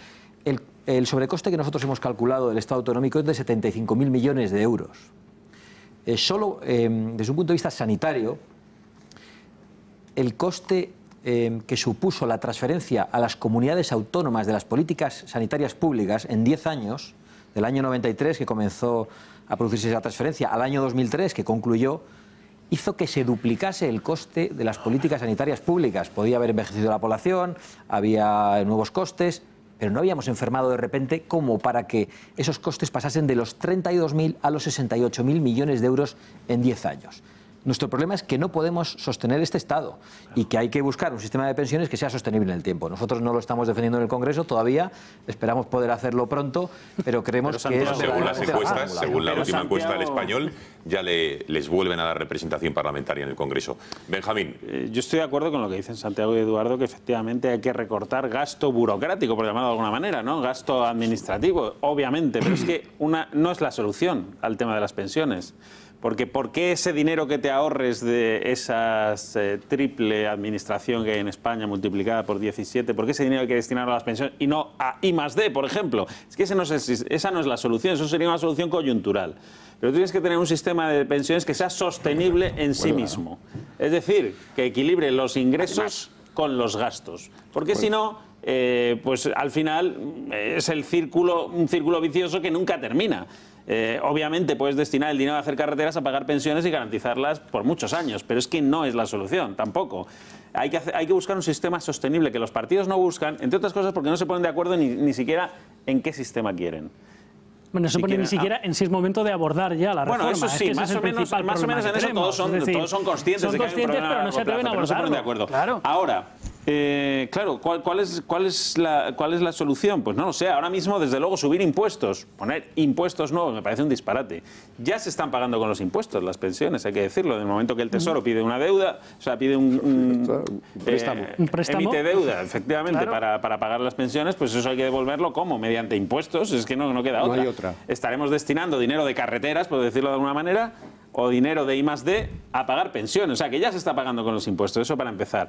El sobrecoste que nosotros hemos calculado del Estado autonómico es de 75.000 millones de euros. Solo desde un punto de vista sanitario, el coste que supuso la transferencia a las comunidades autónomas de las políticas sanitarias públicas en 10 años, del año 93, que comenzó a producirse esa transferencia, al año 2003, que concluyó, hizo que se duplicase el coste de las políticas sanitarias públicas. Podía haber envejecido la población, había nuevos costes, pero no habíamos enfermado de repente como para que esos costes pasasen de los 32.000 a los 68.000 millones de euros en 10 años. Nuestro problema es que no podemos sostener este Estado y que hay que buscar un sistema de pensiones que sea sostenible en el tiempo. Nosotros no lo estamos defendiendo en el Congreso todavía, esperamos poder hacerlo pronto, pero creemos que es... Según las encuestas, según la última encuesta del Español, ya les vuelven a dar representación parlamentaria en el Congreso. Benjamín. Yo estoy de acuerdo con lo que dicen Santiago y Eduardo, que efectivamente hay que recortar gasto burocrático, por llamarlo de alguna manera, ¿no? Gasto administrativo, obviamente, pero es que no es la solución al tema de las pensiones. Porque ¿por qué ese dinero que te ahorres de esa triple administración que hay en España multiplicada por 17, por qué ese dinero hay que destinarlo a las pensiones y no a I+D, por ejemplo? Es que esa no es la solución, eso sería una solución coyuntural. Pero tienes que tener un sistema de pensiones que sea sostenible en sí mismo. Es decir, que equilibre los ingresos con los gastos. Porque si no, pues al final es un círculo vicioso que nunca termina. Obviamente puedes destinar el dinero a hacer carreteras, a pagar pensiones y garantizarlas por muchos años, pero es que no es la solución, tampoco. Hay que buscar un sistema sostenible que los partidos no buscan, entre otras cosas porque no se ponen de acuerdo ni siquiera en qué sistema quieren. Bueno, no se pone ni siquiera en si es momento de abordar ya la reforma. Bueno, eso sí, más o menos en eso todos son conscientes de que hay un problema, pero no se atreven a abordarlo. No se ponen de acuerdo. Claro. Ahora, claro, ¿cuál es la solución? Pues no lo sé. Ahora mismo, desde luego, subir impuestos, poner impuestos nuevos, me parece un disparate. Ya se están pagando con los impuestos las pensiones, hay que decirlo. En el momento que el Tesoro pide una deuda, o sea, pide un préstamo. Emite deuda, efectivamente, claro, para pagar las pensiones, pues eso hay que devolverlo ¿cómo? Mediante impuestos, es que no queda otra. No hay otra. Estaremos destinando dinero de carreteras, por decirlo de alguna manera, o dinero de I+D a pagar pensiones. O sea, que ya se está pagando con los impuestos, eso para empezar.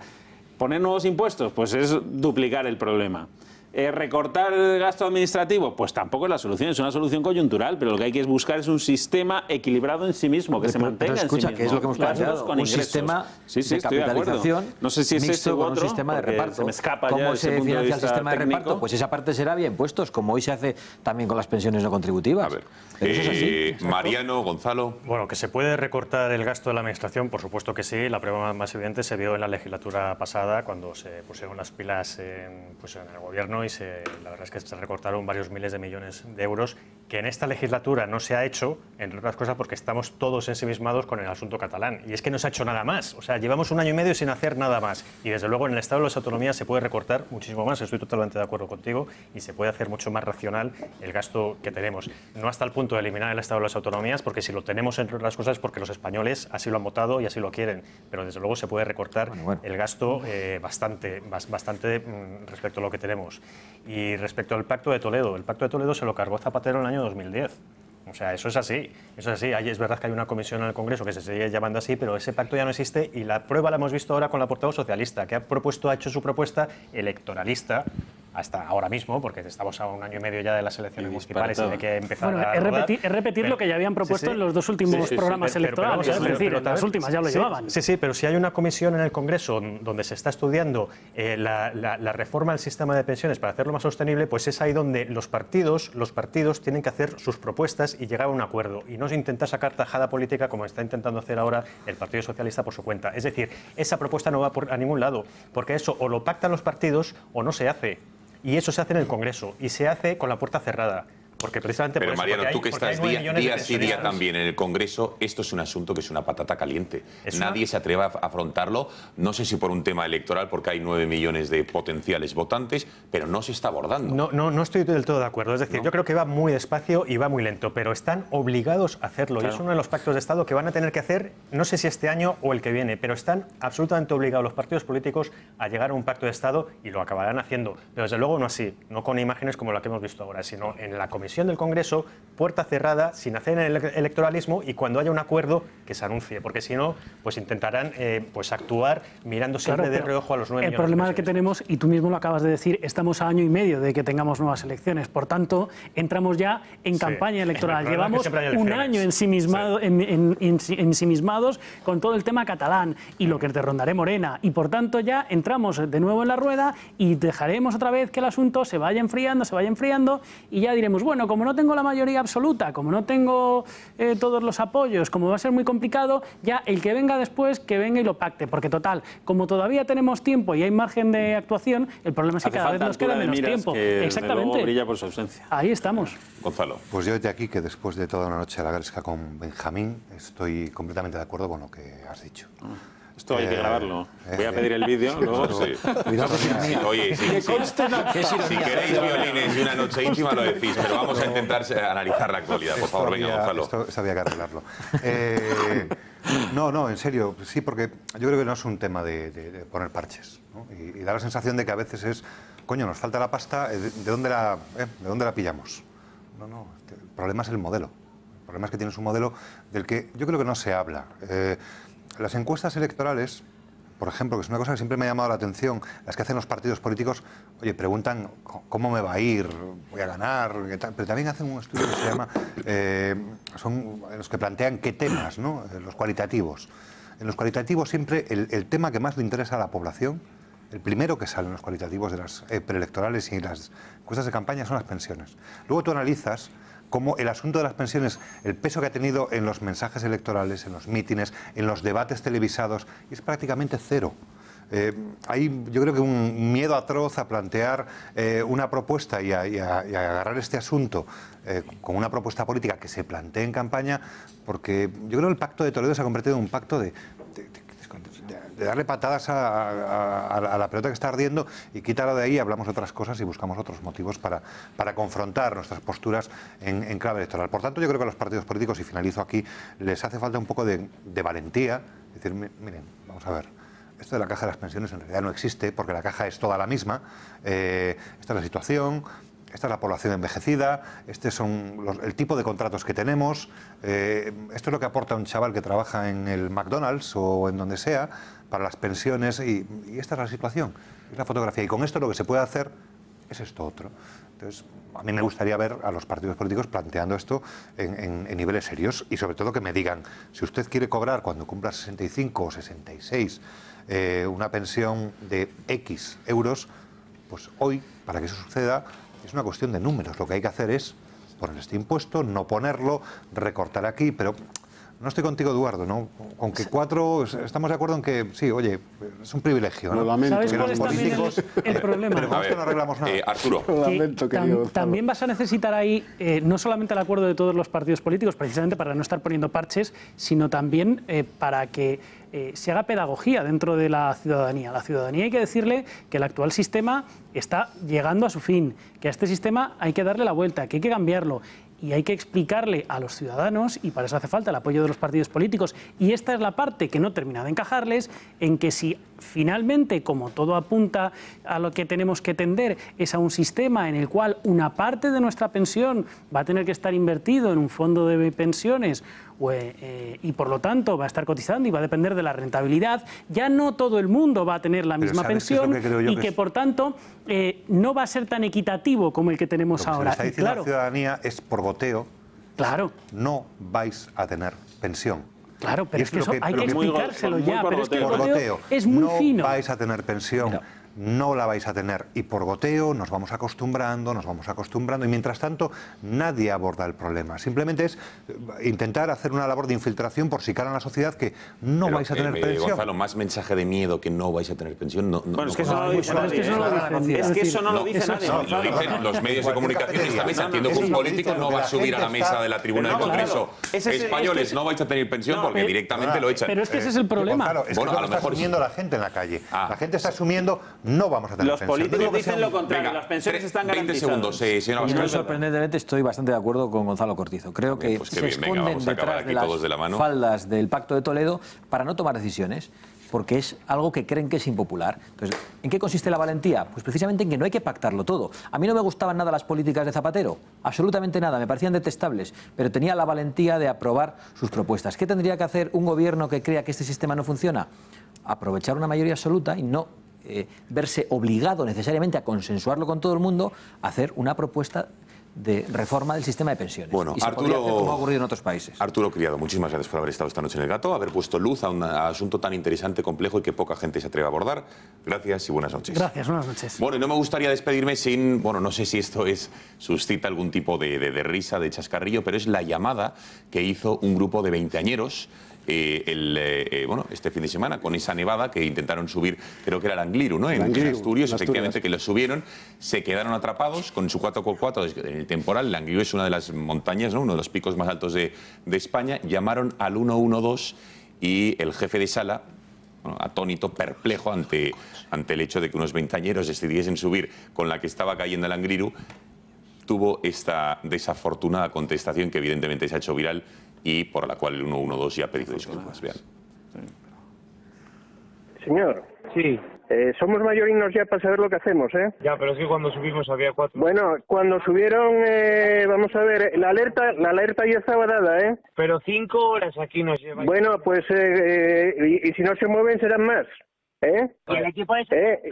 Poner nuevos impuestos, pues es duplicar el problema. ¿Recortar el gasto administrativo? Pues tampoco es la solución, es una solución coyuntural, pero lo que hay que buscar es un sistema equilibrado en sí mismo, que se mantenga en sí mismo. Que es lo que hemos planteado, un sistema de capitalización no sé si es mixto con un otro, sistema de reparto. Se me escapa ¿Cómo ya se financia el sistema de reparto? Pues esa parte será vía impuestos, como hoy se hace también con las pensiones no contributivas. A ver, pero eso es así. Mariano, Gonzalo. Bueno, que se puede recortar el gasto de la Administración, por supuesto que sí. La prueba más evidente se vio en la legislatura pasada, cuando se pusieron las pilas en el Gobierno y la verdad es que se recortaron varios miles de millones de euros, que en esta legislatura no se ha hecho, entre otras cosas porque estamos todos ensimismados con el asunto catalán. Y es que no se ha hecho nada más. O sea, llevamos un año y medio sin hacer nada más. Y desde luego en el Estado de las Autonomías se puede recortar muchísimo más. Estoy totalmente de acuerdo contigo y se puede hacer mucho más racional el gasto que tenemos. No hasta el punto de eliminar el Estado de las Autonomías, porque si lo tenemos, entre otras cosas, es porque los españoles así lo han votado y así lo quieren. Pero desde luego se puede recortar el gasto bastante respecto a lo que tenemos. Y respecto al Pacto de Toledo, el Pacto de Toledo se lo cargó Zapatero en el año 2010. O sea, eso es así, eso es así. Es verdad que hay una comisión en el Congreso que se sigue llamando así, pero ese pacto ya no existe y la prueba la hemos visto ahora con la portavoz socialista, que ha hecho su propuesta electoralista hasta ahora mismo, porque estamos a un año y medio ya de las elecciones municipales y de que empezar a rodar. Es repetir lo que ya habían propuesto en los dos últimos programas electorales, es decir, en las últimas ya lo llevaban. Sí, pero si hay una comisión en el Congreso donde se está estudiando la reforma del sistema de pensiones para hacerlo más sostenible, pues es ahí donde los partidos tienen que hacer sus propuestas y llegar a un acuerdo, y no se intenta sacar tajada política como está intentando hacer ahora el Partido Socialista por su cuenta. Es decir, esa propuesta no va a ningún lado, porque eso o lo pactan los partidos o no se hace. Y eso se hace en el Congreso y se hace con la puerta cerrada. Porque precisamente pero por eso, Mariano, tú que estás día sí día también también en el Congreso, esto es un asunto que es una patata caliente. Nadie se atreve a afrontarlo, no sé si por un tema electoral, porque hay 9 millones de potenciales votantes, pero no se está abordando. No estoy del todo de acuerdo. Es decir, yo creo que va muy despacio y va muy lento, pero están obligados a hacerlo. Claro. Y es uno de los pactos de Estado que van a tener que hacer, no sé si este año o el que viene, pero están absolutamente obligados los partidos políticos a llegar a un pacto de Estado y lo acabarán haciendo. Pero desde luego no así, no con imágenes como la que hemos visto ahora, sino en la comisión del Congreso, puerta cerrada, sin hacer el electoralismo, y cuando haya un acuerdo que se anuncie, porque si no, pues intentarán actuar mirando siempre de reojo a los 9 millones. El problema que tenemos, y tú mismo lo acabas de decir, estamos a año y medio de que tengamos nuevas elecciones, por tanto, entramos ya en campaña electoral. Llevamos un año ensimismados con todo el tema catalán y lo que te rondaré Morena, y por tanto ya entramos de nuevo en la rueda y dejaremos otra vez que el asunto se vaya enfriando y ya diremos, bueno, como no tengo la mayoría absoluta, como no tengo todos los apoyos, como va a ser muy complicado, ya el que venga después, que venga y lo pacte, porque total, como todavía tenemos tiempo y hay margen de actuación, el problema es que cada vez nos queda menos tiempo. Exactamente. Brilla por su ausencia. Ahí estamos. Gonzalo. Pues yo desde aquí, que después de toda una noche a la gresca con Benjamín, estoy completamente de acuerdo con lo que has dicho. Esto hay que grabarlo. Voy a pedir el vídeo, luego sí. Oye, si queréis violines y una noche íntima lo decís, pero vamos a intentar analizar la actualidad. Por favor, venga, Gonzalo. Esto había que arreglarlo. No, en serio, sí, porque yo creo que no es un tema de poner parches, ¿no? Y da la sensación de que a veces es, coño, nos falta la pasta, ¿de dónde la pillamos? No, el problema es el modelo. El problema es que tienes un modelo del que yo creo que no se habla. Las encuestas electorales, por ejemplo, que es una cosa que siempre me ha llamado la atención, las que hacen los partidos políticos, oye, preguntan cómo me va a ir, voy a ganar, qué tal, pero también hacen un estudio que se llama, son los que plantean qué temas, ¿no? Los cualitativos. En los cualitativos siempre el tema que más le interesa a la población, el primero que sale en los cualitativos de las preelectorales y las encuestas de campaña son las pensiones. Luego tú analizas cómo el asunto de las pensiones, el peso que ha tenido en los mensajes electorales, en los mítines, en los debates televisados, es prácticamente cero. Hay, yo creo que un miedo atroz a plantear una propuesta y a agarrar este asunto con una propuesta política que se plantee en campaña, porque yo creo que el Pacto de Toledo se ha convertido en un pacto de darle patadas a la pelota que está ardiendo y quítalo de ahí, hablamos de otras cosas y buscamos otros motivos para confrontar nuestras posturas en clave electoral. Por tanto, yo creo que a los partidos políticos, y finalizo aquí, les hace falta un poco de valentía. Es decir, miren, vamos a ver, esto de la caja de las pensiones en realidad no existe, porque la caja es toda la misma. Esta es la situación. Esta es la población envejecida, este son el tipo de contratos que tenemos, esto es lo que aporta un chaval que trabaja en el McDonald's o en donde sea para las pensiones y esta es la situación, es la fotografía. Y con esto lo que se puede hacer es esto otro. Entonces, a mí me gustaría ver a los partidos políticos planteando esto en niveles serios y sobre todo que me digan, si usted quiere cobrar cuando cumpla 65 o 66 una pensión de X euros, pues hoy, para que eso suceda, es una cuestión de números. Lo que hay que hacer es poner este impuesto, no ponerlo, recortar aquí, pero... No estoy contigo, Eduardo, ¿no? Con que 4 estamos de acuerdo en que sí, oye, es un privilegio, ¿no? Lo lamento. ¿Sabes cuál es también el problema? Pero con esto no arreglamos nada. Arturo. También vas a necesitar ahí no solamente el acuerdo de todos los partidos políticos, precisamente para no estar poniendo parches, sino también para que se haga pedagogía dentro de la ciudadanía. A la ciudadanía hay que decirle que el actual sistema está llegando a su fin, que a este sistema hay que darle la vuelta, que hay que cambiarlo. Y hay que explicarle a los ciudadanos, y para eso hace falta el apoyo de los partidos políticos, y esta es la parte que no termina de encajarles, en que si finalmente, como todo apunta a lo que tenemos que tender, es a un sistema en el cual una parte de nuestra pensión va a tener que estar invertido en un fondo de pensiones y por lo tanto va a estar cotizando y va a depender de la rentabilidad, ya no todo el mundo va a tener la misma pensión y que por tanto no va a ser tan equitativo como el que tenemos ahora. Lo que está diciendo la ciudadanía es por goteo. Claro. No vais a tener pensión. Claro, pero es que eso hay que explicárselo ya, pero es que el goteo es muy fino. No vais a tener pensión. No la vais a tener y por goteo nos vamos acostumbrando y mientras tanto nadie aborda el problema. Simplemente es intentar hacer una labor de infiltración por si calan a la sociedad que no vais a tener pensión. Gonzalo, más mensaje de miedo que no vais a tener pensión. Bueno, es que eso no lo dice nadie. Es que eso no lo dice nadie. Lo dicen los medios de comunicación esta mesa. Entiendo que un político no va a subir a la mesa de la tribuna del Congreso. Españoles, no vais a tener pensión porque directamente lo echan. Pero es que ese es el problema. Gonzalo, es que lo está asumiendo la gente en la calle. La gente está asumiendo no vamos a tener los pensión. Políticos dicen lo contrario, las pensiones están garantizadas. 20 segundos, señora Abascal. Yo sorprendentemente estoy bastante de acuerdo con Gonzalo Cortizo. Creo que se esconden detrás de las faldas del Pacto de Toledo para no tomar decisiones, porque es algo que creen que es impopular. Entonces, ¿en qué consiste la valentía? Pues precisamente en que no hay que pactarlo todo. A mí no me gustaban nada las políticas de Zapatero, absolutamente nada, me parecían detestables, pero tenía la valentía de aprobar sus propuestas. ¿Qué tendría que hacer un gobierno que crea que este sistema no funciona? Aprovechar una mayoría absoluta y no verse obligado necesariamente a consensuarlo con todo el mundo, a hacer una propuesta de reforma del sistema de pensiones. Bueno, y se podría hacer como ha ocurrido en otros países. Arturo Criado, muchísimas gracias por haber estado esta noche en El Gato, haber puesto luz a un asunto tan interesante, complejo y que poca gente se atreve a abordar. Gracias y buenas noches. Gracias, buenas noches. Bueno, y no me gustaría despedirme sin, bueno, no sé si esto suscita algún tipo de risa, de chascarrillo, pero es la llamada que hizo un grupo de veinteañeros este fin de semana con esa nevada que intentaron subir, creo que era el Angliru, ¿no? En Asturias, efectivamente, que lo subieron, se quedaron atrapados con su 4x4 en el temporal. El Angliru es una de las montañas, ¿no? Uno de los picos más altos de España. Llamaron al 112 y el jefe de sala, atónito, perplejo ante el hecho de que unos veinteañeros decidiesen subir con la que estaba cayendo el Angliru, tuvo esta desafortunada contestación que evidentemente se ha hecho viral y por la cual el 112 ya ha pedido disculpas. Vean. Señor. Sí. Somos mayorinos ya para saber lo que hacemos, ¿eh? Ya, pero es que cuando subimos había 4. Bueno, cuando subieron, vamos a ver, la alerta ya estaba dada, ¿eh? Pero 5 horas aquí nos llevan. Bueno, pues, y si no se mueven serán más. ¿Eh? ¿Y el equipo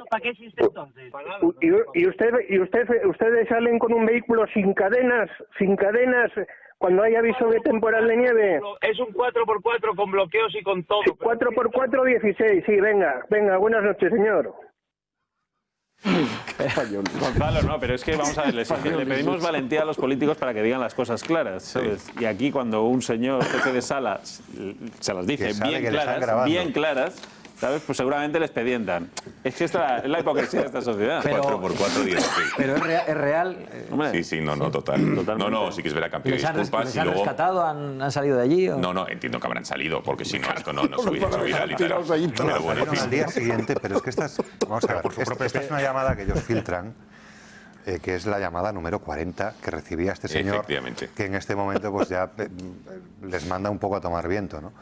para qué existe entonces? Y ustedes salen con un vehículo sin cadenas, cuando hay aviso de temporal de nieve. Es un 4x4 con bloqueos y con todo. 4x4 16, sí, venga, buenas noches, señor. Gonzalo, no, pero es que vamos a ver, le pedimos valentía a los políticos para que digan las cosas claras, ¿sabes? Sí. Y aquí cuando un señor jefe de sala se las dice bien claras, ¿sabes? Pues seguramente les expedientan. Es que esta es la hipocresía de esta sociedad. 4x4 días. Pero es real. Sí, no, total. No, sí que es verdad, campeón. Disculpas. ¿Les han rescatado? ¿Han salido de allí? ¿O? No, entiendo que habrán salido, porque si no, esto no se hubiera hecho viral y tal. Pero bueno, al día siguiente, pero es que vamos a ver, esta es una llamada que ellos filtran, que es la llamada número 40 que recibía este señor, que en este momento pues ya les manda un poco a tomar viento, ¿no?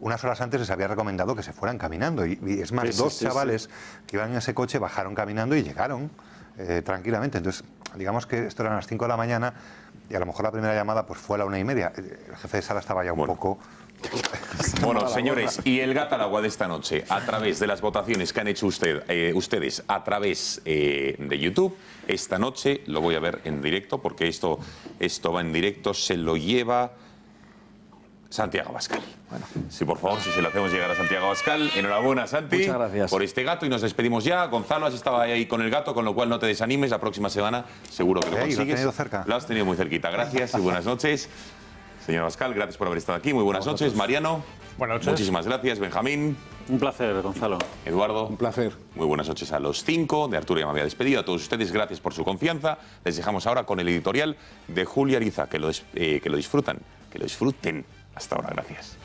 Unas horas antes les había recomendado que se fueran caminando y es más, dos chavales que iban en ese coche bajaron caminando y llegaron tranquilamente. Entonces, digamos que esto era a las 5 de la mañana y a lo mejor la primera llamada pues fue a la 1:30. El jefe de sala estaba ya un poco... Bueno, señores, y el gato al agua de esta noche, a través de las votaciones que han hecho ustedes a través de YouTube, esta noche lo voy a ver en directo, porque esto va en directo, se lo lleva Santiago Abascal. Bueno. Sí, por favor, si se lo hacemos llegar a Santiago Abascal. Enhorabuena, Santi. Muchas gracias. Por este gato y nos despedimos ya. Gonzalo, has estado ahí con el gato, con lo cual no te desanimes. La próxima semana seguro que lo consigues. Lo he tenido cerca. Lo has tenido muy cerquita. Gracias y buenas noches. Señor Abascal, gracias por haber estado aquí. Muy buenas noches. Mariano. Buenas noches. Muchísimas gracias. Benjamín. Un placer, Gonzalo. Eduardo. Un placer. Muy buenas noches a los 5. De Arturo ya me había despedido. A todos ustedes, gracias por su confianza. Les dejamos ahora con el editorial de Julia Ariza. Que lo disfruten. Hasta ahora. Gracias.